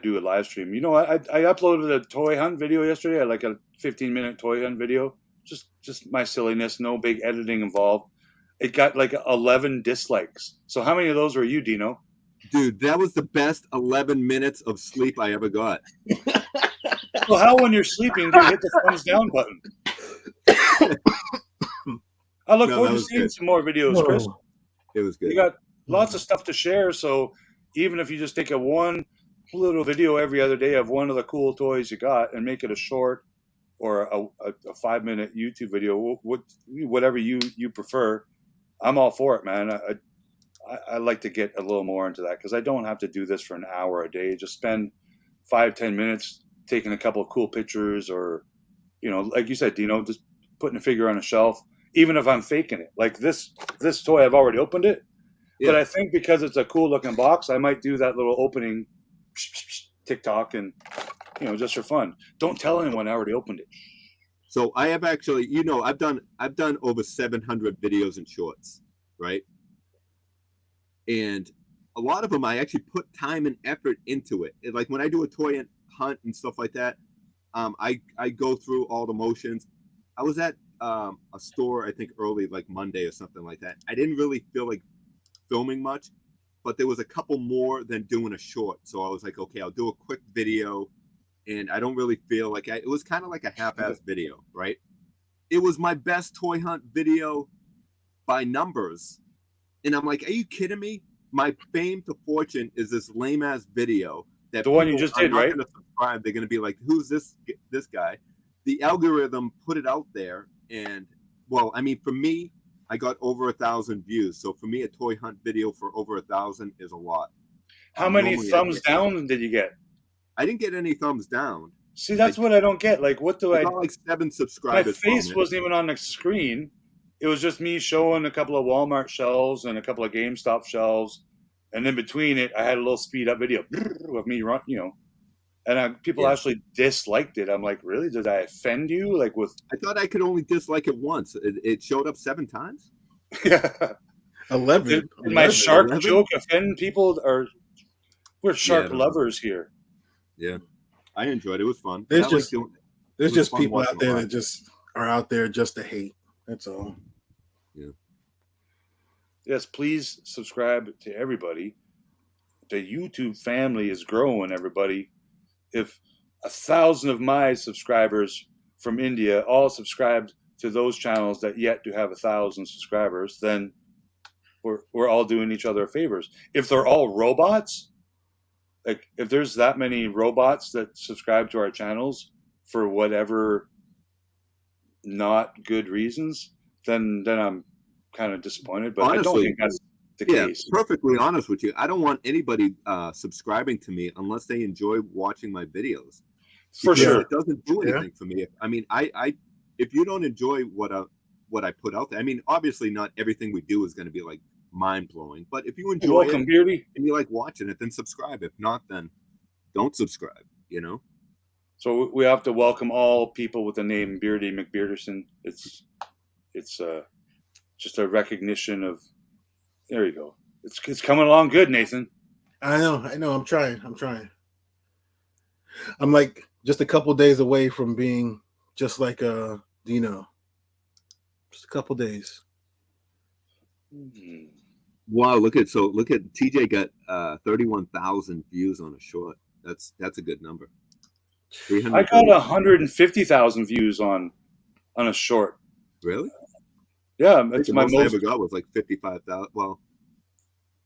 do a live stream. I uploaded a toy hunt video yesterday. I had like a 15-minute toy hunt video. Just my silliness, no big editing involved. It got like 11 dislikes. So how many of those were you, Dino? Dude, that was the best 11 minutes of sleep I ever got. So how, when you're sleeping, do you hit the thumbs down button? I look No, forward that to was seeing good. some more videos, Chris. Whoa. It was good. You got lots of stuff to share, so even if you just take a one little video every other day of one of the cool toys you got and make it a short or a 5-minute YouTube video, whatever you prefer, I'm all for it, man. I like to get a little more into that because I don't have to do this for an hour a day. Just spend 5-10 minutes taking a couple of cool pictures, or, you know, like you said, Dino, just putting a figure on a shelf, even if I'm faking it. Like this toy, I've already opened it, but Yeah. I think because it's a cool looking box, I might do that little opening TikTok, and, you know, just for fun. Don't tell anyone I already opened it. So I have actually, you know, I've done over 700 videos and shorts, right? And a lot of them, I actually put time and effort into it. Like when I do a toy hunt and stuff like that, I go through all the motions. I was at a store, I think early, like Monday or something like that. I didn't really feel like filming much, but there was a couple more than doing a short. So I was like, okay, I'll do a quick video. And I don't really feel like it was kind of like a half-assed video, right? It was my best toy hunt video by numbers. And I'm like, are you kidding me? My fame to fortune is this lame-ass video that The one you just did, right? Going to subscribe. They're going to be like, who's this guy? The algorithm put it out there. And, well, I mean, for me, I got over 1,000 views. So for me, a toy hunt video for over 1,000 is a lot. How many thumbs down did you get? I didn't get any thumbs down. See, that's what I don't get. Like, what do I got like 7 My subscribers. face wasn't even on the screen. It was just me showing a couple of Walmart shelves and a couple of GameStop shelves, and in between it, I had a little speed up video of me run, you know. And people actually disliked it. I'm like, really? Did I offend you? Like with? I thought I could only dislike it once. It showed up 7 times. 11. Did my shark 11? joke offend people? Or we're shark I don't lovers here. Yeah, I enjoyed it. It was fun. There's I just- like doing- There's it was just fun people out watching there live. that just are out there just to hate. That's all. Yes, please subscribe to everybody. The YouTube family is growing, everybody. If 1,000 of my subscribers from India all subscribed to those channels that yet do have 1,000 subscribers, then we're all doing each other favors. If they're all robots, like if there's that many robots that subscribe to our channels for whatever not good reasons, then I'm kind of disappointed. But I don't Honestly, think that's the Yeah, case. perfectly honest with you. I don't want anybody subscribing to me unless they enjoy watching my videos. For Because sure. it doesn't do Yeah. anything for me. I if you don't enjoy what I put out there, I mean, obviously not everything we do is going to be like mind blowing, but if you enjoy Welcome, it Beardy. and you like watching it, then subscribe. If not, then don't subscribe. You know. So we have to welcome all people with the name Beardy McBearderson. It's just a recognition of. There you go. It's coming along good, Nathan. I know. I'm trying. I'm like just a couple days away from being just like Dino. Just a couple days. Wow, look at TJ got 31,000 views on a short. That's a good number. I got 150,000 views on a short. Really? Yeah, I think it's the my most I most. ever got was like 55,000. Well,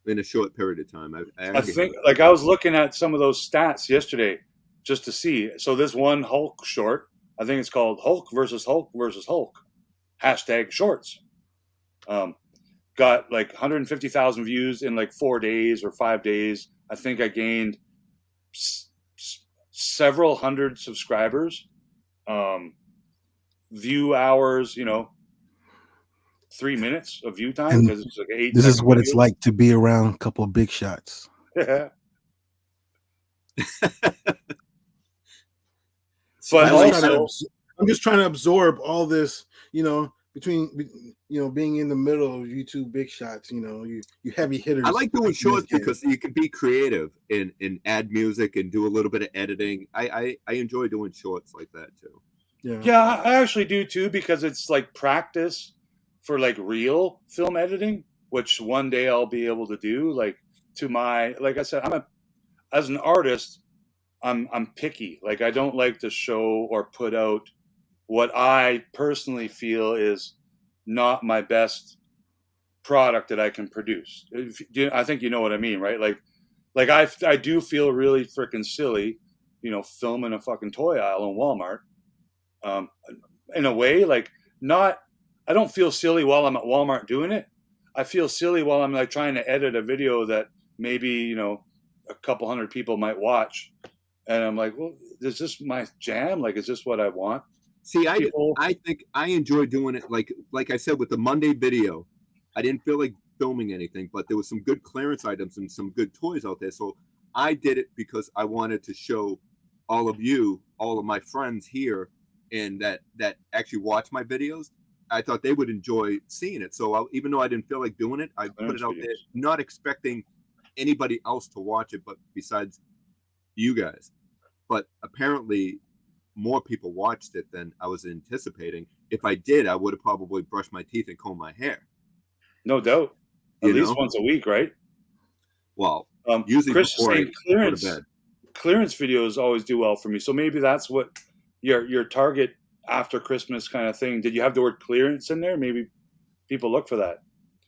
in a short period of time. I think, like, I was looking at some of those stats yesterday just to see. So this one Hulk short, I think it's called Hulk versus Hulk versus Hulk. #shorts. Got like 150,000 views in like 4 days or 5 days. I think I gained several hundred subscribers. View hours, 3 minutes of view time And because it's like 8. This is what it's like to be around a couple of big shots. But I'm just trying to absorb all this, between being in the middle of YouTube big shots, you heavy hitters. I like doing shorts because you can be creative and add music and do a little bit of editing. I enjoy doing shorts like that too. Yeah, I actually do too, because it's like practice for like real film editing, which one day I'll be able to do. Like I said, as an artist, I'm picky. Like I don't like to show or put out what I personally feel is not my best product that I can produce. I think you know what I mean, right? Like I do feel really freaking silly, filming a fucking toy aisle in Walmart. Um, in a way, like not. I don't feel silly while I'm at Walmart doing it. I feel silly while I'm like trying to edit a video that maybe a couple hundred people might watch, and I'm like, well, is this my jam? Like, is this what I want? See, People, I think I enjoy doing it. Like I said with the Monday video, I didn't feel like filming anything, but there was some good clearance items and some good toys out there. So I did it because I wanted to show all of you, all of my friends here, and that actually watch my videos. I thought they would enjoy seeing it. So even though I didn't feel like doing it, I put it out there, not expecting anybody else to watch it, but besides you guys. But apparently more people watched it than I was anticipating. If I did, I would have probably brushed my teeth and combed my hair. no doubt, at least once a week, right? Well, Um, usually Chris before I go to bed. clearance videos always do well for me. So maybe that's what your target after Christmas kind of thing. Did you have the word clearance in there? Maybe people look for that.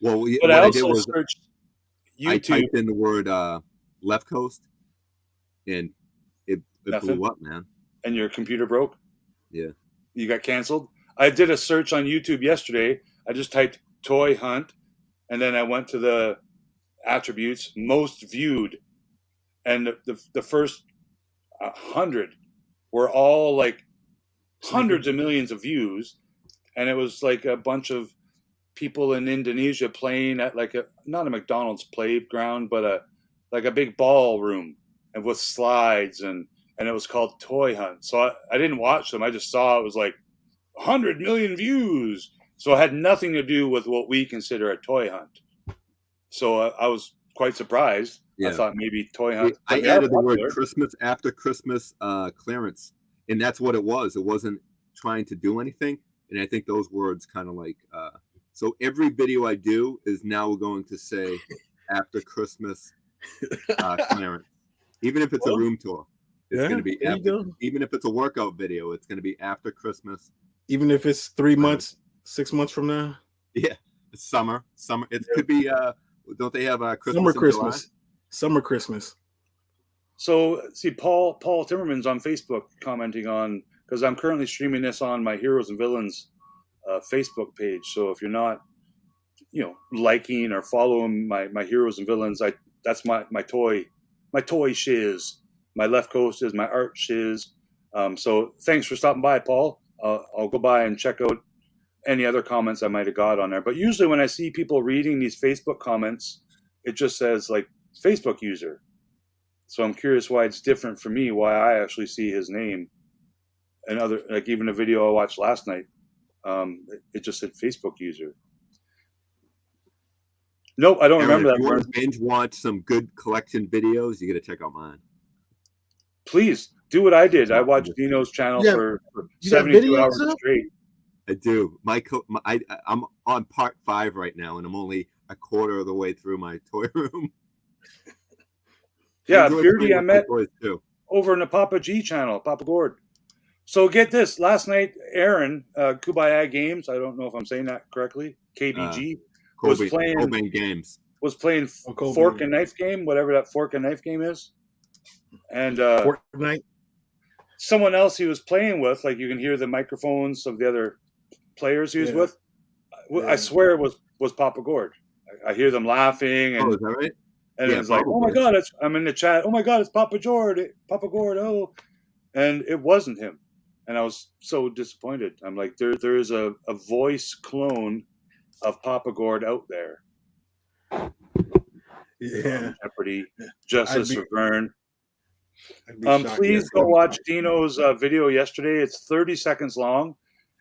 Well, But what I I did also was searched I YouTube. typed in the word left coast, and it Nothing? blew up, man. And your computer broke. Yeah. You got canceled. I did a search on YouTube yesterday. I just typed toy hunt, and then I went to the attributes most viewed, and the first 100 were all like hundreds of millions of views, and it was like a bunch of people in Indonesia playing at like not a McDonald's playground, but a big ballroom and with slides, and it was called Toy Hunt. So I didn't watch them. I just saw it was like 100 million views. So it had nothing to do with what we consider a toy hunt. So I was quite surprised. Yeah. I thought maybe toy hunt. I added the word Christmas after Christmas clearance, and that's what it was. It wasn't trying to do anything, and I think those words kind of like. So every video I do is now going to say after Christmas clearance, even if it's a room tour. It's going to be even if it's a workout video, it's going to be after Christmas. Even if it's 3 months, 6 months from now. Yeah, it's summer. It could be. Don't they have Christmas? Summer Christmas. Summer Christmas. So see, Paul Timmerman's on Facebook commenting on, because I'm currently streaming this on my Heroes and Villains Facebook page. So if you're not, liking or following my Heroes and Villains, that's my toy shiz. My Left Coast is my art shiz. So thanks for stopping by, Paul. I'll go by and check out any other comments I might have got on there. But usually when I see people reading these Facebook comments, it just says like Facebook user. So I'm curious why it's different for me, why I actually see his name. And other, like even a video I watched last night, it just said Facebook user. Nope, I don't remember that. If you want to binge watch some good collection videos, you got to check out mine. Please do what I did. I watched Dino's channel for 72 hours straight. I do. I'm on part 5 right now, and I'm only a quarter of the way through my toy room. Yeah, Beardy I met over in the Papa G channel, Papa Gord. So get this. Last night, Aaron, Kumbaya Games, I don't know if I'm saying that correctly, KBG, was playing Fork and Knife game, whatever that Fork and Knife game is. And Fortnite. Someone else he was playing with, like you can hear the microphones of the other players he was with. Yeah. I swear it was Papa Gord. I hear them laughing. And, is that right? And it's like, oh my God, I'm in the chat. Oh my God, it's Papa Gord. Oh. And it wasn't him. And I was so disappointed. I'm like, there is a voice clone of Papa Gord out there. Yeah. Jeopardy, Justice for Vern. Please go watch Dino's video yesterday. It's 30 seconds long.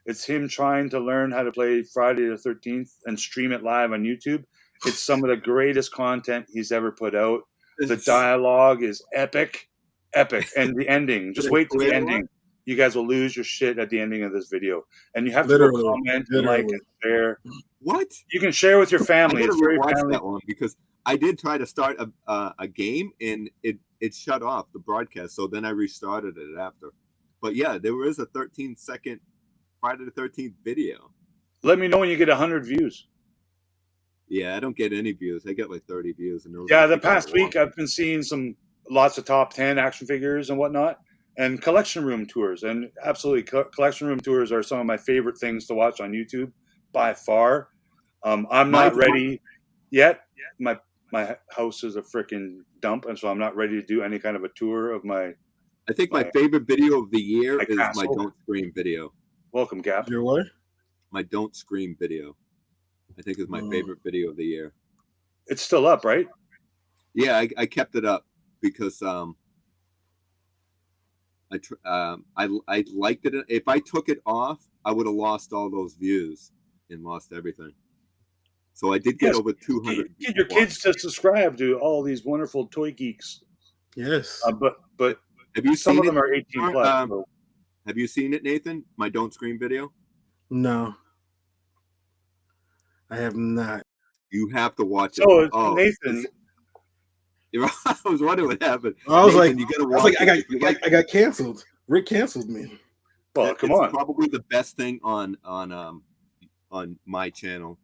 It's him trying to learn how to play Friday the 13th and stream it live on YouTube. It's some of the greatest content he's ever put out. The dialogue is epic. And the ending, just wait till the ending. You guys will lose your shit at the ending of this video. And you have to go comment and like and share. What? You can share with your family. I gotta watch that one because I did try to start a game and it shut off the broadcast. So then I restarted it after. But yeah, there was a 13-second Friday the 13th video. Let me know when you get 100 views. Yeah, I don't get any views. I get like 30 views. And those Yeah, are the people past that week want- I've been seeing lots of top 10 action figures and whatnot, and collection room tours. And absolutely, collection room tours are some of my favorite things to watch on YouTube by far. I'm not ready yet. My house is a freaking dump, and so I'm not ready to do any kind of a tour of my. I think my favorite video of the year my is my castle. Don't Scream video. Welcome, Cap. Your what? My Don't Scream video, I think, is my favorite video of the year. It's still up, right? Yeah, I kept it up because I liked it. If I took it off, I would have lost all those views and lost everything. So I did get over 200. Get your kids to subscribe to all these wonderful toy geeks. Yes. But Have you some seen of them it? are 18 plus. So. Have you seen it, Nathan? My Don't Scream video? No. I have not. You have to watch it. So Oh, Nathan, I was wondering what happened. I was Nathan, like, you gotta I was watch like, it. I got canceled. Rick canceled me. well, come It's on. probably the best thing on my channel.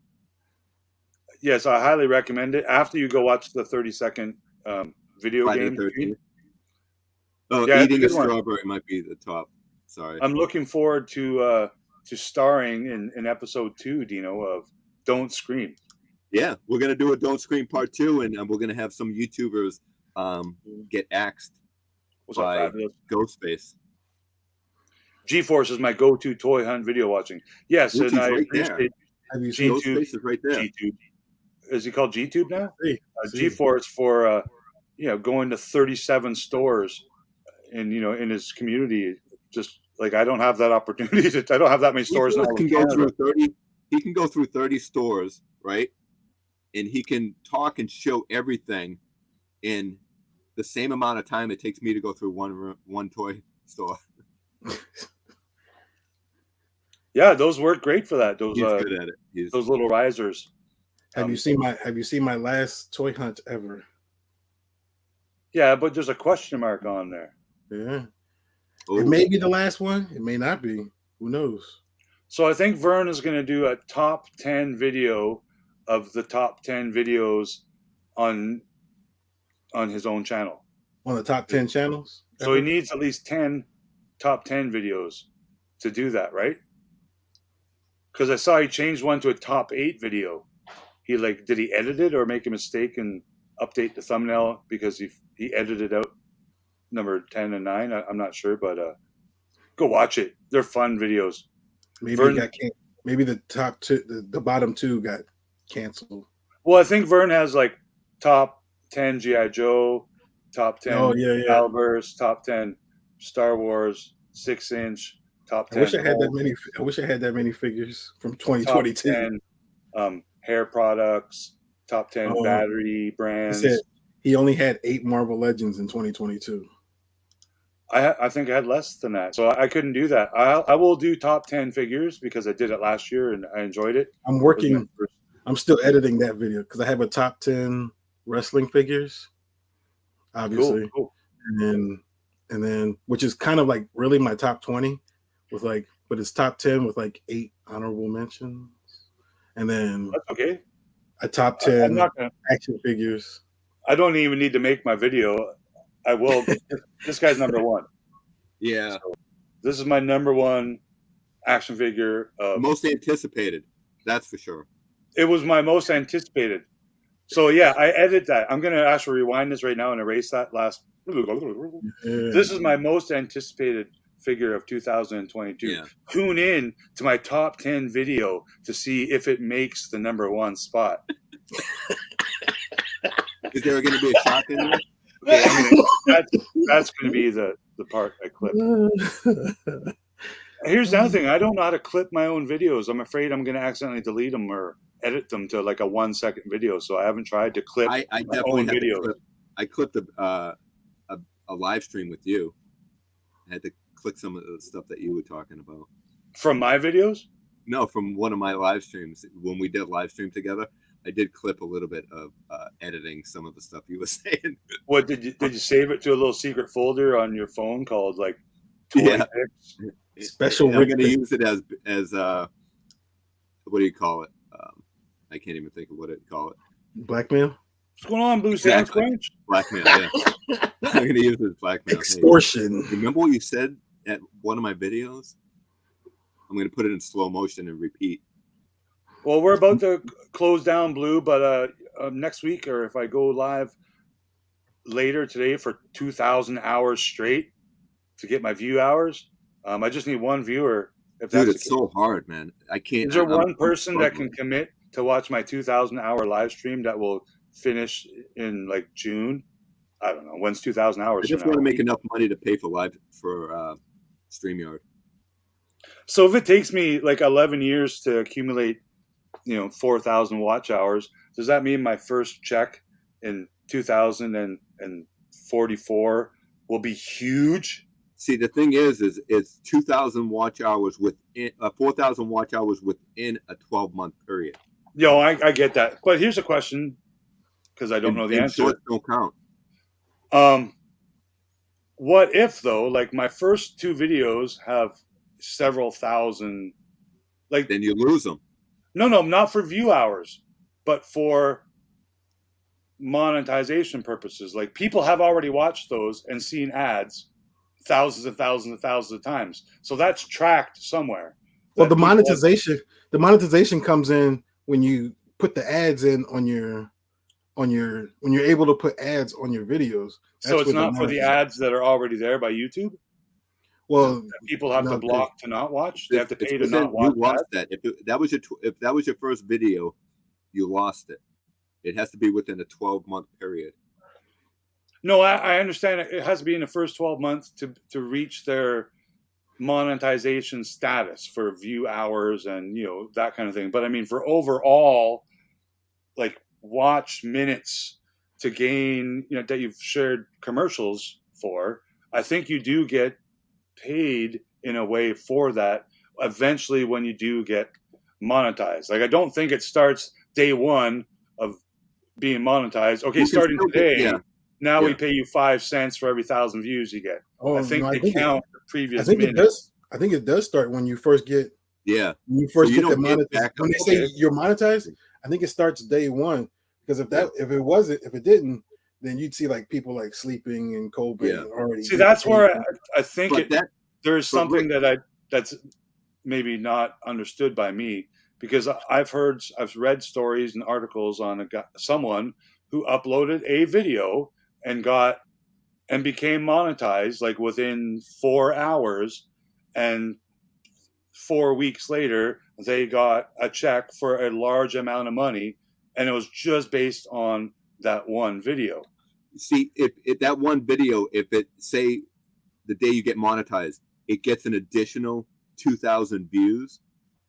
Yes, I highly recommend it. After you go watch the 30-second video Friday game. the 13th. Oh, Yeah, it's a eating a good one. strawberry might be the top. Sorry. I'm looking forward to starring in episode 2, Dino, of Don't Scream. Yeah, we're gonna do a Don't Scream Part 2, and we're gonna have some YouTubers get axed What's up, by Fabulous? Ghostface. G-Force is my go-to toy hunt video watching. Yes, Which and is I right there. appreciate Have you seen? G-Tube. Ghostface is right there. G-Tube. Is he called G-Tube now? See. G-Force for going to 37 stores in his community. Just like I don't have that opportunity. I don't have that many stores now. He can go through 30. He can go through 30 stores, right? And he can talk and show everything in the same amount of time it takes me to go through one toy store. Yeah, those work great for that. Those He's good at it. those little risers. Have you seen my last toy hunt ever? Yeah, but there's a question mark on there. Yeah. Oh, It may be the last one. It may not be. Who knows? So I think Vern is going to do a top 10 video of the top 10 videos on his own channel. On the top 10 channels? So he needs at least 10 top 10 videos to do that, right? Because I saw he changed one to a top 8 video. Did he edit it or make a mistake and update the thumbnail because he edited out number 10 and 9? I'm not sure, but go watch it. They're fun videos. Maybe Vern- maybe the top two, the bottom two got canceled. Well, I think Vern has like top 10 G.I. Joe, top 10 Calibers, top 10 Star Wars, 6-inch, top 10. I wish I had that many figures from 2022. Top 10 hair products, top 10 battery brands. He said he only had 8 Marvel Legends in 2022. I think I had less than that, so I couldn't do that. I will do top 10 figures because I did it last year and I enjoyed it. I'm still editing that video because I have a top 10 wrestling figures, obviously, Cool. and then which is kind of like really my top 20 with but it's top 10 with 8 honorable mentions, and then That's okay. a top 10 gonna, action figures. I don't even need to make my video. I will. This guy's number one. Yeah. So this is my number one action figure. Most anticipated. That's for sure. It was my most anticipated. So yeah, I edit that. I'm going to actually rewind this right now and erase that last. This is my most anticipated figure of 2022. Yeah. Tune in to my top 10 video to see if it makes the number one spot. Is there going to be a shot in there? Okay, that's going to be the part I clip. Here's the other thing. I don't know how to clip my own videos. I'm afraid I'm going to accidentally delete them or edit them to a 1-second video. So I haven't tried to clip I my definitely own had videos. I clipped a live stream with you. I had to click some of the stuff that you were talking about. From my videos? No, from one of my live streams when we did live stream together. I did clip a little bit of editing some of the stuff you were saying. What did you save it to a little secret folder on your phone called like toy Yeah. pics? Special I'm Rick going to pic. use it as what do you call it? I can't even think of what it call it. Blackmail. What's going on, Blue Exactly. Sasquatch? Blackmail. Yeah, I'm going to use it as blackmail. Extortion. Hey, remember what you said at one of my videos? I'm going to put it in slow motion and repeat. Well, we're about to close down, Blue, but next week, or if I go live later today for 2,000 hours straight to get my view hours, I just need one viewer. If Dude, that's it's so hard, man. I can't. Is there I'm one person that can struggling. commit to watch my 2,000 hour live stream that will finish in like June? I don't know. When's 2,000 I hours just from want to now? make enough money to pay for StreamYard. So if it takes me like 11 years to accumulate, 4,000 watch hours, does that mean my first check in 2044 will be huge? See, the thing is 2,000 watch hours within 4,000 watch hours within a 12-month period. I get that. But here's a question, because I don't know the and answer. Shorts don't count. What if though, like my first two videos have several thousand, like Then you lose them. No, not for view hours, but for monetization purposes. Like people have already watched those and seen ads thousands and thousands and thousands of times. So that's tracked somewhere. Well, the monetization comes in when you put the ads in when you're able to put ads on your videos. So it's not for the ads that are already there by YouTube? Well, people have to block to not watch. They have to pay to not watch. You lost that. If that was your first video, you lost it. It has to be within a 12-month period. No, I understand. It has to be in the first 12 months to reach their monetization status for view hours and that kind of thing. But I mean, for overall, like watch minutes to gain, that you've shared commercials for, I think you do get paid in a way for that eventually when you do get monetized. Like I don't think it starts day one of being monetized. Okay, starting today, we pay you 5 cents for every 1,000 views you get. I think they count the previous minutes. I think it does start when you first get get the monetized. When they say you're monetized, I think it starts day one. Because if it didn't, then you'd see like people like sleeping and cold already. See, that's where I think there's something that's maybe not understood by me, because I've read stories and articles on someone who uploaded a video and became monetized like within 4 hours, and 4 weeks later they got a check for a large amount of money, and it was just based on that one video. See, if that one video, if it say the day you get monetized, it gets an additional 2,000 views,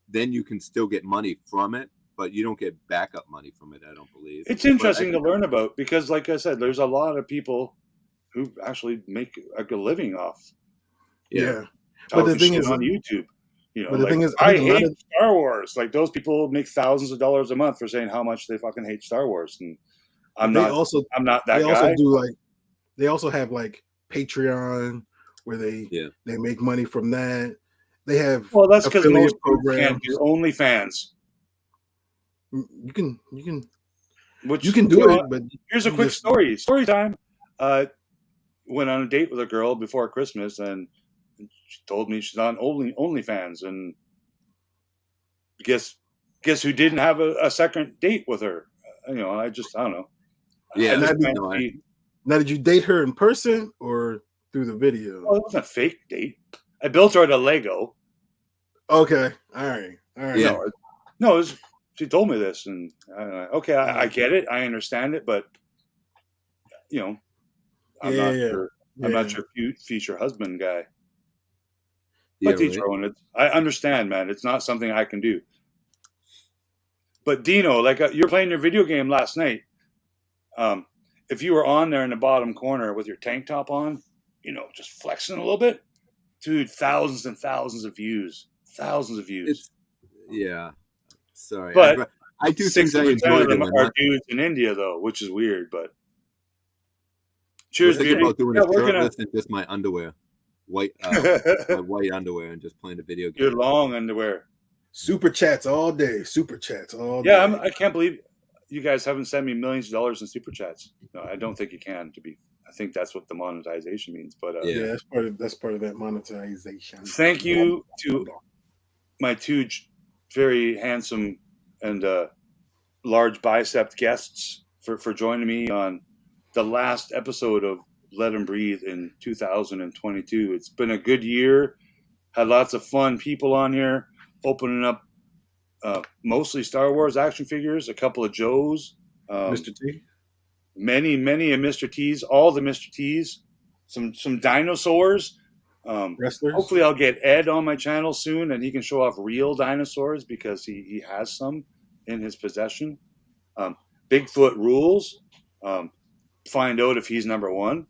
then you can still get money from it, but you don't get backup money from it, I don't believe. It's interesting to learn about, because like I said, there's a lot of people who actually make a living off. Yeah. But the thing is on YouTube, but the thing is, I hate Star Wars. Like those people make thousands of dollars a month for saying how much they fucking hate Star Wars, and I'm not that guy. They also have like Patreon where they make money from that. They have that's because most people can't do OnlyFans. You can do it, but here's a quick story. Story time. Went on a date with a girl before Christmas, and she told me she's on OnlyFans, and guess who didn't have a second date with her? I don't know. Yeah. Now, did you date her in person or through the video? Oh, it wasn't a fake date. I built her out of Lego. Okay. All right. Yeah. No, she told me this, and I get it. I understand it, but I'm not your future husband guy. But teach her own. I understand, man. It's not something I can do. But Dino, like you're playing your video game last night. If you were on there in the bottom corner with your tank top on, just flexing a little bit, dude, thousands and thousands of views. Yeah. Sorry. But I do things I 60% enjoy of them doing. are dudes in India, though, which is weird. But I was cheers, thinking beauty. about doing Yeah, a we're shirtless and just my underwear, my white underwear, and just playing a video your game. long underwear. Super chats all day. Super chats all Yeah, day. I can't believe you guys haven't sent me millions of dollars in super chats. No, I don't think you can. I think that's what the monetization means. But Yeah. That's part of that monetization. thank you to my two very handsome and large bicep guests for joining me on the last episode of Let 'Em Breathe in 2022. It's been a good year. Had lots of fun people on here, opening up mostly Star Wars action figures, a couple of Joes, Mr. T. many of Mr. T's, all the Mr. T's, some dinosaurs. Wrestlers. Hopefully, I'll get Ed on my channel soon, and he can show off real dinosaurs because he has some in his possession. Bigfoot rules. Find out if he's number one.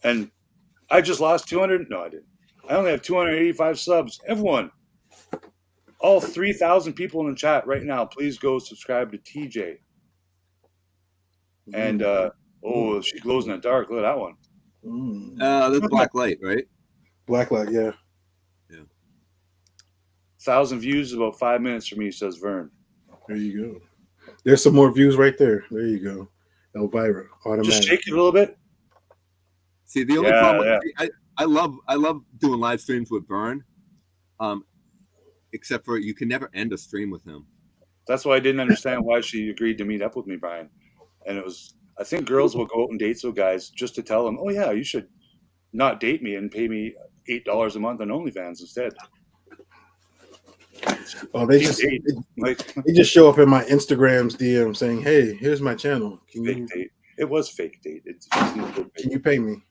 And I just lost 200. No, I didn't. I only have 285 subs. Everyone, all 3,000 people in the chat right now, please go subscribe to TJ. And she glows in the dark. Look at that one. That's black light, right? Blacklight, yeah. 1,000 views is about 5 minutes for me, says Vern. There you go. There's some more views right there. There you go. Elvira, automatic. Just shake it a little bit. See, the only problem, I love doing live streams with Vern, except for you can never end a stream with him. That's why I didn't understand why she agreed to meet up with me, Brian. And it was, I think girls will go out and date some guys just to tell them, oh yeah, you should not date me and pay me $8 a month on OnlyFans instead. Oh, they just show up in my Instagram's DM saying, "Hey, here's my channel. Fake date. It was fake date. Can you pay me?"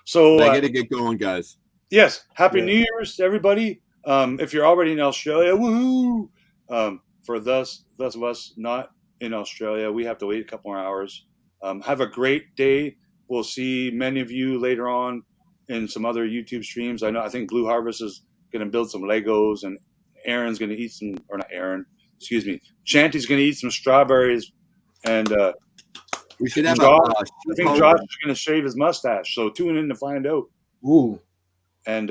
So I gotta get going, guys. Yes, Happy New Year's, everybody. If you're already in Australia, woohoo! For those of us not in Australia, we have to wait a couple more hours. Have a great day. We'll see many of you later on in some other YouTube streams. I think Blue Harvest is going to build some Legos, and Aaron's going to eat some, or not Aaron, excuse me, Shanty's going to eat some strawberries, and we should have Josh, I think Josh is going to shave his mustache, so tune in to find out. Ooh. And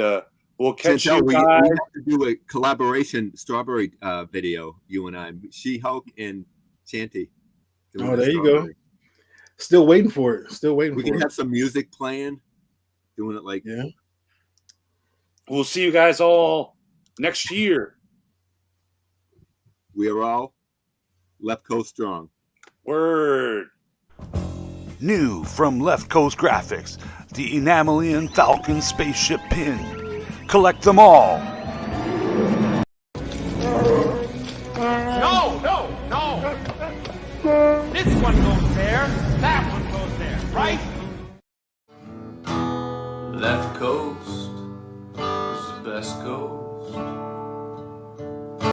we'll catch you guys. We have to do a collaboration strawberry video, you and I, She-Hulk and Shanty. Oh, there you go. Still waiting for it. We can have some music playing, doing it like. Yeah. We'll see you guys all next year. We are all Left Coast strong. Word. New from Left Coast Graphics, the Enamelian Falcon spaceship pin. Collect them all. No. This one goes there, that one goes there, right? Left coast is the best coast.